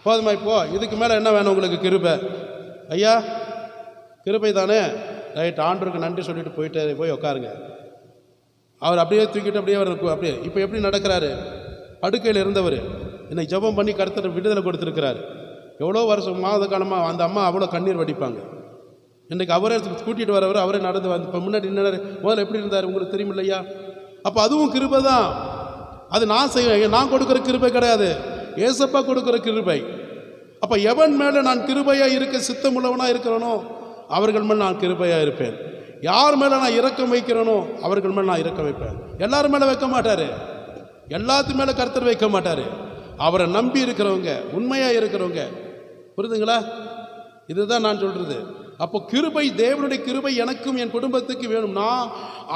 போதுமா? இப்போ இதுக்கு மேலே என்ன வேணும் உங்களுக்கு? கிருபை ஐயா, கிருபை தானே? ரைட், ஆண்டவருக்கு நன்றி சொல்லிட்டு போய் உட்காருங்க. அவர் அப்படியே தூக்கிட்டு அப்படியே இப்போ எப்படி நடக்கிறாரு? படுக்கையில் இருந்தவர் இன்னைக்கு ஜெபம் பண்ணி கர்த்தர் விடுதலை கொடுத்துருக்கிறாரு. எவ்வளோ வருஷம் மாத காலமாக அந்த அம்மா அவ்வளோ கண்ணீர் வடிப்பாங்க. இன்றைக்கு அவரே கூட்டிகிட்டு வரவர், அவரே நடந்து இப்போ முன்னாடி முதல்ல எப்படி இருந்தார் உங்களுக்கு தெரியும் இல்லையா? அப்போ அதுவும் கிருபை தான். அது நான் கொடுக்குற கிருபை கிடையாது, ஏசப்பா கொடுக்குற கிருபை. அப்போ எவன் மேலே நான் கிருபையாக இருக்க சித்தமுள்ளவனாக இருக்கிறேனோ அவர்கள் மேலே நான் கிருபையாக இருப்பேன். யார் மேலே நான் இரக்கம் வைக்கிறேனோ அவர்கள் மேலே நான் இரக்கம் வைப்பேன். எல்லாரும் மேலே வைக்க மாட்டார், எல்லாத்து மேலே கர்த்தர் வைக்க மாட்டார். அவரை நம்பி இருக்கிறவங்க, உண்மையாக இருக்கிறவங்க, புரியுதுங்களா? இதுதான் நான் சொல்கிறது. அப்போ கிருபை, தேவனுடைய கிருபை எனக்கும் என் குடும்பத்துக்கு வேணும்னா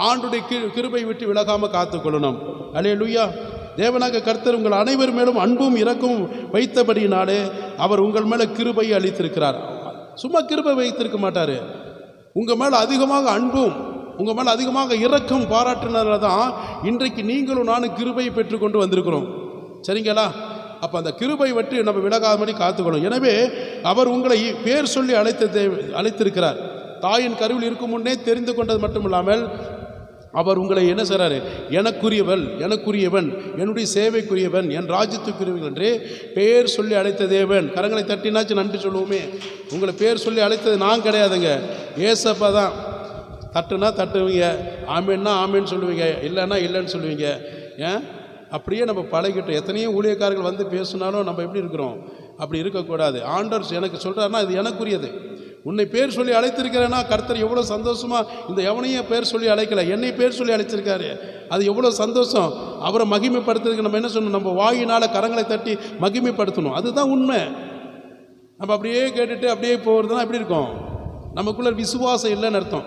ஆண்டுடைய கிருபை விட்டு விலகாமல் காத்துக்கொள்ளணும். அல்லேலூயா. தேவனாக கர்த்தர் உங்கள் அனைவர் மேலும் அன்பும் இரக்கமும் வைத்தபடியினாலே அவர் உங்கள் மேலே கிருபையை அளித்திருக்கிறார். சும்மா கிருபை வைத்திருக்க மாட்டார், உங்கள் மேலே அதிகமாக அன்பும் உங்கள் மேலே அதிகமாக இரக்கம் பாராட்டினால தான் இன்றைக்கு நீங்களும் நானும் கிருபையை பெற்றுக்கொண்டு வந்திருக்கிறோம். சரிங்களா? அப்போ அந்த கிருபை விட்டு நம்ம விலகாதபடி காத்துக்கணும். எனவே அவர் உங்களை பேர் சொல்லி அழைத்திருக்கிறார். தாயின் கருவில் இருக்கும் முன்னே தெரிந்து கொண்டது மட்டும் இல்லாமல் அவர் உங்களை என்ன செய்கிறாரு? எனக்குரியவன், என்னுடைய சேவைக்குரியவன், என் ராஜ்யத்துக்குரியவன் என்று பேர் சொல்லி அழைத்த தேவன். கரங்களை தட்டினாச்சு நன்றி சொல்லுவோமே. உங்களை பேர் சொல்லி அழைத்தது நான் கிடையாதுங்க, ஏசப்பா தான். தட்டுனா தட்டுவீங்க, ஆமேன்னா ஆமேன்னு சொல்லுவீங்க, இல்லைன்னா இல்லைன்னு சொல்லுவீங்க. ஏன் அப்படியே நம்ம பழகிட்டோம். எத்தனையோ ஊழியக்காரர்கள் வந்து பேசினாலும் நம்ம எப்படி இருக்கிறோம்? அப்படி இருக்கக்கூடாது. ஆண்டவர் எனக்கு சொல்கிறாருன்னா இது எனக்குரியது. உன்னை பேர் சொல்லி அழைத்திருக்கிறேன்னா கர்த்தர் எவ்வளோ சந்தோஷமாக, இந்த எவனையும் பேர் சொல்லி அழைக்கல, என்னை பேர் சொல்லி அழைச்சிருக்காரு. அது எவ்வளோ சந்தோஷம். அவரை மகிமைப்படுத்துறதுக்கு நம்ம என்ன சொல்லணும்? நம்ம வாயினால் கரங்களை தட்டி மகிமைப்படுத்தணும். அதுதான் உண்மை. நம்ம அப்படியே கேட்டுட்டு அப்படியே போகிறதுனா எப்படி இருக்கும்? நமக்குள்ள விசுவாசம் இல்லைன்னு அர்த்தம்.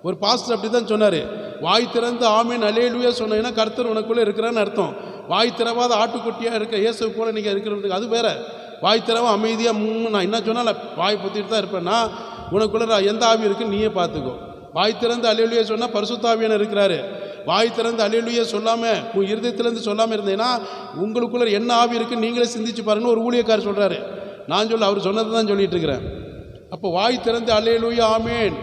ஒரு பாஸ்டர் அப்படி தான் சொன்னார், வாய் திறந்து ஆமீன் அல்லேலூயா சொன்னீங்கன்னா கர்த்தர் உனக்குள்ளே இருக்கிறான்னு அர்த்தம். வாய் திறவாத ஆட்டுக்குட்டியாக இருக்க இயேசு போல நீங்கள் இருக்கிறதுக்கு அது வேறு. வாய் திறவ அமைதியாக நான் என்ன சொன்னால் வாய் பொத்திட்டு தான் இருப்பேன்னா உனக்குள்ள எந்த ஆவி இருக்குன்னு நீயே பார்த்துக்கோ. வாய் திறந்து அல்லேலூயா சொன்னால் பரிசுத்தாவியான இருக்கிறாரு. வாய் திறந்து அல்லேலூயா சொல்லாமல் உன் இருதயத்திலேருந்து சொல்லாமல் இருந்தேன்னா உங்களுக்குள்ள என்ன ஆவி இருக்குன்னு நீங்களே சிந்திச்சு பாருங்கன்னு ஒரு ஊழியக்காரர் சொல்கிறாரு. நான் அவர் சொன்னது தான் சொல்லிட்டு இருக்கிறேன். அப்போ வாய் திறந்து அல்லேலூயா ஆமேன்,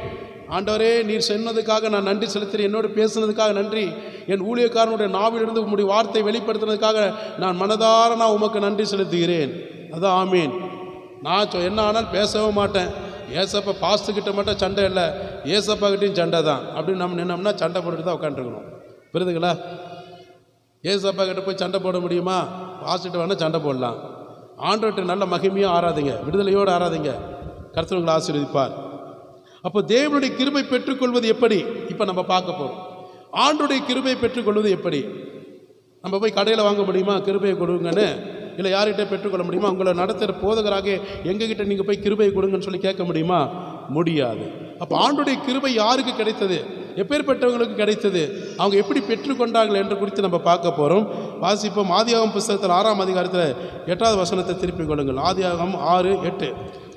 ஆண்டவரே நீர் சொன்னதுக்காக நான் நன்றி செலுத்துகிறேன், என்னோடு பேசுனதுக்காக நன்றி, என் ஊழியக்காரனுடைய நாவிலிருந்து உங்களுடைய வார்த்தை வெளிப்படுத்துனதுக்காக நான் மனதார உமக்கு நன்றி செலுத்துகிறேன். அதான் ஆமீன். நான் என்ன ஆனால் பேசவே மாட்டேன். ஏசப்பா பாஸ்துக்கிட்ட மட்டும் சண்டை இல்லை, ஏசப்பா கிட்டையும் சண்டை தான். அப்படின்னு நம்ம நின்னோம்னா சண்டை போட்டுட்டு தான் உட்காந்துருக்கணும். புரியுதுங்களா? ஏசப்பா கிட்ட போய் சண்டை போட முடியுமா? பாஸ்ட்டு வேணால் சண்டை போடலாம். ஆண்டவர்கிட்ட நல்ல மகிமையாக ஆராதிங்க, விடுதலையோடு ஆராதிங்க, கர்த்தர் உங்களை ஆசீர்வதிப்பார். அப்போ தேவனுடைய கிருபை பெற்றுக்கொள்வது எப்படி இப்போ நம்ம பார்க்க போகிறோம். ஆண்டவருடைய கிருபை பெற்றுக்கொள்வது எப்படி? நம்ம போய் கடையில் வாங்க முடியுமா? கிருபையை கொடுங்கன்னு இல்லை யார்கிட்ட பெற்றுக்கொள்ள முடியுமா? உங்களை நடத்துகிற போதகராக எங்ககிட்ட நீங்கள் போய் கிருபை கொடுங்கன்னு சொல்லி கேட்க முடியுமா? முடியாது. அப்போ ஆண்டுடைய கிருபை யாருக்கு கிடைத்தது, எப்பேற்பட்டவங்களுக்கு கிடைத்தது, அவங்க எப்படி பெற்றுக்கொண்டார்கள் என்று குறித்து நம்ம பார்க்க போகிறோம். வாசிப்போம். ஆதியாகமம் புஸ்தகத்தில் 6ஆம் அதிகாரத்தில் 8வது வசனத்தை திருப்பிக் கொள்ளுங்கள். ஆதியாகமம் 6:8.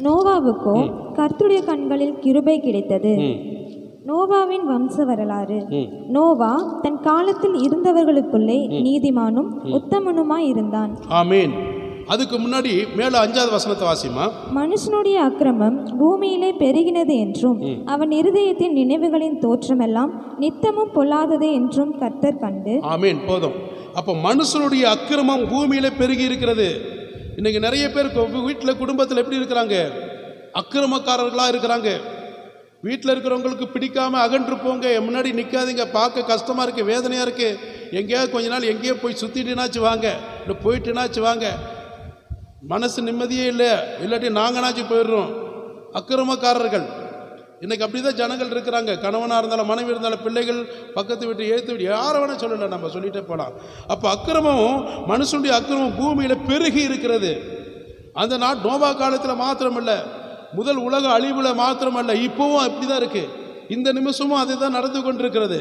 நோவாவுக்கோ கர்த்தருடைய கண்களில் கிருபை கிடைத்தது. நோவாவின் வம்ச வரலாறு. நோவா தன் காலத்தில் இருந்தவர்களுக்குள்ளே நீதிமானும் உத்தமனுமாய் இருந்தான். ஆமீன். அதுக்கு முன்னாடி மேல 5வது வசனத்தை வாசிமா. மனுஷனுடைய அக்கிரமம் பூமியிலே பெருகினது என்றும் அவன் இருதயத்தின் நினைவுகளின் தோற்றமெல்லாம் நித்தமும் பொல்லாதது என்றும் கர்த்தர் கண்டு. ஆமீன். போதும். அப்போ மனுஷனுடைய அக்கிரமம் பூமியில பெருகி இருக்கிறது. இன்னைக்கு நிறைய பேர் வீட்டில் குடும்பத்தில் எப்படி இருக்கிறாங்க? அக்கிரமக்காரர்களாக இருக்கிறாங்க. வீட்டில் இருக்கிறவங்களுக்கு பிடிக்காம அகன்று போங்க, முன்னாடி நிற்காதீங்க, பார்க்க கஷ்டமாக இருக்குது, வேதனையாக இருக்குது, எங்கேயாவது கொஞ்ச நாள் எங்கேயோ போய் சுற்றிட்டுனாச்சு வாங்க, இல்லை போயிட்டுனாச்சு வாங்க, மனசு நிம்மதியே இல்லை, இல்லாட்டி நாங்கனாச்சும் போயிடுறோம். அக்கிரமக்காரர்கள் இன்றைக்கி அப்படி தான் ஜனங்கள் இருக்கிறாங்க. கணவனாக இருந்தாலும் மனைவி இருந்தாலும் பிள்ளைகள் பக்கத்து வீட்டு எழுத்து வீட்டு யாரை வேணால் சொல்லலை, நம்ம சொல்லிகிட்டே போகலாம். அப்போ அக்கிரமம், மனுஷனுடைய அக்கிரமம் பூமியில் பெருகி இருக்கிறது. அந்த நோவா காலத்தில் மாத்திரமல்ல, முதல் உலக அழிவில் மாத்திரமல்ல, இப்போவும் அப்படி தான் இருக்குது. இந்த நிமிஷமும் அது தான் நடந்து கொண்டிருக்கிறது.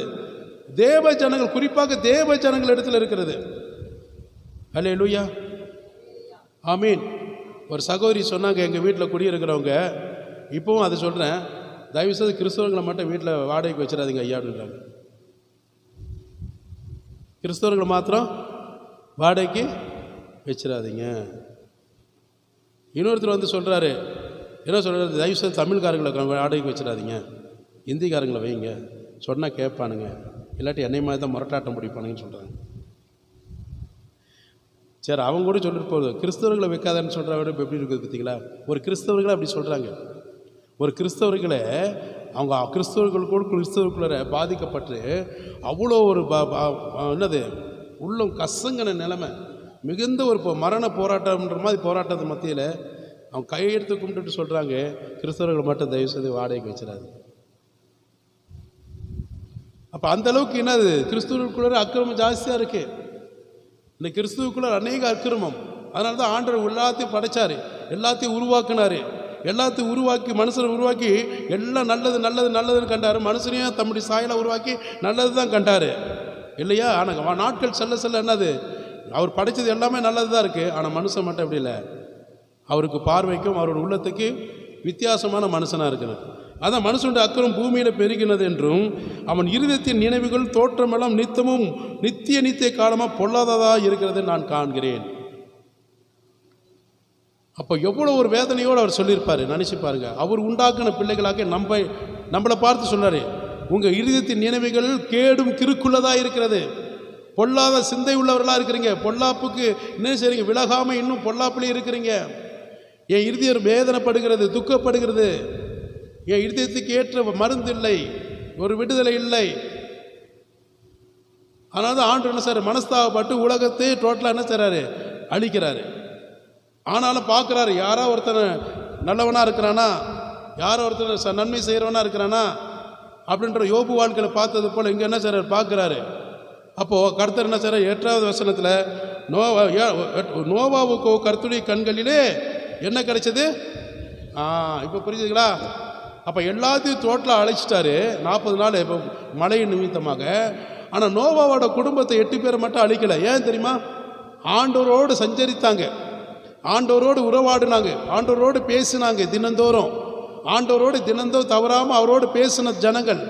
தேவ ஜனங்கள், குறிப்பாக தேவ ஜனங்கள் இடத்துல இருக்கிறது. அல்லேலூயா, ஆமீன். ஒரு சகோதரி சொன்னாங்க, எங்கள் வீட்டில் குடியிருக்கிறவங்க, இப்போவும் அதை சொல்கிறேன், தயவுசெய்து கிறிஸ்தவர்களை மட்டும் வீட்டில் வாடகைக்கு வச்சிடாதீங்க ஐயா அப்படின்றாங்க. கிறிஸ்தவர்களை மாத்திரம் வாடகைக்கு வச்சிடாதீங்க. இன்னொருத்தர் வந்து சொல்கிறாரு, என்ன சொல்கிறது, தயவுசெய்து தமிழ்காரங்களை வாடகைக்கு வச்சிடாதீங்க, இந்திக்காரங்களை வைங்க, சொன்னால் கேட்பானுங்க, இல்லாட்டி என்னை மாதிரி தான் முரட்டாட்டம் பிடிப்பானுங்கன்னு சொல்கிறாங்க. சரி, அவங்க கூட சொல்லிட்டு போகுது, கிறிஸ்தவர்களை வைக்காதன்னு சொல்கிற விட இப்போ எப்படி இருக்குது பார்த்தீங்களா? ஒரு கிறிஸ்தவர்களை அப்படி சொல்கிறாங்க. ஒரு கிறிஸ்தவர்களை அவங்க கிறிஸ்தவர்களுக்குள்ள பாதிக்கப்பட்டு அவ்வளோ ஒரு என்னது உள்ளம் கசங்கின நிலைமை, மிகுந்த ஒரு மரண போராட்டம்ன்ற மாதிரி போராட்டத்து மத்தியில் அவங்க கையெடுத்து கும்பிட்டுட்டு சொல்கிறாங்க, கிறிஸ்தவர்களை மட்டும் தயவு செய்து வாடகைக்கு வச்சிடாது. அப்போ அந்தளவுக்கு என்னது, கிறிஸ்தவர்களுக்குள்ள அக்கிரமம் ஜாஸ்தியாக இருக்குது. இந்த கிறிஸ்துவுக்குள்ள அநேக அக்கிரமம். அதனால தான் ஆண்டவர் எல்லாத்தையும் படைச்சார், எல்லாத்தையும் உருவாக்குனார். எல்லாத்தையும் உருவாக்கி, மனுஷனை உருவாக்கி எல்லாம் நல்லது நல்லது நல்லதுன்னு கண்டார். மனுஷனையும் தம்முடைய சாயலை உருவாக்கி நல்லது தான் கண்டார் இல்லையா? ஆனால் நாட்கள் செல்ல செல்ல என்னது, அவர் படைத்தது எல்லாமே நல்லது தான் இருக்குது. ஆனால் மனுஷன் மட்டும் எப்படி இல்லை, அவருக்கு பார்வைக்கும் அவரோட உள்ளத்துக்கு வித்தியாசமான மனுஷனாக இருக்கிறார். அதான் மனுஷனுடைய அக்கிரம் பூமியில் பெருகினது என்றும் அவன் இருதயத்தின் நினைவுகள் தோற்றமெல்லாம் நித்தமும் நித்திய காலமாக பொல்லாததாக இருக்கிறது நான் காண்கிறேன். அப்போ எவ்வளோ ஒரு வேதனையோடு அவர் சொல்லியிருப்பார், நினச்சி பாருங்க. அவர் உண்டாக்கின பிள்ளைகளாக நம்மளை பார்த்து சொல்றாரு, உங்கள் இருதயத்தின் நினைவுகள் கேடும் கிறுக்குள்ளதாக இருக்கிறது, பொல்லாத சிந்தை உள்ளவர்களாக இருக்கிறீங்க, பொல்லாப்புக்கு என்ன செய்றீங்க, விலகாமல் இன்னும் பொல்லாப்புலேயே இருக்கிறீங்க. என் இருதயம் வேதனைப்படுகிறது, துக்கப்படுகிறது, என் இருதயத்துக்கு ஏற்ற மருந்து இல்லை, ஒரு விடுதலை இல்லை. அதனால தான் ஆண்டு என்ன சார் மனஸ்தாபப்பட்டு உலகத்தை டோட்டலாக என்ன செய்கிறாரு, அழிக்கிறாரு. ஆனாலும் பார்க்குறாரு, யாரோ ஒருத்தனை நல்லவனாக இருக்கிறானா, யாரோ ஒருத்தனை நன்மை செய்கிறவனாக இருக்கிறானா அப்படின்ற யோபு வாழ்க்கையில் பார்த்தது போல் இங்கே என்ன செய்கிறார் பார்க்குறாரு. அப்போது கர்த்தர் என்ன செய்கிறார், 8வது வசனத்தில் நோவாவுக்கோ கர்த்தருடைய கண்களிலே என்ன கிடைச்சது? இப்போ புரியுதுங்களா? அப்போ எல்லாத்தையும் டோட்டலாக அழைச்சிட்டாரு 40 நாள் இப்போ மழை நிமித்தமாக. ஆனால் நோவாவோட குடும்பத்தை 8 பேரை மட்டும் அழிக்கலை. ஏன் தெரியுமா? ஆண்டவரோடு சஞ்சரித்தாங்க, ஆண்டவரோடு உறவாடினாங்க, ஆண்டவரோடு பேசினாங்க தினந்தோறும், ஆண்டவரோடு தினந்தோறும் தவறாமல் அவரோடு பேசின ஜனங்கள்,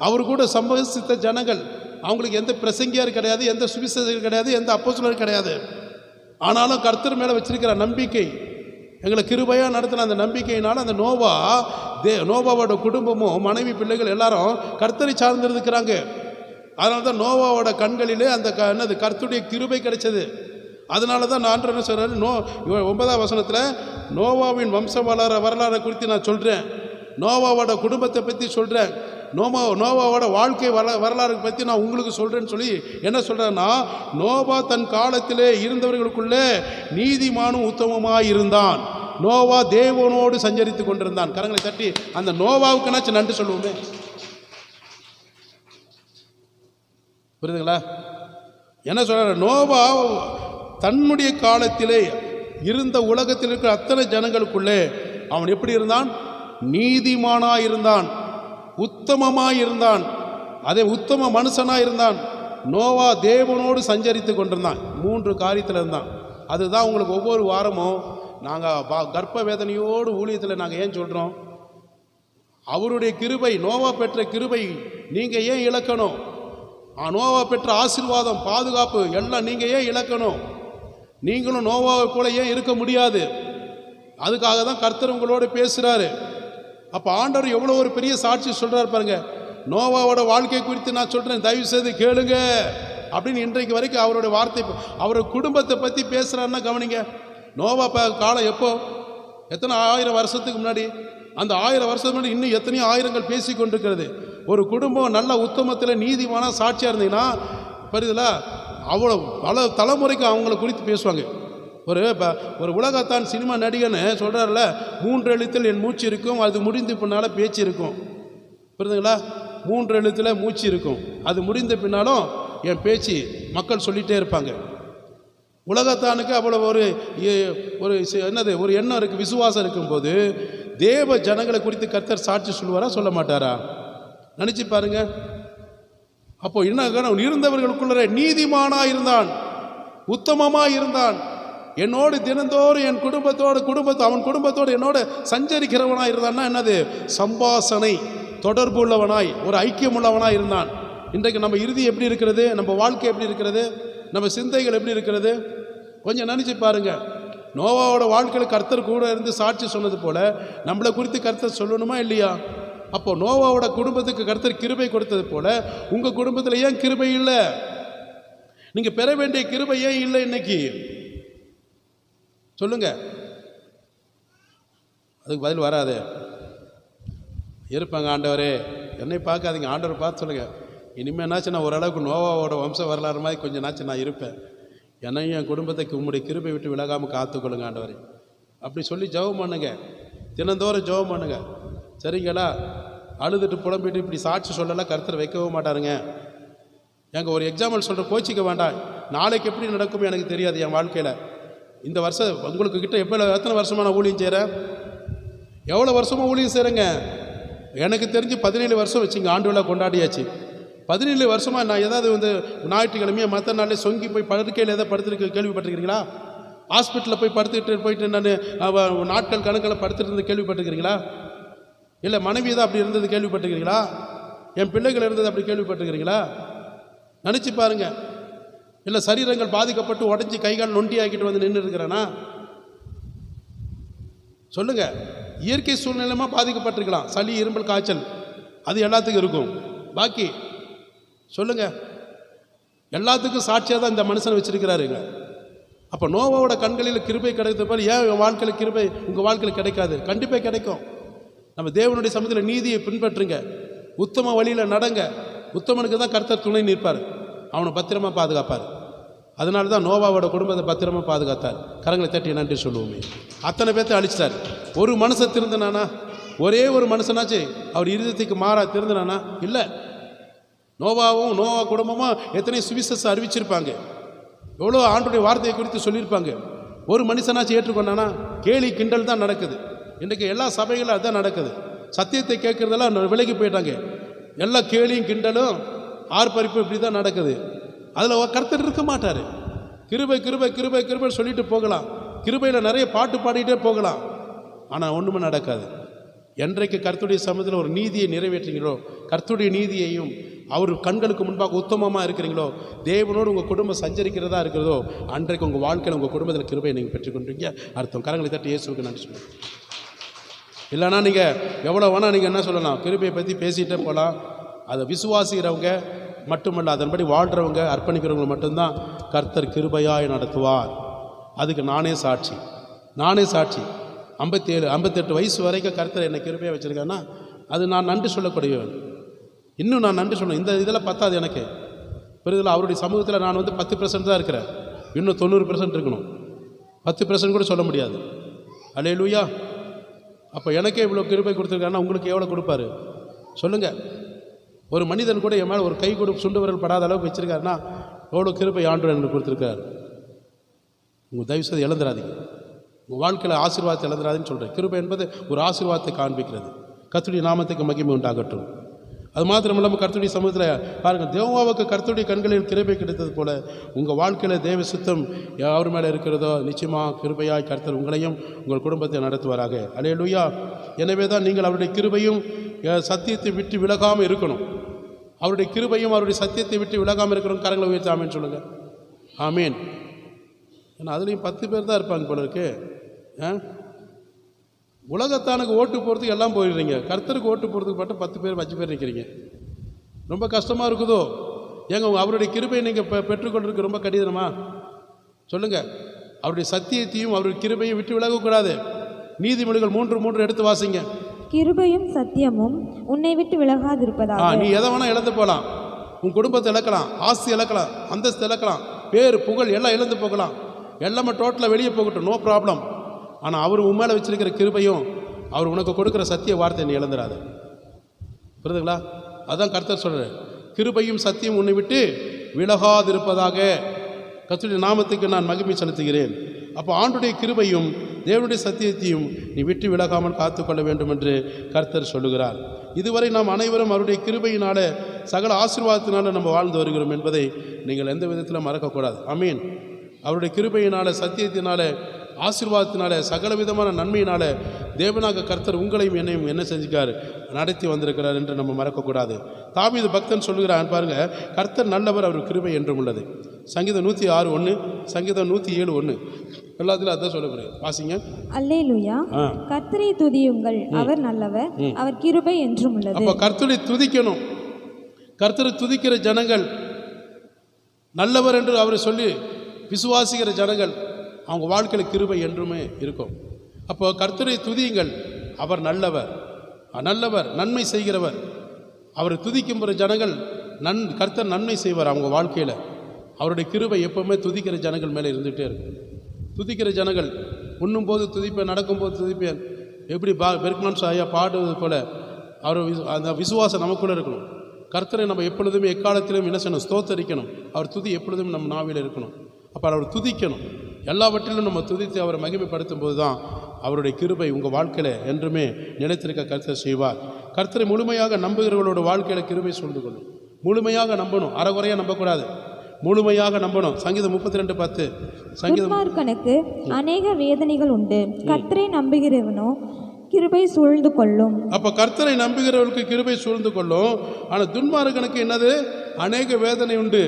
அவர் கூட சம்பவித்த ஜனங்கள். அவங்களுக்கு எந்த பிரசங்கியார் கிடையாது, எந்த சுவிசேஷகர் கிடையாது, எந்த அப்போஸ்தலர் கிடையாது. ஆனாலும் கர்த்தர் மேலே வச்சிருக்கிற நம்பிக்கை, எங்களை கிருபையாக நடத்தின அந்த நம்பிக்கையினால அந்த நோவாவோட குடும்பமும் மனைவி பிள்ளைகள் எல்லாரும் கர்த்தரை சார்ந்திருக்கிறாங்க. அதனால தான் நோவாவோட கண்களிலே அந்த என்னது கர்த்தருடைய கிருபை கிடைச்சது. அதனால தான் நான் என்ன சொல்கிறேன், 9வது வசனத்தில் நோவாவின் வம்ச வரலாறை குறித்து நான் சொல்கிறேன், நோவாவோட குடும்பத்தை பற்றி சொல்கிறேன், நோவாவோட வாழ்க்கை வரலாறு பற்றி நான் உங்களுக்கு சொல்கிறேன்னு சொல்லி என்ன சொல்கிறேன்னா, நோவா தன் காலத்திலே இருந்தவர்களுக்குள்ளே நீதிமானும் உத்தமமாக இருந்தான். நோவா தேவனோடு சஞ்சரித்து கொண்டிருந்தான். கரங்களை தட்டி அந்த நோவாவுக்குனாச்சும் நன்றி சொல்லுவோமே. புரியுதுங்களா? என்ன சொல்கிறார், நோவா தன்னுடைய காலத்திலே இருந்த உலகத்தில் இருக்கிற அத்தனை ஜனங்களுக்குள்ளே அவன் எப்படி இருந்தான்? நீதிமானாய் இருந்தான், உத்தமமாய் இருந்தான், அதே உத்தம மனுஷனாய் இருந்தான். நோவா தேவனோடு சஞ்சரித்து கொண்டிருந்தான். 3 காரியத்தில் இருந்தான். அதுதான் உங்களுக்கு ஒவ்வொரு வாரமும் நாங்கள் கர்ப்ப வேதனையோடு ஊழியத்தில் நாங்கள் ஏன் சொல்கிறோம்? அவருடைய கிருபை, நோவா பெற்ற கிருபை நீங்கள் ஏன் இழக்கணும்? நோவா பெற்ற ஆசீர்வாதம், பாதுகாப்பு எல்லாம் நீங்கள் ஏன் இழக்கணும்? நீங்களும் நோவாவை போல ஏன் இருக்க முடியாது? அதுக்காக தான் கர்த்தர் உங்களோடு பேசுகிறாரு. அப்போ ஆண்டவர் எவ்வளோ ஒரு பெரிய சாட்சி சொல்கிறார் பாருங்க. நோவாவோட வாழ்க்கை குறித்து நான் சொல்கிறேன், தயவு செய்து கேளுங்க அப்படின்னு இன்றைக்கு வரைக்கும் அவருடைய வார்த்தை, அவருடைய குடும்பத்தை பற்றி பேசுகிறாருன்னா கவனிங்க. நோவா காலம் எப்போ? எத்தனை 1000 வருஷத்துக்கு முன்னாடி? அந்த 1000 வருஷத்துக்கு முன்னாடி இன்னும் எத்தனையோ ஆயிரங்கள் பேசி கொண்டிருக்கிறது. ஒரு குடும்பம் நல்ல உத்தமத்தில் நீதிமான சாட்சியாக இருந்தீங்கன்னா புரியுதுல, அவ்வளோ பல தலைமுறைக்கு அவங்கள குறித்து பேசுவாங்க. ஒரு உலகத்தான் சினிமா நடிகன்னு சொல்கிறார்ல, 3 எழுத்தில் என் மூச்சு இருக்கும், அது முடிந்த பின்னால் பேச்சு இருக்கும். புரியுதுங்களா? 3 எழுத்தில் மூச்சு இருக்கும், அது முடிந்த பின்னாலும் என் பேச்சு மக்கள் சொல்லிகிட்டே இருப்பாங்க. உலகத்தானுக்கு அவ்வளோ ஒரு என்னது ஒரு எண்ணம் இருக்குது, விசுவாசம் இருக்கும்போது தேவ ஜனங்களை குறித்து கர்த்தர் சாட்சி சொல்லுவாரா சொல்ல மாட்டாரா? நினச்சி பாருங்க. அப்போ என்ன இருந்தவர்களுக்குள்ள நீதிமானாக இருந்தான், உத்தமமாக இருந்தான், என்னோடு தினந்தோறும் என் அவன் குடும்பத்தோடு என்னோட சஞ்சரிக்கிறவனாக இருந்தான்னா என்னது? சம்பாசனை, தொடர்பு உள்ளவனாய், ஒரு ஐக்கியம் உள்ளவனாய் இருந்தான். இன்றைக்கு நம்ம இறுதி எப்படி இருக்கிறது? நம்ம வாழ்க்கை எப்படி இருக்கிறது? நம்ம சிந்தைகள் எப்படி இருக்கிறது? கொஞ்சம் நினச்சி பாருங்க. நோவாவோட வாழ்க்கையில் கர்த்தர் கூட இருந்து சாட்சி சொன்னது போல நம்மளை குறித்து கர்த்தர் சொல்லணுமா இல்லையா? அப்போ நோவாவோட குடும்பத்துக்கு கர்த்தர் கிருபை கொடுத்தது போல உங்கள் குடும்பத்தில் ஏன் கிருபை இல்லை? நீங்கள் பெற வேண்டிய கிருபை ஏன் இல்லை இன்னைக்கு? சொல்லுங்க. அதுக்கு பதில் வராது. இருப்பாங்க, ஆண்டவரே என்னை பார்க்காதீங்க, ஆண்டவரை பார்த்து சொல்லுங்கள், இனிமேல் என்னாச்சு நான் ஓரளவுக்கு நோவாவோட வம்ச வரலாறு மாதிரி கொஞ்சம் நாச்சு நான் இருப்பேன், என்னையும் என் குடும்பத்தை உங்களுடைய கிருபை விட்டு விலகாமல் காத்துக்கொள்ளுங்க ஆண்டவரே அப்படி சொல்லி ஜெபம் பண்ணுங்க. தினந்தோறும் ஜெபம் பண்ணுங்க. சரிங்களா? அழுதுட்டு புலம்பிட்டு இப்படி சாட்சி சொல்லலாம் கர்த்தர் வைக்கவும் மாட்டாருங்க. எங்கள் ஒரு எக்ஸாம்பிள் சொல்கிற, கோச்சிக்க வேண்டாம். நாளைக்கு எப்படி நடக்கும் எனக்கு தெரியாது என் வாழ்க்கையில். இந்த வருஷம் உங்களுக்கு கிட்ட எத்தனை வருஷமாக நான் ஊழியம் செய்கிறேன்? எவ்வளோ வருஷமாக ஊழியம் செய்கிறேங்க? எனக்கு தெரிஞ்சு 17 வருஷம் வச்சுங்க ஆண்டு விழா கொண்டாடியாச்சு. 17 வருஷமாக நான் ஏதாவது ஞாயிற்றுக்கிழமையாக மற்ற நாளே சொங்கி போய் படுக்கையில் ஏதாவது படுத்துருக்கு கேள்விப்பட்டிருக்கிறீங்களா? ஹாஸ்பிட்டலில் போய் போயிட்டு நான் நாட்கள் கணக்கில் படுத்துட்டு இருந்து கேள்விப்பட்டிருக்கிறீங்களா? இல்லை மனைவி தான் அப்படி இருந்தது கேள்விப்பட்டிருக்கிறீங்களா? என் பிள்ளைகள் இருந்தது அப்படி கேள்விப்பட்டிருக்கிறீங்களா? நினச்சி பாருங்க. இல்லை சரீரங்கள் பாதிக்கப்பட்டு உடஞ்சி கைகால் நொண்டி ஆக்கிட்டு வந்து நின்று இருக்கிறேன்னா சொல்லுங்க. இயற்கை சூழ்நிலைமா பாதிக்கப்பட்டிருக்கலாம், சளி இருமல் காய்ச்சல் அது எல்லாத்துக்கும் இருக்கும். பாக்கி சொல்லுங்க, எல்லாத்துக்கும் சாட்சியாக தான் இந்த மனுஷனை வச்சிருக்கிறாருங்க. அப்போ நோவாவோட கண்களில் கிருபை கிடைத்த போல ஏன் வாழ்க்கையில் கிருபை உங்கள் வாழ்க்கையில் கிடைக்காது? கண்டிப்பாக கிடைக்கும். நம்ம தேவனுடைய சமூகத்தில் நீதியை பின்பற்றுங்க, உத்தம வழியில் நடங்க. உத்தமனுக்கு தான் கர்த்தர் துணை நிற்பார், அவனை பத்திரமா பாதுகாப்பார். அதனால தான் நோவாவோட குடும்பத்தை பத்திரமா பாதுகாத்தார். கரங்களை தட்டி நன்றி சொல்லுவோமே. அத்தனை பேர்த்த அழிச்சிட்டார். ஒரு மனுஷன் திருந்தினானா? ஒரே ஒரு மனுஷனாச்சு அவர் இருதயத்துக்கு மாறா திருந்தினானா? இல்லை. நோவா குடும்பமாக எத்தனை சுவிசேஷம் அறிவிச்சிருப்பாங்க, எவ்வளோ ஆண்டுடைய வார்த்தையை குறித்து சொல்லியிருப்பாங்க. ஒரு மனுஷனாச்சு ஏற்றுக்கொண்டானா? கேலி கிண்டல் தான் நடக்குது. இன்றைக்கு எல்லா சபைகளும் அதுதான் நடக்குது. சத்தியத்தை கேட்குறதெல்லாம் விலகி போயிட்டாங்க. எல்லா கேலியும் கிண்டலும் ஆர்ப்பரிப்பு இப்படி தான் நடக்குது. அதில் கர்த்தர் இருக்க மாட்டார். கிருபை கிருபை கிருபை கிருபை சொல்லிட்டு போகலாம், கிருபையில் நிறைய பாட்டு பாடிட்டே போகலாம், ஆனால் ஒன்றுமே நடக்காது. என்றைக்கு கர்த்தருடைய சமூகத்தில் ஒரு நீதியை நிறைவேற்றுங்களோ, கர்த்தருடைய நீதியையும் அவர் கண்களுக்கு முன்பாக உத்தமமாக இருக்கிறீங்களோ, தேவனோடு உங்கள் குடும்பம் சஞ்சரிக்கிறதா இருக்கிறதோ, அன்றைக்கு உங்கள் வாழ்க்கையில் உங்கள் குடும்பத்தில் கிருபையை நீங்கள் பெற்றுக்கொண்டீங்க அர்த்தம். கரங்களை தட்டி இயேசுவுக்கு நன்றி சொல்லுங்கள். இல்லைனா நீங்கள் எவ்வளோ வேணால் நீங்கள் என்ன சொல்லலாம், கிருபையை பற்றி பேசிகிட்டே போகலாம். அதை விசுவாசிக்கிறவங்க மட்டுமல்ல, அதன்படி வாழ்கிறவங்க அர்ப்பணிக்கிறவங்க மட்டும்தான் கர்த்தர் கிருபையாய் நடத்துவார். அதுக்கு நானே சாட்சி. 57-58 வயசு வரைக்கும் கர்த்தர் என்னை கிருபையாக வச்சுருக்கேன்னா அது நான் நன்றி சொல்லக்கூடியவன். இன்னும் நான் நன்றி சொல்லணும். இந்த இதில் பத்தாது எனக்கு. பெரிதில் அவருடைய சமூகத்தில் நான் 10% தான் இருக்கிறேன். இன்னும் 90% இருக்கணும். 10% கூட சொல்ல முடியாது. அல்லேலூயா. அப்போ எனக்கே இவ்வளோ கிருபை கொடுத்துருக்காருன்னா உங்களுக்கு எவ்வளோ கொடுப்பாரு சொல்லுங்கள். ஒரு மனிதன் கூட என் மேலே ஒரு கை சுண்டு விரல் படாத அளவுக்கு வச்சுருக்காருன்னா எவ்வளோ கிருபை ஆண்டவர் எனக்கு கொடுத்துருக்காரு. உங்கள் தயவுசெய்து இழந்துடாதீங்க. உங்கள் வாழ்க்கையில் ஆசீர்வாதத்தை இழந்துடாதுன்னு சொல்கிறேன். கிருபை என்பது ஒரு ஆசீர்வாதத்தை காண்பிக்கிறது. கர்த்தருடைய நாமத்துக்கு மகிமை உண்டாகட்டும். அது மாத்திரம் இல்லாமல் கர்த்தருடைய சமூகத்தில் பாருங்கள், தேவாவுக்கு கர்த்தருடைய கண்களில் கிருபை கிடைத்தது போல உங்கள் வாழ்க்கையில் தேவ சித்தம் அவர் மேலே இருக்கிறதோ நிச்சயமாக கிருபையாய் கர்த்தர் உங்களையும் உங்கள் குடும்பத்தை நடத்துவாராக. அல்லேலூயா. எனவே தான் நீங்கள் அவருடைய கிருபையும் சத்தியத்தை விட்டு விலகாமல் இருக்கணும். அவருடைய கிருபையும் அவருடைய சத்தியத்தை விட்டு விலகாமல் இருக்கணும். கரங்களை உயர்த்தி ஆமேன்னு சொல்லுங்கள். ஆமீன். ஏன்னா அதுலேயும் 10 பேர் தான் இருப்பாங்க போல இருக்கு. உலகத்தானுக்கு ஓட்டு போகிறதுக்கு எல்லாம் போயிடுறீங்க, கர்த்தருக்கு ஓட்டு போகிறதுக்கு மட்டும் 10 பேர் 5 பேர் நிற்கிறீங்க. ரொம்ப கஷ்டமாக இருக்குதோ? ஏங்க அவருடைய கிருபையை நீங்கள் பெற்றுக்கொண்டிருக்க ரொம்ப கடினமா? சொல்லுங்கள். அவருடைய சத்தியத்தையும் அவருடைய கிருபையும் விட்டு விலகக்கூடாது. நீதிமொழிகள் 3:3 எடுத்து வாசிங்க. கிருபையும் சத்தியமும் உன்னை விட்டு விலகாதிருப்பதாக. நீ எதை வேணால் இழந்து போகலாம். உன் குடும்பத்தை இழக்கலாம், ஆஸ்தி இழக்கலாம், அந்தஸ்து இழக்கலாம், பேர் புகழ் எல்லாம் இழந்து போகலாம். எல்லாமே டோட்டலாக வெளியே போகட்டும், நோ ப்ராப்ளம். ஆனால் அவர் உன் மேலே வச்சிருக்கிற கிருபையும் அவர் உனக்கு கொடுக்குற சத்திய வார்த்தை நீ இழந்துடாது. புரியுதுங்களா? அதுதான் கர்த்தர் சொல்கிறார், கிருபையும் சத்தியம் உன்னை விட்டு விலகாதிருப்பதாக. கர்த்தருடைய நாமத்துக்கு நான் மகிமை செலுத்துகிறேன். அப்போ ஆண்டுடைய கிருபையும் தேவனுடைய சத்தியத்தையும் நீ விட்டு விலகாமல் காத்துக்கொள்ள வேண்டும் என்று கர்த்தர் சொல்லுகிறார். இதுவரை நாம் அனைவரும் அவருடைய கிருபையினால சகல ஆசீர்வாதத்தினால நம்ம வாழ்ந்து வருகிறோம் என்பதை நீங்கள் எந்த விதத்தில் மறக்கக்கூடாது. ஆமீன். அவருடைய கிருபையினால சத்தியத்தினால ஆசீர்வாதத்தினால சகல விதமான நன்மையினால தேவனாக கர்த்தர் உங்களையும் என்னையும் என்ன செஞ்சுக்கார், நடத்தி வந்திருக்கிறார் என்று நம்ம மறக்கக்கூடாது. தாவீது பக்தன் சொல்லுகிறான் பாருங்க, கர்த்தர் நல்லவர், அவர் கிருபை என்றும் உள்ளது. சங்கீதம் 106:1, சங்கீதம் 107:1 எல்லாத்திலும் அதான் சொல்லப்படுது. வாசிங்க. அல்லேலூயா. கர்த்தரை துதியுங்கள், அவர் நல்லவர், அவர் கிருபை என்றும் உள்ளது. அப்போ கர்த்தரை துதிக்கணும். கர்த்தரை துதிக்கிற ஜனங்கள், நல்லவர் என்று அவரை சொல்லி விசுவாசிக்கிற ஜனங்கள், அவங்க வாழ்க்கையில் கிருபை என்றுமே இருக்கும். அப்போ கர்த்தரை துதியுங்கள், அவர் நல்லவர், நல்லவர், நன்மை செய்கிறவர். அவரை துதிக்கும்புற ஜனங்கள் கர்த்தர் நன்மை செய்வார் அவங்க வாழ்க்கையில். அவருடைய கிருபை எப்போவுமே துதிக்கிற ஜனங்கள் மேலே இருந்துகிட்டே இருக்கும். துதிக்கிற ஜனங்கள் உண்ணும் போது துதிப்பேன், நடக்கும்போது துதிப்பேன். எப்படி பெர்க்மன்ஸ் ஐயா பாடுவது போல அவர் அந்த விசுவாசம் நமக்குள்ளே இருக்கணும். கர்த்தரை நம்ம எப்பொழுதுமே எக்காலத்திலும் என்ன செய்யணும், ஸ்தோத்தரிக்கணும். அவர் துதி எப்பொழுதும் நம்ம நாவில் இருக்கணும். அப்போ அவர் துதிக்கணும். எல்லாவற்றிலும் நம்ம துதித்து அவரை மகிமைப்படுத்தும் போது தான் அவருடைய கிருபை உங்கள் வாழ்க்கையில் என்றுமே நிலைத்திருக்க கர்த்தர் செய்வார். கர்த்தரை முழுமையாக நம்புகிறவர்களோட வாழ்க்கையில் கிருபை சூழ்ந்து கொள்ளும். முழுமையாக நம்பணும், அறகுறையாக நம்பக்கூடாது, முழுமையாக நம்பணும். சங்கீதம் 32:10. துன்மார்க்கனுக்கு அநேக வேதனைகள் உண்டு, கர்த்தரை நம்புகிறவனோ கிருபை சூழ்ந்து கொள்ளும். அப்போ கர்த்தரை நம்புகிறவர்களுக்கு கிருபை சூழ்ந்து கொள்ளும். ஆனால் துன்மார்க்கனுக்கு என்னது? அநேக வேதனை உண்டு.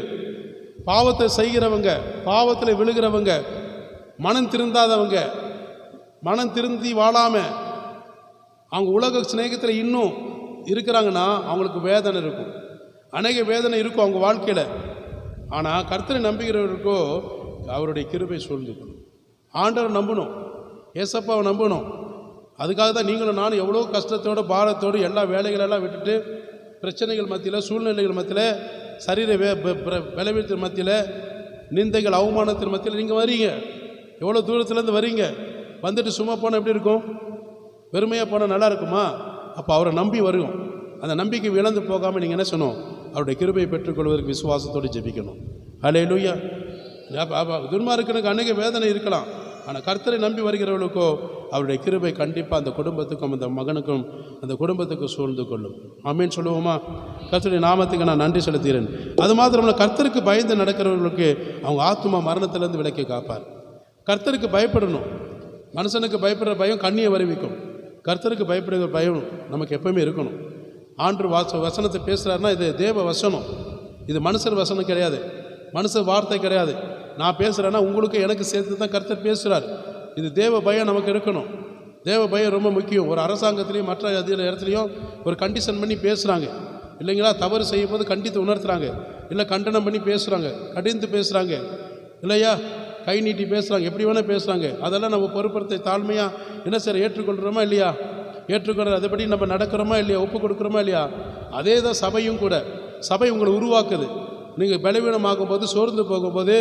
பாவத்தை செய்கிறவங்க, பாவத்தில் விழுகிறவங்க, மனம் திருந்தாதவங்க, மனம் திருந்தி வாழாமல் அவங்க உலக சிநேகத்தில் இன்னும் இருக்கிறாங்கன்னா அவங்களுக்கு வேதனை இருக்கும், அநேக வேதனை இருக்கும் அவங்க வாழ்க்கையில். ஆனால் கர்த்தரை நம்புகிறவர்களுக்கோ அவருடைய கிருபை சூழ்ந்துக்கணும். ஆண்டவரை நம்பணும், ஏசப்பாவை நம்பணும். அதுக்காக தான் நீங்களும் நானும் எவ்வளோ கஷ்டத்தோடு பாரத்தோடு எல்லா வேலைகளெல்லாம் விட்டுட்டு பிரச்சனைகள் மத்தியில், சூழ்நிலைகள் மத்தியில், சரீர விளைவித்தின் மத்தியில், நிந்தைகள் அவமானத்தின் மத்தியில் நீங்கள் வரீங்க. எவ்வளோ தூரத்துலேருந்து வரீங்க. வந்துட்டு சும்மா போனால் எப்படி இருக்கும்? வெறுமையாக போனால் நல்லா இருக்குமா? அப்போ அவரை நம்பி வருவோம். அந்த நம்பிக்கை இழந்து போகாமல் நீங்கள் என்ன செய்யணும்? அவருடைய கிருபையை பெற்றுக்கொள்வதற்கு விசுவாசத்தோடு ஜெபிக்கணும். அல்லேலூயா. துன்மார்க்கனுக்கு அநேக வேதனை இருக்கலாம், ஆனால் கர்த்தரை நம்பி வருகிறவர்களுக்கோ அவருடைய கிருபை கண்டிப்பாக அந்த குடும்பத்துக்கும் அந்த மகனுக்கும் அந்த குடும்பத்துக்கும் சூழ்ந்து கொள்ளும். ஆமீன் சொல்லுவோமா? கர்த்தருடைய நாமத்துக்கு நான் நன்றி செலுத்துகிறேன். அது மாத்திரமல்ல, கர்த்தருக்கு பயந்து நடக்கிறவர்களுக்கு அவங்க ஆத்துமா மரணத்திலேருந்து விலக்கி காப்பார். கர்த்தருக்கு பயப்படணும். மனுஷனுக்கு பயப்படுற பயம் கண்ணியை வருவிக்கும். கர்த்தருக்கு பயப்படுகிற பயம் நமக்கு எப்பவுமே இருக்கணும். ஆண்டு வசனத்தை பேசுகிறாருன்னா இது தேவ வசனம், இது மனுஷர் வசனம் கிடையாது, மனுஷர் வார்த்தை கிடையாது. நான் பேசுகிறேன்னா உங்களுக்கு எனக்கு சேர்த்து தான் கர்த்தர் பேசுகிறார். இது தேவ பயம் நமக்கு இருக்கணும். தேவ பயம் ரொம்ப முக்கியம். ஒரு அரசாங்கத்திலையும் மற்ற இடத்துலையும் ஒரு கண்டிஷன் பண்ணி பேசுகிறாங்க இல்லைங்களா? தவறு செய்யும் போது கண்டித்து உணர்த்துறாங்க, இல்லை கண்டனம் பண்ணி பேசுகிறாங்க, கடிந்து பேசுகிறாங்க இல்லையா? கை நீட்டி பேசுகிறாங்க, எப்படி வேணால் பேசுகிறாங்க. அதெல்லாம் நம்ம பொறுப்பத்தை தாழ்மையாக என்ன சார் ஏற்றுக்கொள்கிறோமா இல்லையா? ஏற்றுக்கொள்கிற அதுபடி நம்ம நடக்கிறோமா இல்லையா? ஒப்பு கொடுக்குறோமா இல்லையா? அதே தான் சபையும் கூட. சபை உங்களை உருவாக்குது. நீங்கள் பலவீனமாகும் போது, சோர்ந்து போகும்போது,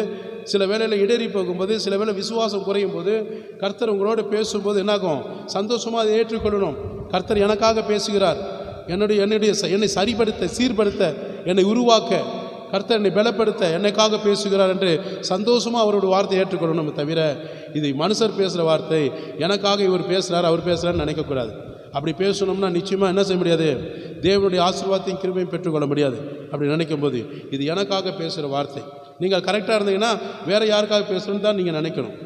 சில வேளையில் இடறி போகும்போது, சில வேளை விசுவாசம் குறையும் போது கர்த்தர் உங்களோட பேசும்போது என்னாகும்? சந்தோஷமாக அதை ஏற்றுக்கொள்ளணும். கர்த்தர் எனக்காக பேசுகிறார், என்னை சரிப்படுத்த, சீர்படுத்த, என்னை உருவாக்க, கர்த்தர் என்னை பலப்படுத்த என்னைக்காக பேசுகிறார் என்று சந்தோஷமாக அவரோட வார்த்தையை ஏற்றுக்கொள்ளணும். தவிர இது மனுஷர் பேசுகிற வார்த்தை, எனக்காக இவர் பேசுகிறார் அவர் பேசுகிறான்னு நினைக்கக்கூடாது. அப்படி பேசணும்னா நிச்சயமாக என்ன செய்ய முடியாது, தேவனுடைய ஆசீர்வாதத்தையும் கிருபையும் பெற்றுக்கொள்ள முடியாது. அப்படி நினைக்கும் போது இது எனக்காக பேசுகிற வார்த்தை, நீங்கள் கரெக்டாக இருந்தீங்கன்னா வேறு யாருக்காக பேசுகிறேன்னு தான் நீங்கள் நினைக்கணும்.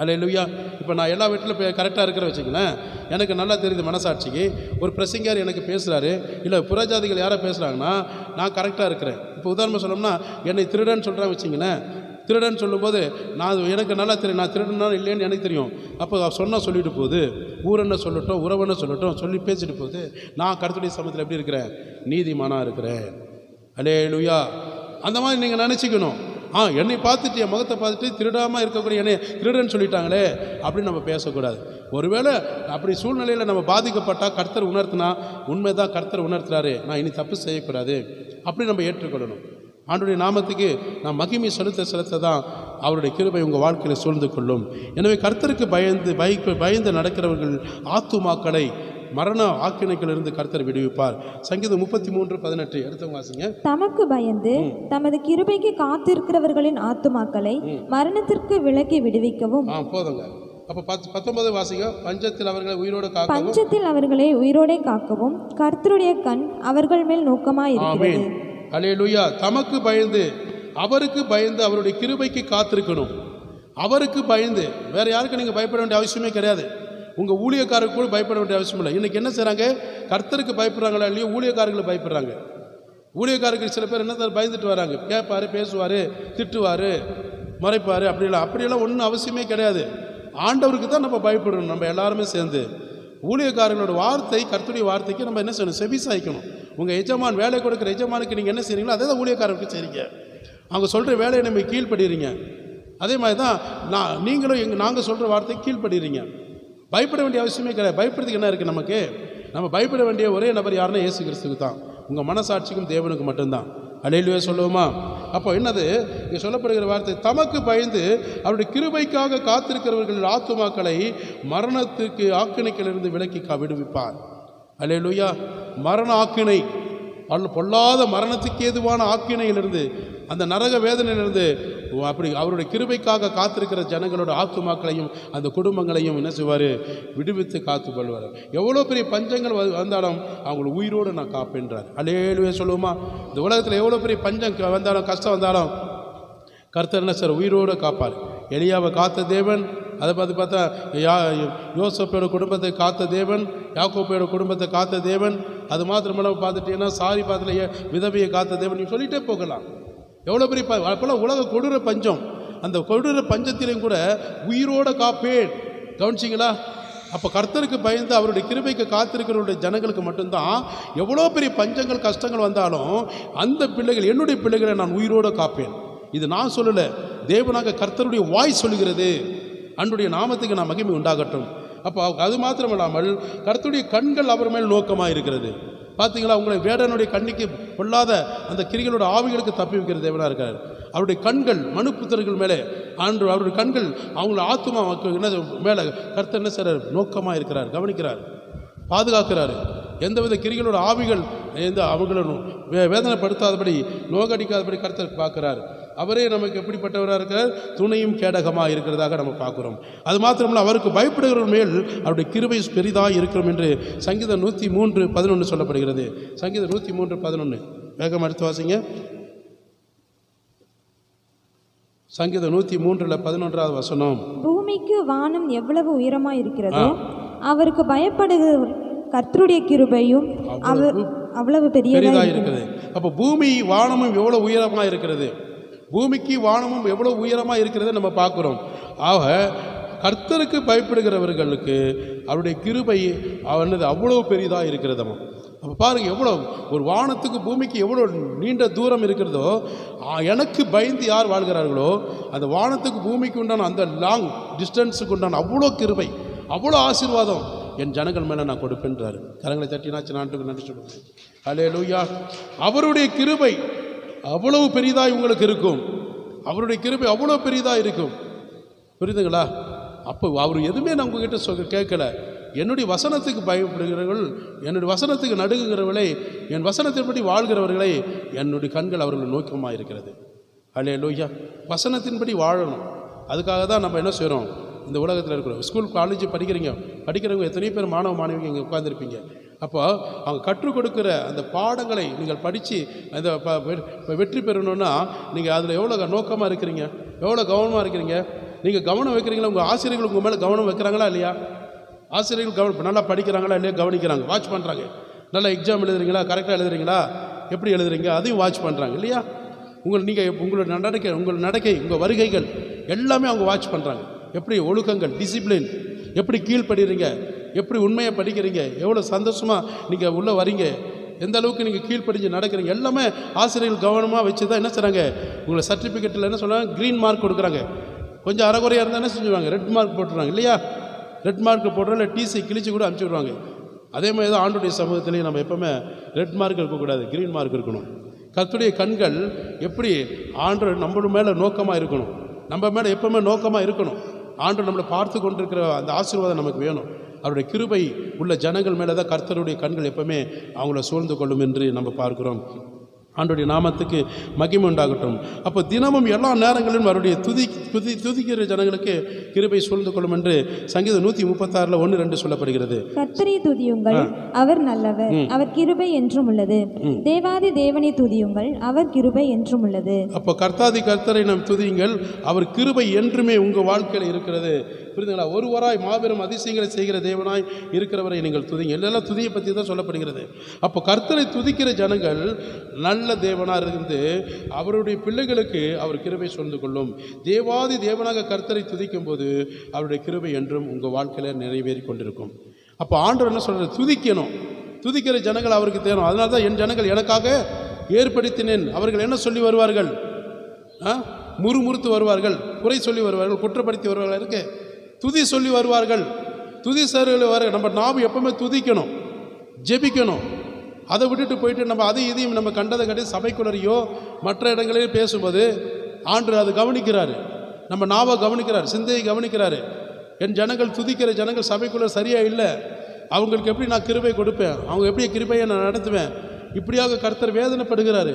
அல்லேலூயா. இப்போ நான் எல்லா வீட்டிலும் கரெக்டாக இருக்கிற வச்சுக்கங்களேன், எனக்கு நல்லா தெரியுது மனசாட்சிக்கு. ஒரு பிரசங்கியார் எனக்கு பேசுகிறாரு, இல்லை புறஜாதிகள் யாரை பேசுகிறாங்கன்னா நான் கரெக்டாக இருக்கிறேன். இப்போ உதாரணமாக சொல்லணும்னா என்னை திருடன்னு சொல்கிறாங்க வச்சுங்களேன். திருடன்னு சொல்லும்போது எனக்கு நல்லா தெரியும் நான் திருடனா இல்லைன்னு எனக்கு தெரியும். அப்போ சொன்னால் சொல்லிட்டு போகுது, ஊரென்ன சொல்லட்டும் உறவென்ன சொல்லட்டும் சொல்லி பேசிட்டு போகுது. நான் கர்த்தருடைய சமூகத்தில் எப்படி இருக்கிறேன், நீதிமானாக இருக்கிறேன். அல்லேலூயா. அந்த மாதிரி நீங்கள் நினச்சிக்கணும். என்னை பார்த்துட்டு என் முகத்தை பார்த்துட்டு திருடாமல் இருக்கக்கூடிய என்னை திருடன்னு சொல்லிட்டாங்களே அப்படின்னு நம்ம பேசக்கூடாது. ஒருவேளை அப்படி சூழ்நிலையில் நம்ம பாதிக்கப்பட்டால் கர்த்தர் உணர்த்தினா உண்மை தான், கர்த்தர் உணர்த்துறாரு, நான் இனி தப்பு செய்யக்கூடாது அப்படி நம்ம ஏற்றுக்கொள்ளணும். ஆண்டவருடைய நாமத்துக்கு நாம் மகிமை செலுத்த தான் அவருடைய கிருபை உங்கள் வாழ்க்கையில் சூழ்ந்து கொள்ளும். எனவே கர்த்தருக்கு பயந்து நடக்கிறவர்கள் ஆத்துமாக்களை மரண ஆக்கினைகளிலிருந்து கர்த்தர் விடுவிப்பார். சங்கீதம் 33:18 எடுத்தவங்க வாசிங்க. தமக்கு பயந்து தமது கிருபைக்கு காத்திருக்கிறவர்களின் ஆத்துமாக்களை மரணத்திற்கு விலக்கி விடுவிக்கவும். போதுங்க. அப்போ 19 வாசிங்க. பஞ்சத்தில் அவர்களை உயிரோடு காக்கவும் கர்த்தருடைய கண் அவர்கள் மேல் நோக்கமாய் இருக்கிறது. அல்லேலூயா. தமக்கு பயந்து அவருக்கு பயந்து அவருடைய கிருபைக்கு காத்திருக்கணும். அவருக்கு பயந்து, வேற யாருக்கு நீங்கள் பயப்பட வேண்டிய அவசியமே கிடையாது. உங்கள் ஊழியக்காரருக்கு கூட பயப்பட வேண்டிய அவசியம் இல்லை. இன்றைக்கி என்ன செய்கிறாங்க, கர்த்தருக்கு பயப்படுறாங்களா இல்லையோ ஊழியக்காரர்களை பயப்படுறாங்க. ஊழியக்காரருக்கு சில பேர் என்ன பயந்துட்டு வராங்க, கேட்பார், பேசுவார், திட்டுவார், மறைப்பார். அப்படியெல்லாம் ஒன்றும் அவசியமே கிடையாது. ஆண்டவருக்கு தான் நம்ம பயப்படணும். நம்ம எல்லாருமே சேர்ந்து ஊழியக்காரர்களோட வார்த்தை, கர்த்தருடைய வார்த்தைக்கு நம்ம என்ன செய்யணும், செவி சாய்க்கணும். உங்கள் எஜமான் வேலை கொடுக்குற எஜமானுக்கு நீங்கள் என்ன செய்கிறீங்களோ அதே தான் ஊழியக்காரருக்கு செய்கிறீங்க. அவங்க சொல்கிற வேலையை நம்ம கீழ்ப்படுறீங்க. அதே மாதிரி தான் நீங்களும் நாங்கள் சொல்கிற வார்த்தைக்கு கீழ்ப்படுறீங்க. பயப்பட வேண்டிய அவசியமே கிடையாது. பயப்படுறதுக்கு என்ன இருக்குது நமக்கு? நம்ம பயப்பட வேண்டிய ஒரே நபர் யாருன்னா இயேசு கிறிஸ்துக்கு தான். உங்கள் மனசாட்சிக்கும் தேவனுக்கு மட்டும்தான். அல்லேலூயா சொல்லுவோமா? அப்போ என்னது இங்கே சொல்லப்படுகிற வார்த்தை, தமக்கு பயந்து அவருடைய கிருபைக்காக காத்திருக்கிறவர்கள் ஆத்துமாக்களை மரணத்துக்கு ஆக்கினைகளிலிருந்து விலக்கி விடுவிப்பார். அல்லேலூயா. மரண ஆக்கினை, பொல்லாத மரணத்துக்கு ஏதுவான ஆக்கினையிலிருந்து, அந்த நரக வேதனையிலிருந்து அப்படி அவருடைய கிருபைக்காக காத்திருக்கிற ஜனங்களோட ஆத்துமாக்களையும் அந்த குடும்பங்களையும் என்ன செய்வார், விடுவித்து காத்து கொள்வார். எவ்வளோ பெரிய பஞ்சங்கள் வந்தாலும் அவங்கள உயிரோடு நான் காப்பேன்றார். அல்லேலூயா சொல்லுவோமா? இந்த உலகத்தில் எவ்வளோ பெரிய பஞ்சம் வந்தாலும் கஷ்டம் வந்தாலும் கர்த்தர் என்ன சார் உயிரோடு காப்பார். எலியாவை காத்த தேவன், அதை பார்த்தா யோசப்போட குடும்பத்தை காத்த தேவன், யாக்கோப்போட குடும்பத்தை காத்த தேவன். அது மாத்திரமல்ல பார்த்துட்டீங்கன்னா சாரி பாத்திர விதவையை காத்த தேவன். நீங்கள் சொல்லிகிட்டே போகலாம். எவ்வளோ பெரிய அப்போல்லாம் உலக கொடூர பஞ்சம், அந்த கொடூர பஞ்சத்திலையும் கூட உயிரோட காப்பேன். கவனிச்சிங்களா? அப்போ கர்த்தருக்கு பயந்து அவருடைய கிருபைக்கு காத்திருக்கிறவருடைய ஜனங்களுக்கு மட்டும்தான் எவ்வளோ பெரிய பஞ்சங்கள் கஷ்டங்கள் வந்தாலும் அந்த பிள்ளைகள், என்னுடைய பிள்ளைகளை நான் உயிரோடு காப்பேன். இது நான் சொல்லலை, தேவனாக கர்த்தருடைய வாய் சொல்லுகிறது. அன்றைய நாமத்துக்கு நான் மகிமை உண்டாகட்டும். அப்போ அது மாத்திரமில்லாமல் கர்த்தருடைய கண்கள் அவர் மேல் நோக்கமாக இருக்கிறது. பார்த்தீங்களா? உங்களை வேடனுடைய கண்ணிக்கு பொல்லாத அந்த கிரிகளோட ஆவிகளுக்கு தப்பி வைக்கிற தேவனாக இருக்கார். அவருடைய கண்கள் மனுப்புத்தர்கள் மேலே அவருடைய கண்கள் அவங்கள ஆத்துமா என்ன மேலே கர்த்தர் என்ன செய்கிறார், நோக்கமாக இருக்கிறார், கவனிக்கிறார், பாதுகாக்கிறார். எந்தவித கிரிகளோட ஆவிகள் அவங்கள வேதனைப்படுத்தாதபடி நோகடிக்காதபடி கர்த்தர் பார்க்கிறார். அவரே நமக்கு எப்படிப்பட்டவராக இருக்கிறார், துணையும் கேடகமாக இருக்கிறதாக நம்ம பார்க்குறோம். அது மாத்திரமல்ல, அவருக்கு பயப்படுகிறவர் மேல் அவருடைய கிருபை பெரிதாக இருக்கிறோம் என்று சங்கீதம் 103:11 சொல்லப்படுகிறது. சங்கீதம் 103:11 வேகம் எடுத்து வாசிங்க. சங்கீதம் 103:11 வசனம். பூமிக்கு வானம் எவ்வளவு உயரமாக இருக்கிறதோ அவருக்கு பயப்படுகிறவர் கர்த்தருடைய கிருபையும் அவ்வளவு பெரியதாக இருக்கிறது. அப்போ பூமி வானமும் எவ்வளவு உயரமாக இருக்கிறது, பூமிக்கு வானமும் எவ்வளோ உயரமாக இருக்கிறது நம்ம பார்க்குறோம். ஆக கர்த்தருக்கு பயப்படுகிறவர்களுக்கு அவருடைய கிருபை அவனது அவ்வளோ பெரிதாக இருக்கிறதம்மா. அப்போ பாருங்கள், எவ்வளோ ஒரு வானத்துக்கு பூமிக்கு எவ்வளோ நீண்ட தூரம் இருக்கிறதோ, எனக்கு பயந்து யார் வாழ்கிறார்களோ அந்த வானத்துக்கு பூமிக்கு உண்டான அந்த லாங் டிஸ்டன்ஸுக்கு உண்டான அவ்வளோ கிருபை, அவ்வளோ ஆசீர்வாதம் என் ஜனங்கள் மேலே நான் கொடுப்பேன்றாரு. கரங்களை தட்டினாச்சு நாட்டுக்கு நன்றி சொல்லுவேன். அல்லேலூயா. அவருடைய கிருபை அவ்வளவு பெரிதாக உங்களுக்கு இருக்கும். அவருடைய கிருபை அவ்வளோ பெரிதாக இருக்கும். புரியுதுங்களா? அப்போ அவர் எதுவுமே நான் உங்ககிட்ட கேட்கல. என்னுடைய வசனத்துக்கு பயப்படுகிறவர்கள், என்னுடைய வசனத்துக்கு நடுங்குகிறவர்களை, என் வசனத்தின்படி வாழ்கிறவர்களை என்னுடைய கண்கள் அவர்கள் நோக்கமாக இருக்கிறது. அல்லேலூயா. வசனத்தின்படி வாழணும். அதுக்காக தான் நம்ம என்ன செய்கிறோம், இந்த உலகத்தில் இருக்கிறோம். ஸ்கூல் காலேஜ் படிக்கிறவங்க எத்தனையோ பேர் மாணவ மாணவிகள் இங்கே உட்காந்துருப்பீங்க. அப்போ அவங்க கற்றுக் கொடுக்குற அந்த பாடங்களை நீங்கள் படித்து அந்த வெற்றி பெறணுன்னா நீங்கள் அதில் எவ்வளோ நோக்கமாக இருக்கிறீங்க, எவ்வளோ கவனமாக இருக்கிறீங்க. நீங்கள் கவனம் வைக்கிறீங்களா? உங்கள் ஆசிரியர்கள் உங்கள் மேலே கவனம் வைக்கிறாங்களா இல்லையா? ஆசிரியர்கள் கவனம் நல்லா படிக்கிறாங்களா இல்லையா கவனிக்கிறாங்க, வாட்ச் பண்ணுறாங்க. நல்லா எக்ஸாம் எழுதுறீங்களா, கரெக்டாக எழுதுறீங்களா, எப்படி எழுதுறீங்க அதையும் வாட்ச் பண்ணுறாங்க இல்லையா? உங்களோட நடக்கை உங்கள் வருகைகள் எல்லாமே அவங்க வாட்ச் பண்ணுறாங்க. எப்படி ஒழுக்கங்கள், டிசிப்ளின், எப்படி கீழ்ப்படுறீங்க, எப்படி உண்மையை படிக்கிறீங்க, எவ்வளோ சந்தோஷமாக நீங்கள் உள்ளே வரீங்க, எந்த அளவுக்கு நீங்கள் கீழ்ப்படிஞ்சு நடக்கிறீங்க, எல்லாமே ஆசிரியர்கள் கவனமாக வச்சு தான் என்ன செய்கிறாங்க, உங்களை சர்டிஃபிகேட்டில் என்ன சொல்கிறாங்க, க்ரீன் மார்க் கொடுக்குறாங்க. கொஞ்சம் அரைகுறையாக இருந்தால் என்ன செஞ்சுருவாங்க, ரெட் மார்க் போட்டுருவாங்க இல்லையா? ரெட் மார்க் போட்டுறோம், இல்லை டிசி கிழிச்சு கூட அனுப்பிச்சி விடுவாங்க. அதே மாதிரி தான் ஆண்டுடைய சமூகத்திலையும் நம்ம எப்போவுமே ரெட் மார்க் இருக்கக்கூடாது, க்ரீன் மார்க் இருக்கணும். கர்த்தருடைய கண்கள் எப்படி ஆண்டு நம்ம மேலே நோக்கமாக இருக்கணும், நம்ம மேலே எப்போவுமே நோக்கமாக இருக்கணும். ஆண்டு நம்மளை பார்த்து கொண்டிருக்கிற அந்த ஆசீர்வாதம் நமக்கு வேணும். அவருடைய கிருபை உள்ள ஜனங்கள் மேலே தான் கர்த்தருடைய கண்கள் எப்பவுமே அவங்கள சூழ்ந்து கொள்ளும் என்று நம்ம பார்க்கிறோம். ஆண்டுடைய நாமத்துக்கு மகிமை உண்டாகட்டும். அப்போ தினமும் எல்லா நேரங்களிலும் அவருடைய துதிக்கிற ஜனங்களுக்கு கிருபை சூழ்ந்து கொள்ளும் என்று சங்கீதம் 136 1-2 சொல்லப்படுகிறது. கர்த்தரை துதியுங்கள், அவர் நல்லவர், அவர் கிருபை என்றும் உள்ளது. தேவாதி தேவனை துதியுங்கள், அவர் கிருபை என்றும் உள்ளது. அப்போ கர்த்தரை நாம் துதியுங்கள், அவர் கிருபை என்றுமே உங்கள் வாழ்க்கையில் இருக்கிறது. புரியுதுங்களா? ஒருவராய் மாபெரும் அதிசயங்களை செய்கிற தேவனாய் இருக்கிறவரை நீங்கள் துதிங்க. எல்லாம் துதியை பற்றி தான் சொல்லப்படுகிறது. அப்போ கர்த்தரை துதிக்கிற ஜனங்கள் நல்ல தேவனாக இருந்து அவருடைய பிள்ளைகளுக்கு அவர் கிருபை சூழ்ந்து கொள்ளும். தேவாதி தேவனாக கர்த்தரை துதிக்கும் போது அவருடைய கிருபை என்றும் உங்கள் வாழ்க்கையில் நிறைவேறி கொண்டிருக்கும். அப்போ ஆண்டவர் என்ன சொல்கிறார், துதிக்கணும். துதிக்கிற ஜனங்கள் அவருக்கு தேரும். அதனால தான் என் ஜனங்கள் எனக்காக ஏற்படுத்தினேன். அவர்கள் என்ன சொல்லி வருவார்கள், முறுமுறுத்து வருவார்கள், குறை சொல்லி வருவார்கள், குற்றப்படுத்தி வருவார்கள், இருக்கு துதி சொல்லி வருவார்கள். துதி சொல்லி வருவார்கள். நம்ம நாம் எப்பவுமே துதிக்கணும், ஜெபிக்கணும். அதை விட்டுட்டு போயிட்டு நம்ம இதையும் நம்ம கண்டதை கட்டி சபைக்குள்ளரையோ மற்ற இடங்களிலே பேசும்போது ஆண்டவர் அது கவனிக்கிறாரு. நம்ம நாவை கவனிக்கிறார், சிந்தையை கவனிக்கிறாரு. என் ஜனங்கள் துதிக்கிற ஜனங்கள் சபைக்குள்ளே சரியாக இல்லை, அவங்களுக்கு எப்படி நான் கிருபை கொடுப்பேன், அவங்க எப்படி கிருபையை நான் நடத்துவேன், இப்படியாக கர்த்தர் வேதனைப்படுகிறாரு.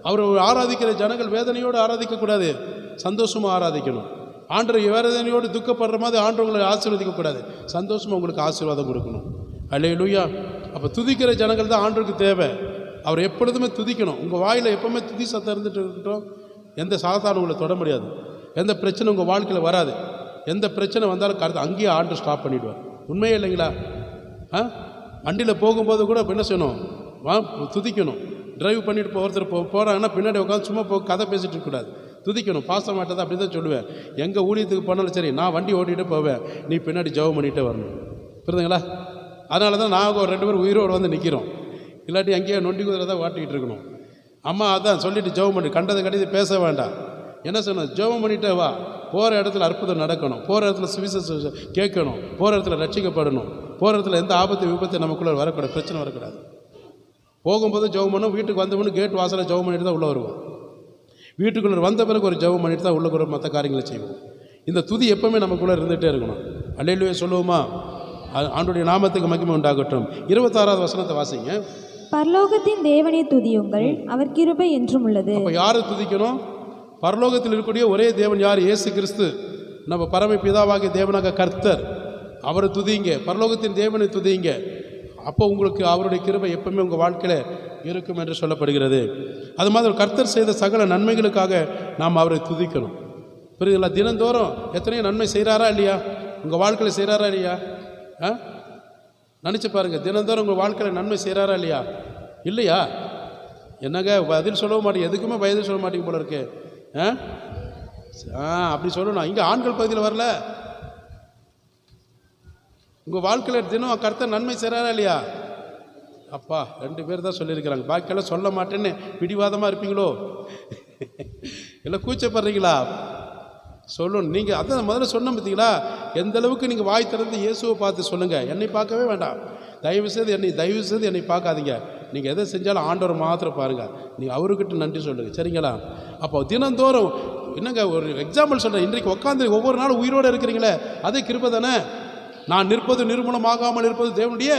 அவர் ஆராதிக்கிற ஜனங்கள் வேதனையோடு ஆராதிக்கக்கூடாது, சந்தோஷமாக ஆராதிக்கணும். ஆண்டவர் வேதனையோடு துக்கப்படுற மாதிரி ஆண்டவங்களை ஆசீர்வதிக்கக்கூடாது, சந்தோஷமாக உங்களுக்கு ஆசீர்வாதம் கொடுக்கணும். அல்லேலூயா. அப்போ துதிக்கிற ஜனங்கள் தான் ஆண்டவருக்கு தேவை. அவர் எப்பொழுதுமே துதிக்கணும். உங்கள் வாயில் எப்போவுமே துதி சத்தம் இருந்துட்டு இருக்கட்டும். எந்த சாதாரண உங்களை தொட முடியாது, எந்த பிரச்சனை உங்கள் வாழ்க்கையில் வராது. எந்த பிரச்சனை வந்தாலும் கருத்து அங்கேயே ஆண்டு ஸ்டாப் பண்ணிவிடுவார். உண்மையே இல்லைங்களா? வண்டியில் போகும்போது கூட என்ன செய்யணும், துதிக்கணும். டிரைவ் பண்ணிட்டு ஒருத்தர் போகிறாங்கன்னா பின்னாடி உட்காந்து சும்மா கதை பேசிகிட்டு இருக்கக்கூடாது, துதிக்கணும். பாச மாட்டேதான் அப்படி தான் சொல்லுவேன். எங்கள் ஊழியத்துக்கு போனாலும் சரி, நான் வண்டி ஓட்டிகிட்டே போவேன், நீ பின்னாடி ஜெபம் பண்ணிகிட்டே வரணும். புரியுதுங்களா? அதனால தான் நாங்கள் ஒரு 2 பேர் உயிரோடு வந்து நிற்கிறோம். இல்லாட்டி அங்கேயே நொண்டி குதிரை தான் வாட்டிக்கிட்டு இருக்கணும். அம்மா அதான் சொல்லிவிட்டு ஜெபம் பண்ணி கண்டதை கடிது பேச வேண்டாம். என்ன சொன்னோம், ஜெபம் பண்ணிட்டே வா. போகிற இடத்துல அற்புதம் நடக்கணும், போகிற இடத்துல சுவிசேஷம் கேட்கணும், போகிற இடத்துல ரட்சிக்கப்படணும், போகிற இடத்துல எந்த ஆபத்து விபத்து நமக்குள்ளே வரக்கூடாது, பிரச்சனை வரக்கூடாது. போகும்போது ஜெபம் பண்ணணும், வீட்டுக்கு வந்தவொன்னு கேட் வாசலில் ஜெபம் பண்ணிட்டு தான் உள்ளே வருவோம். வீட்டுக்குள்ளே வந்த பிறகு ஒரு ஜெபம் பண்ணிட்டு தான் உள்ளே மற்ற காரியங்களை செய்வோம். இந்த துதி எப்பவுமே நமக்குள்ளே இருந்துகிட்டே இருக்கணும். அல்லேலூயா சொல்லுவோமா? ஆண்டவருடைய நாமத்துக்கு மகிமை உண்டாகட்டும். 26வது வசனத்தை வாசிங்க. பரலோகத்தின் தேவனை துதியுங்கள், அவர் கிருபை என்றும் உள்ளது. அப்போ யாரை துதிக்கணும்? பரலோகத்தில் இருக்கக்கூடிய ஒரே தேவன் யார்? இயேசு கிறிஸ்து, நம்ம பரம பிதாவாகிய தேவனாக கர்த்தர். அவரை துதிங்க, பரலோகத்தின் தேவனை துதிங்க. அப்போ உங்களுக்கு அவருடைய கிருபை எப்பவுமே உங்கள் வாழ்க்கையில் இருக்கும் என்று சொல்லப்படுகிறது. அது மாதிரி கர்த்தர் செய்த சகல நன்மைகளுக்காக நாம் அவரை துதிக்கணும். புரியுதுங்களா? தினந்தோறும் எத்தனையோ நன்மை செய்கிறாரா இல்லையா? உங்கள் வாழ்க்கையில் செய்கிறாரா இல்லையா? நினச்சி பாருங்கள், தினந்தோறும் உங்கள் வாழ்க்கையில் நன்மை செய்கிறாரா இல்லையா? இல்லையா? என்னங்க பதில் சொல்லவும் மாட்டேங்க, எதுக்குமே பதில் சொல்ல மாட்டேங்க போல இருக்கு. அப்படி சொல்லணும். இங்கே ஆண்கள் பகுதியில் வரல. உங்கள் வாழ்க்கையில் தினம் கர்த்தர் நன்மை செய்கிறாரா இல்லையா? அப்பா 2 பேர் தான் சொல்லியிருக்கிறாங்க, பாக்கியெல்லாம் சொல்ல மாட்டேன்னு பிடிவாதமாக இருப்பீங்களோ? இல்லை கூச்சப்படுறீங்களா? சொல்லணும். நீங்கள் அதான் முதல்ல சொன்ன பார்த்தீங்களா, எந்த அளவுக்கு நீங்கள் வாய் திறந்து இயேசுவை பார்த்து சொல்லுங்கள். என்னை பார்க்கவே வேண்டாம், தயவு செய்து என்னை பார்க்காதீங்க. நீங்கள் எதை செஞ்சாலும் ஆண்டவர் மாத்திரம் பாருங்கள், நீங்கள் அவர்கிட்ட நன்றி சொல்லுங்கள். சரிங்களா? அப்போ தினந்தோறும் என்னங்க ஒரு எக்ஸாம்பிள் சொல்கிறேன், இன்றைக்கு உட்காந்து ஒவ்வொரு நாளும் உயிரோடு இருக்கிறீங்களே, அதே கிருபை தானே. நான் நிற்பது நிர்மூலமாகாமல் இருப்பது தேவனுடைய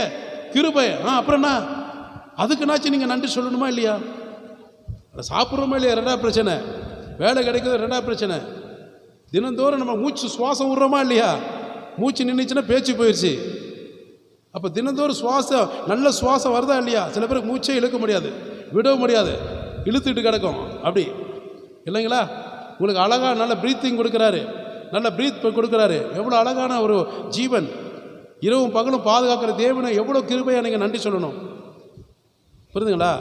கிருபை. அப்புறம் என்ன, அதுக்குனாச்சும் நீங்கள் நன்றி சொல்லணுமா இல்லையா? சாப்பிட்றோமா இல்லையா? ரெண்டாவது பிரச்சனை. வேலை கிடைக்கிறது ரெண்டாவது பிரச்சனை. தினந்தோறும் நம்ம மூச்சு சுவாசம் விட்றோமா இல்லையா? மூச்சு நின்றுச்சுன்னா பேச்சு போயிடுச்சு. அப்போ தினந்தோறும் சுவாசம், நல்ல சுவாசம் வருதா இல்லையா? சில பேருக்கு மூச்சே இழுக்க முடியாது, விடவும் முடியாது, இழுத்துட்டு கிடக்கும் அப்படி இல்லைங்களா? உங்களுக்கு அழகாக நல்ல ப்ரீத்திங் கொடுக்குறாரு, நல்ல ப்ரீத் கொடுக்குறாரு. எவ்வளோ அழகான ஒரு ஜீவன், இரவும் பகலும் பாதுகாக்கிற தேவனை எவ்வளோ கிருபையாக நீங்கள் நன்றி சொல்லணும். புரியுதுங்களா?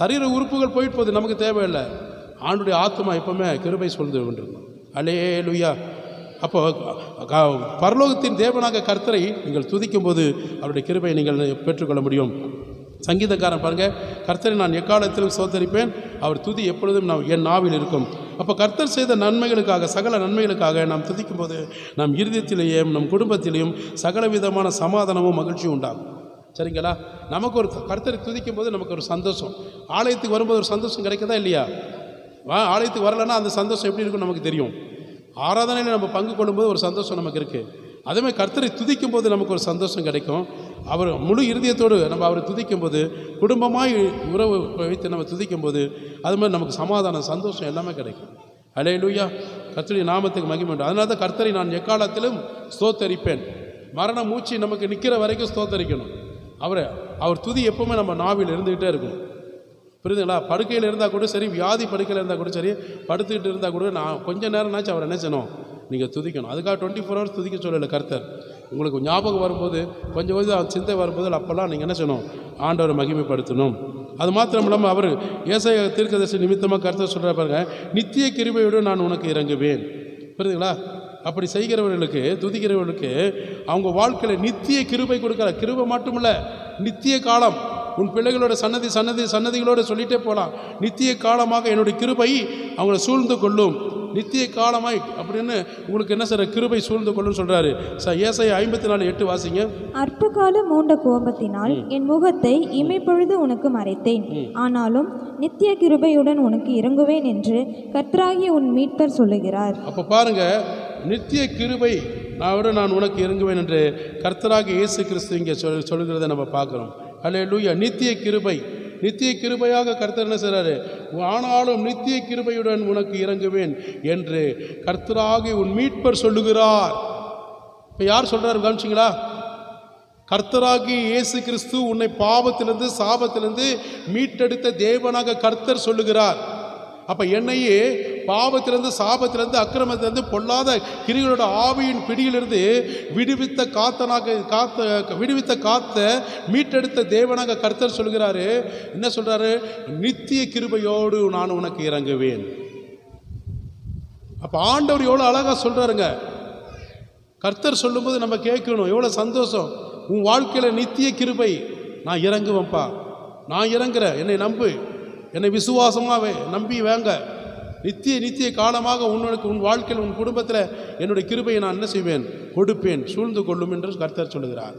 சரீர உறுப்புகள் போயிட்டு போகுது, நமக்கு தேவையில்லை. ஆண்டுடைய ஆத்மா எப்பவுமே கிருபை சொல்ந்து கொண்டிருக்கும். அல்லேலூயா. அப்போ பரலோகத்தின் தேவனாக கர்த்தரை நீங்கள் துதிக்கும் போது அவருடைய கிருபையை நீங்கள் பெற்றுக்கொள்ள முடியும். சங்கீதக்காரன் பாருங்க, கர்த்தரை நான் எக்காலத்திலும் சோதரிப்பேன், அவர் துதி எப்பொழுதும் என் நாவில் இருக்கும். அப்போ கர்த்தர் செய்த நன்மைகளுக்காக, சகல நன்மைகளுக்காக நாம் துதிக்கும் போது நம் இருதயத்திலேயும் நம் குடும்பத்திலேயும் சகல விதமான சமாதானமும் மகிழ்ச்சியும் உண்டாகும். சரிங்களா? நமக்கு ஒரு கர்த்தரை துதிக்கும் போது நமக்கு ஒரு சந்தோஷம். ஆலயத்துக்கு வரும்போது ஒரு சந்தோஷம் கிடைக்கதா இல்லையா? ஆலயத்துக்கு வரலைன்னா அந்த சந்தோஷம் எப்படி இருக்குன்னு நமக்கு தெரியும். ஆராதனையில் நம்ம பங்கு கொள்ளும்போது ஒரு சந்தோஷம் நமக்கு இருக்குது. அதேமாதிரி கர்த்தரை துதிக்கும் போது நமக்கு ஒரு சந்தோஷம் கிடைக்கும். அவர் முழு இருதயத்தோடு நம்ம அவரை துதிக்கும் போது, குடும்பமாய் உறவு வைத்து நம்ம துதிக்கும் போது அது மாதிரி நமக்கு சமாதானம், சந்தோஷம் எல்லாமே கிடைக்கும். அல்லேலூயா. கர்த்தருடைய நாமத்துக்கு மகிமை உண்டு. அதனால தான் கர்த்தரை நான் எக்காலத்திலும் ஸ்தோத்தரிப்பேன். மரண மூச்சு நமக்கு நிற்கிற வரைக்கும் ஸ்தோத்தரிக்கணும். அவர் துதி எப்பவுமே நம்ம நாவில் இருந்துக்கிட்டே இருக்கும். புரியுதுங்களா? படுக்கையில் இருந்தால் கூட சரி, வியாதி படுக்கையில் இருந்தால் கூட சரி, படுத்துக்கிட்டு இருந்தால் கூட நான் கொஞ்ச நேரம்னாச்சும் அவர் என்ன செய்யணும், நீங்கள் துதிக்கணும். அதுக்காக 24 hours துதிக்க சொல்லலை கர்த்தர். உங்களுக்கு ஞாபகம் வரும்போது, கொஞ்சம் சிந்தை வரும்போது அப்போல்லாம் நீங்கள் என்ன செய்யணும், ஆண்டவரை மகிமைப்படுத்தணும். அது மாத்திரம் இல்லாமல் அவர் ஏசாயா தீர்க்கதரிசி நிமித்தமாக கர்த்தர் சொல்கிற பாருங்க, நித்திய கிருபையோடு நான் உனக்கு இறங்குவேன். புரியுதுங்களா? அப்படி செய்கிறவர்களுக்கு, துதிக்கிறவர்களுக்கு அவங்க வாழ்க்கையில் நித்திய கிருபை கொடுக்குற. கிருபை மட்டுமில்லை, நித்திய காலம். உன் பிள்ளைகளோட சன்னதிகளோடு சொல்லிகிட்டே போகலாம். நித்திய காலமாக என்னுடைய கிருபை அவங்கள சூழ்ந்து கொள்ளும். நித்திய காலமாய் அப்படின்னு உங்களுக்கு என்ன சார் கிருபை சூழ்ந்து கொள்ளுன்னு சொல்கிறாரு. ஏசாயா 54:8 வாசிங்க. அற்ப காலம் மூண்ட கோபத்தினால் என் முகத்தை இமைப்பொழுது உனக்கு மறைத்தேன், ஆனாலும் நித்திய கிருபையுடன் உனக்கு இறங்குவேன் என்று கர்த்தராகிய உன் மீட்பர் சொல்லுகிறார். அப்போ பாருங்க, நித்திய கிருபை நான் உனக்கு இறங்குவேன் என்று கர்த்தராகிய இயேசு கிறிஸ்து இங்கே சொல்லுகிறத நம்ம பார்க்குறோம். அல்லேலூயா. நித்திய கிருபை, நித்திய கிருபையாக கர்த்தர் என்ன செய்கிறாரு, ஆனாலும் நித்திய கிருபையுடன் உனக்கு இறங்குவேன் என்று கர்த்தராகிய உன் மீட்பர் சொல்லுகிறார். இப்போ யார் சொல்கிறாரு கவனிச்சிங்களா? கர்த்தராகிய இயேசு கிறிஸ்து உன்னை பாவத்திலிருந்து சாபத்திலிருந்து மீட்டெடுத்த தேவனாக கர்த்தர் சொல்லுகிறார். அப்போ என்னையே பாவத்திலிருந்து சாபத்திலிருந்து அக்கிரமத்திலிருந்து பொல்லாத கிரிகளோட ஆவியின் பிடியிலிருந்து விடுவித்த காத்த மீட்டெடுத்த தேவனாக கர்த்தர் சொல்கிறாரு. என்ன சொல்கிறாரு? நித்திய கிருபையோடு நான் உனக்கு இறங்குவேன். அப்போ ஆண்டவர் எவ்வளோ அழகாக சொல்கிறாருங்க. கர்த்தர் சொல்லும்போது நம்ம கேட்கணும், எவ்வளோ சந்தோஷம். உன் வாழ்க்கையில் நித்திய கிருபை, நான் இறங்குவேன்ப்பா, நான் இறங்குறேன், என்னை நம்பு, என்னை விசுவாசமாக நம்பி வாங்க. நித்திய காலமாக உன் வாழ்க்கையில் உன் குடும்பத்தில் என்னுடைய கிருபையை நான் என்ன செய்வேன், கொடுப்பேன், சூழ்ந்து கொள்ளும் என்று கர்த்தர் சொல்லுகிறார்.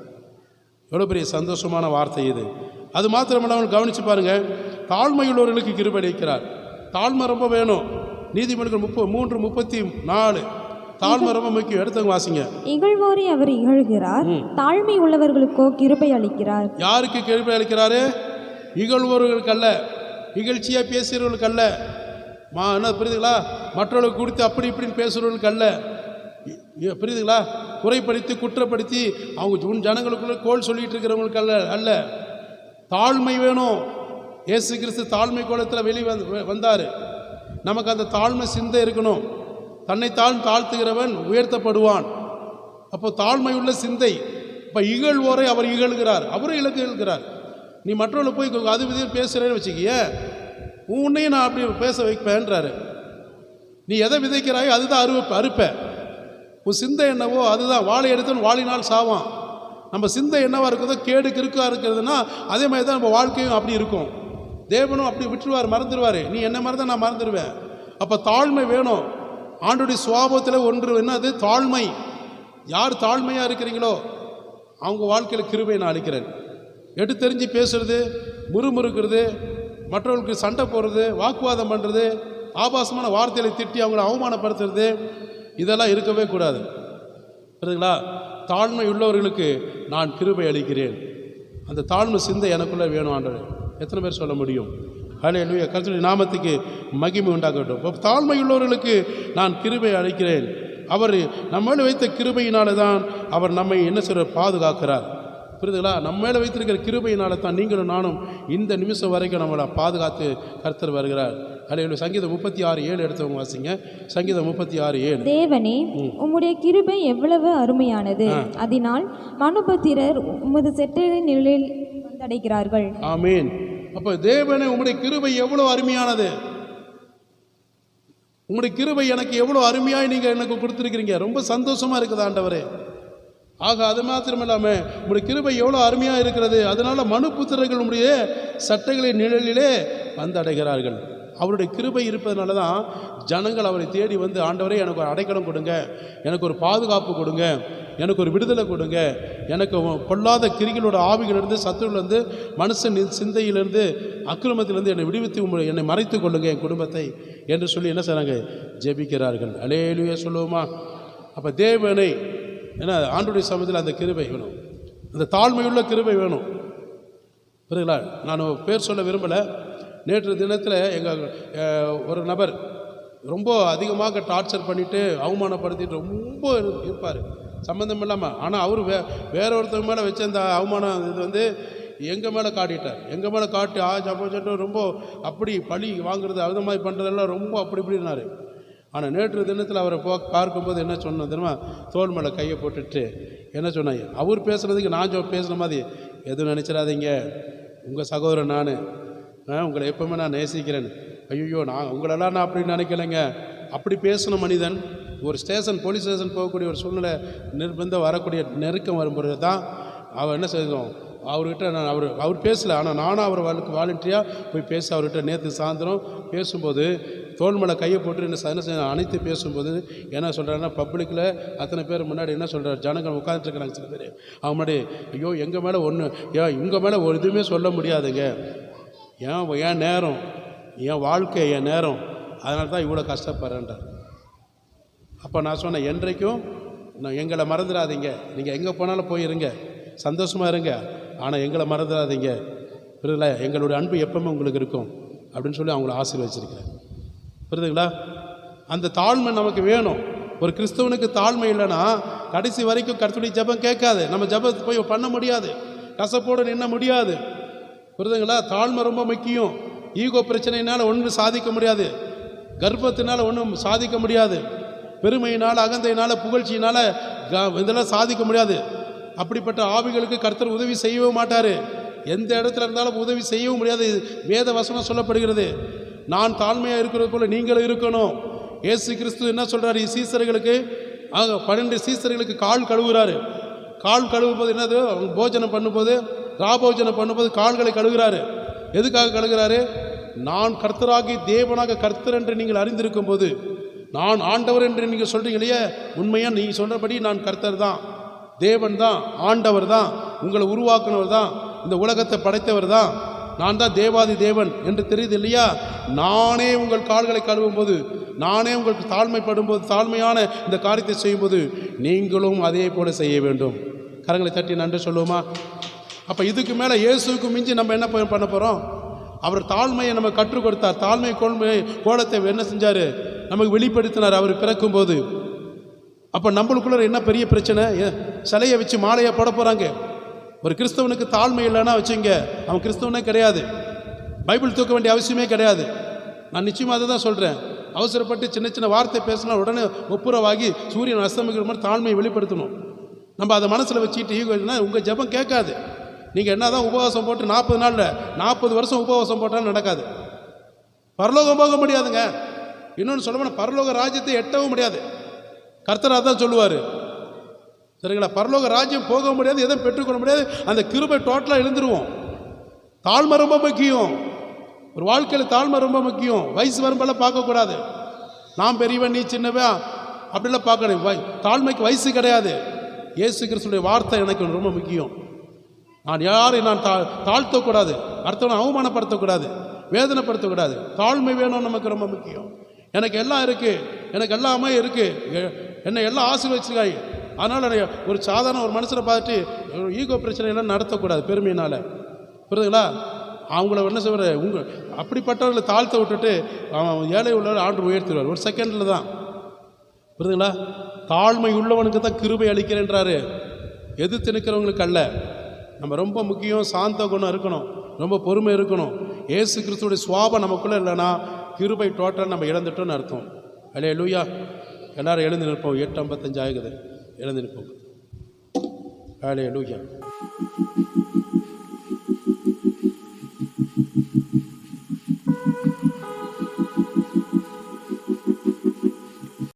எவ்வளோ பெரிய சந்தோஷமான வார்த்தை இது. அது மாத்திரமல்லாமல் கவனித்து பாருங்கள், தாழ்மையுள்ளவர்களுக்கு கிருபை அளிக்கிறார். தாழ்மை ரொம்ப வேணும். நீதிமொழிகள் 3:34 தாழ்மை ரொம்ப முக்கியம். எடுத்தவங்க வாசிங்க. இகழ்வோரை அவர் இகழ்கிறார், தாழ்மை உள்ளவர்களுக்கோ கிருபை அளிக்கிறார். யாருக்கு கிருபை அளிக்கிறாரு? இகழ்வோர்களுக்கு அல்ல, இகழ்ச்சியாக பேசுகிறவர்களுக்கு அல்ல, என்ன புரியுதுங்களா? மற்றவர்களுக்கு குறித்து அப்படி இப்படின்னு பேசுகிறவர்களுக்கு அல்ல, புரியுதுங்களா? குறைப்படுத்தி குற்றப்படுத்தி அவங்க உன் ஜனங்களுக்குள்ள கோல் சொல்லிட்டு இருக்கிறவங்களுக்கு அல்ல. தாழ்மை வேணும். இயேசு கிறிஸ்து தாழ்மை கோலத்தில் வந்தார். நமக்கு அந்த தாழ்மை சிந்தை இருக்கணும். தன்னைத்தான் தாழ்த்துகிறவன் உயர்த்தப்படுவான். அப்போ தாழ்மை உள்ள சிந்தை. இப்போ இகழ்வோரை அவர் இகழ்கிறார், அவரும் இகழ்கிறார். நீ மற்றவர்களை போய் அது விதியில் பேசுகிறேன்னு வச்சுக்கிய, உன்னையும் நான் அப்படி பேச வைப்பேன்றாரு. நீ எதை விதைக்கிறாயோ அதுதான் அறுப்ப. உன் சிந்தை என்னவோ அதுதான். வாழை எடுத்தவன் வாழினால் சாவான். நம்ம சிந்தை என்னவா இருக்குதோ, கேடு கிறுக்கா இருக்கிறதுனா அதே மாதிரி தான் நம்ம வாழ்க்கையும் அப்படி இருக்கும். தேவனும் அப்படி விட்டுருவார், மறந்துடுவார். நீ என்ன மாதிரி தான் நான் மறந்துடுவேன். அப்போ தாழ்மை வேணும். ஆண்டுடைய சுவாபத்தில் ஒன்று என்னது? தாழ்மை. யார் தாழ்மையாக இருக்கிறீங்களோ அவங்க வாழ்க்கையில் கிருபை நான் அளிக்கிறேன். எடுத்தெறிஞ்சு பேசுறது, முறுமுறுக்கிறது, மற்றவர்களுக்கு சண்டை போடுறது, வாக்குவாதம் பண்ணுறது, ஆபாசமான வார்த்தைகளை திட்டி அவங்கள அவமானப்படுத்துறது, இதெல்லாம் இருக்கவே கூடாது. புரியுதுங்களா? தாழ்மை உள்ளவர்களுக்கு நான் கிருபை அளிக்கிறேன். அந்த தாழ்மை சிந்தை எனக்குள்ளே வேணும் ஆண்டவரே. எத்தனை பேர் சொல்ல முடியும்? ஹல்லேலூயா. கர்த்தருடைய நாமத்துக்கு மகிமை உண்டாகட்டும். இப்போ தாழ்மை உள்ளவர்களுக்கு நான் கிருபை அளிக்கிறேன். அவர் நம்ம மேலே வைத்த கிருபையினால தான் அவர் நம்மை என்ன செய்கிறார்? பாதுகாக்கிறார். புரியுதுங்களா? நம்ம மேலே வைத்திருக்கிற கிருபையினால தான் நீங்களும் நானும் இந்த நிமிஷம் வரைக்கும் நம்மளை பாதுகாத்து கர்த்தர் வருகிறார். ஹல்லேலூயா. சங்கீதம் 36:7 எடுத்தவங்க வாசிங்க. சங்கீதம் 36:7. தேவனே, உம்முடைய கிருபை எவ்வளவு அருமையானது, அதனால் மனுபுத்திரர் உமது செட்டைகளின் நிழலில் வந்தடைகிறார்கள். ஆமீன். அப்போ தேவனே, உம்முடைய கிருபை எவ்வளோ அருமையானது, உங்களுடைய கிருபை எனக்கு எவ்வளோ அருமையாய் நீங்கள் எனக்கு கொடுத்துருக்கிறீங்க. ரொம்ப சந்தோஷமாக இருக்குது ஆண்டவரே. ஆக அது மாத்திரம் இல்லாமல் உங்களுடைய கிருபை எவ்வளோ அருமையாக இருக்கிறது, அதனால மனுபுத்திரர்கள் உங்களுடைய சட்டைகளின் நிழலிலே வந்தடைகிறார்கள். அவருடைய கிருபை இருப்பதனால தான் ஜனங்கள் அவரை தேடி வந்து, ஆண்டவரே எனக்கு ஒரு அடைக்கலம் கொடுங்க, எனக்கு ஒரு பாதுகாப்பு கொடுங்க, எனக்கு ஒரு விடுதலை கொடுங்க, எனக்கு பொல்லாத கிரிகளோட ஆவிகளிலிருந்து, சத்துருவிலிருந்து, மனுஷன் சிந்தையிலிருந்து, அக்கிரமத்திலிருந்து என்னை விடுவித்து என்னை மறைத்து கொள்ளுங்க, என் குடும்பத்தை என்று சொல்லி என்ன செய்கிறாங்க? ஜெபிக்கிறார்கள். அல்லேலூயா சொல்லுவோமா? அப்போ தேவனை ஏன்னா ஆண்டவருடைய சமயத்தில் அந்த கிருபை வேணும், அந்த தாழ்மையுள்ள கிருபை வேணும். புரியுங்களா? நான் பேர் சொல்ல விரும்பலை. நேற்று தினத்தில் எங்கள் ஒரு நபர் ரொம்ப அதிகமாக டார்ச்சர் பண்ணிவிட்டு அவமானப்படுத்திட்டு ரொம்ப இருப்பார், சம்மந்தம் இல்லாமல். ஆனால் அவர் வேற ஒருத்தவங்க மேலே வச்ச அந்த அவமானம் இது வந்து எங்கள் மேலே காட்டிட்டார். எங்கள் மேலே காட்டி சொல்லிட்டு ரொம்ப அப்படி பழி வாங்குறது, அது மாதிரி பண்ணுறதெல்லாம் ரொம்ப அப்படி இப்படினாரு. ஆனால் நேற்று தினத்தில் அவரை பார்க்கும்போது என்ன சொன்னோம் தெரியுமா? தோல் மேலே கையை போட்டுட்டு என்ன சொன்னாங்க? அவர் பேசுகிறதுக்கு நான் பேசுகிற மாதிரி எதுவும் நினச்சிடாதீங்க, உங்கள் சகோதரன் நான், உங்களை எப்பவுமே நான் நேசிக்கிறேன். ஐயோ, நான் உங்களெல்லாம் நான் அப்படி நினைக்கலைங்க. அப்படி பேசின மனிதன் ஒரு போலீஸ் ஸ்டேஷன் போகக்கூடிய ஒரு சூழ்நிலை நிர்பந்தம் வரக்கூடிய நெருக்கம் வரும்போது தான் அவர் என்ன செய்தோம், அவர்கிட்ட நான் அவர் பேசலை, ஆனால் நானும் அவர் வாலண்டியாக போய் பேச அவர்கிட்ட நேற்று சாயந்தரம் பேசும்போது தோல் மேலே கையை போட்டு என்ன அனைத்து பேசும்போது என்ன சொல்கிறாருன்னா, பப்ளிக்கில் அத்தனை பேர் முன்னாடி என்ன சொல்கிறார், ஜனங்கள் உட்காந்துட்டுருக்கிறாங்க சில பேர். அவங்க முன்னாடி ஐயோ எங்கள் மேலே உங்கள் மேலே ஒரு இதுவுமே சொல்ல முடியாதுங்க, என் நேரம், என் வாழ்க்கை, என் நேரம், அதனால தான் இவ்வளோ கஷ்டப்படுறேன்றார். அப்போ நான் சொன்னேன், என்றைக்கும் எங்களை மறந்துடாதீங்க, நீங்கள் எங்கே போனாலும் போயிருங்க, சந்தோஷமாக இருங்க, ஆனால் எங்களை மறந்துடாதீங்க, புரியுதுங்களா? எங்களுடைய அன்பு எப்பவுமே உங்களுக்கு இருக்கும் அப்படின்னு சொல்லி அவங்கள ஆசீர்வதிச்சிருக்கிறேன். புரியுதுங்களா? அந்த தாழ்மை நமக்கு வேணும். ஒரு கிறிஸ்தவனுக்கு தாழ்மை இல்லைன்னா கடைசி வரைக்கும் கர்த்தருடைய ஜெபம் கேட்காது, நம்ம ஜெபத்தை போய் பண்ண முடியாது, கசப்போடு நின்ன முடியாது. புரியுதுங்களா? தாழ்மை ரொம்ப முக்கியம். ஈகோ பிரச்சனையினால் ஒன்றும் சாதிக்க முடியாது, கர்ப்பத்தினால் ஒன்றும் சாதிக்க முடியாது, பெருமையினால், அகந்தையினால், புகழ்ச்சியினால் இதெல்லாம் சாதிக்க முடியாது. அப்படிப்பட்ட ஆவிகளுக்கு கர்த்தர் உதவி செய்யவே மாட்டார். எந்த இடத்துல இருந்தாலும் உதவி செய்யவும் முடியாது. வேத வசனம் சொல்லப்படுகிறது, நான் தாழ்மையாக இருக்கிறது போல நீங்களும் இருக்கணும். இயேசு கிறிஸ்து என்ன சொல்கிறார்? சீசர்களுக்கு 12 சீசர்களுக்கு கால் கழுவுறாரு. கால் கழுவும் போது என்னது, போஜனம் பண்ணும்போது, ராபோஜனம் பண்ணும்போது கால்களை கழுவுறாரு. எதுக்காக கழுவுறாரு? நான் கர்த்தராகி தேவனாக கர்த்தர் என்று நீங்கள் அறிந்திருக்கும் போது, நான் ஆண்டவர் என்று நீங்கள் சொல்கிறீங்க இல்லையா, உண்மையாக நீங்கள் சொல்கிறபடி நான் கர்த்தர் தான், தேவன் தான், ஆண்டவர் தான், உங்களை உருவாக்குனவர் தான், இந்த உலகத்தை படைத்தவர் தான், நான் தான் தேவாதி தேவன் என்று தெரியுது இல்லையா? நானே உங்கள் கால்களை கழுவும் போது, நானே உங்களுக்கு தாழ்மைப்படும் போது, தாழ்மையான இந்த காரியத்தை செய்யும்போது நீங்களும் அதே போல செய்ய வேண்டும். கரங்களை தட்டி நன்றி சொல்லுவோமா? அப்போ இதுக்கு மேலே இயேசுக்கு மிஞ்சி நம்ம என்ன பண்ண போகிறோம்? அவர் தாழ்மையை நம்ம கற்றுக் கொடுத்தார். தாழ்மை கோலத்தை என்ன செஞ்சார்? நமக்கு வெளிப்படுத்தினார் அவர் பிறக்கும்போது. அப்போ நம்மளுக்குள்ள என்ன பெரிய பிரச்சனை? சிலையை வச்சு மாலையை போட போகிறாங்க. ஒரு கிறிஸ்தவனுக்கு தாழ்மை இல்லைன்னா வச்சுங்க, அவன் கிறிஸ்தவனே கிடையாது. பைபிள் தூக்க வேண்டிய அவசியமே கிடையாது. நான் நிச்சயமாக அதை தான் சொல்கிறேன். அவசரப்பட்டு சின்ன சின்ன வார்த்தை பேசினா உடனே ஒப்புரவாகி சூரியன் அஸ்தமிக்கிற மாதிரி தாழ்மையை வெளிப்படுத்தணும். நம்ம அதை மனசில் வச்சுட்டு உங்கள் ஜெபம் கேட்காது. நீங்கள் என்ன தான் உபவாசம் போட்டு 40 நாளில் 40 வருஷம் உபவாசம் போட்டாலும் நடக்காது. பரலோகம் போக முடியாதுங்க. இன்னொன்று சொல்லப்போனால் பரலோக ராஜ்யத்தை எட்டவும் முடியாது. கர்த்தராக தான் சொல்லுவார், சரிங்களா? பரலோக ராஜ்யம் போக முடியாது, எதுவும் பெற்றுக்கொள்ள முடியாது. அந்த கிருபை டோட்டலாக எழுந்துருவோம். தாழ்மை ரொம்ப முக்கியம். ஒரு வாழ்க்கையில் தாழ்மை ரொம்ப முக்கியம். வயசு வரம்பெல்லாம் பார்க்கக்கூடாது. நான் பெரியவன் நீ சின்னவன் அப்படிலாம் பார்க்கணும். தாழ்மைக்கு வயசு கிடையாது. இயேசு கிறிஸ்துடைய வார்த்தை எனக்கு ரொம்ப முக்கியம். நான் யாரை நான் தாழ்த்தக்கூடாது, அடுத்தவனை அவமானப்படுத்தக்கூடாது, வேதனைப்படுத்தக்கூடாது. தாழ்மை வேணும், நமக்கு ரொம்ப முக்கியம். எனக்கு எல்லாம் இருக்குது, எனக்கு எல்லாமே இருக்குது, என்னை எல்லாம் ஆசீர்வதிச்சிருக்காய், அதனால் ஒரு சாதாரண ஒரு மனுஷனை பார்த்துட்டு ஈகோ பிரச்சனையெல்லாம் நடத்தக்கூடாது பெருமையினால். புரியுதுங்களா? அவங்கள என்ன செய்வார், அப்படிப்பட்டவர்களை தாழ்த்த விட்டுட்டு அவன் ஏழை உள்ளவர் ஆண்டு உயர்த்திடுவார் ஒரு செகண்டில் தான். புரியுதுங்களா? தாழ்மை உள்ளவனுக்கு தான் கிருபை அளிக்கிறேன்றாரு, எதிர்த்து நிற்கிறவங்களுக்கு அல்ல. நம்ம ரொம்ப முக்கியம், சாந்த குணம் இருக்கணும், ரொம்ப பொறுமை இருக்கணும். ஏசு கிறிஸ்துவோடைய சுவாபம் நமக்குள்ளே இல்லைன்னா கிருபை டோட்டல் நம்ம இழந்துட்டோன்னு அர்த்தம். அல்லேலூயா. எல்லாரும் எழுந்து நிற்போம். 8:55 ஆகுது. எழுந்து நிற்போம். அல்லேலூயா.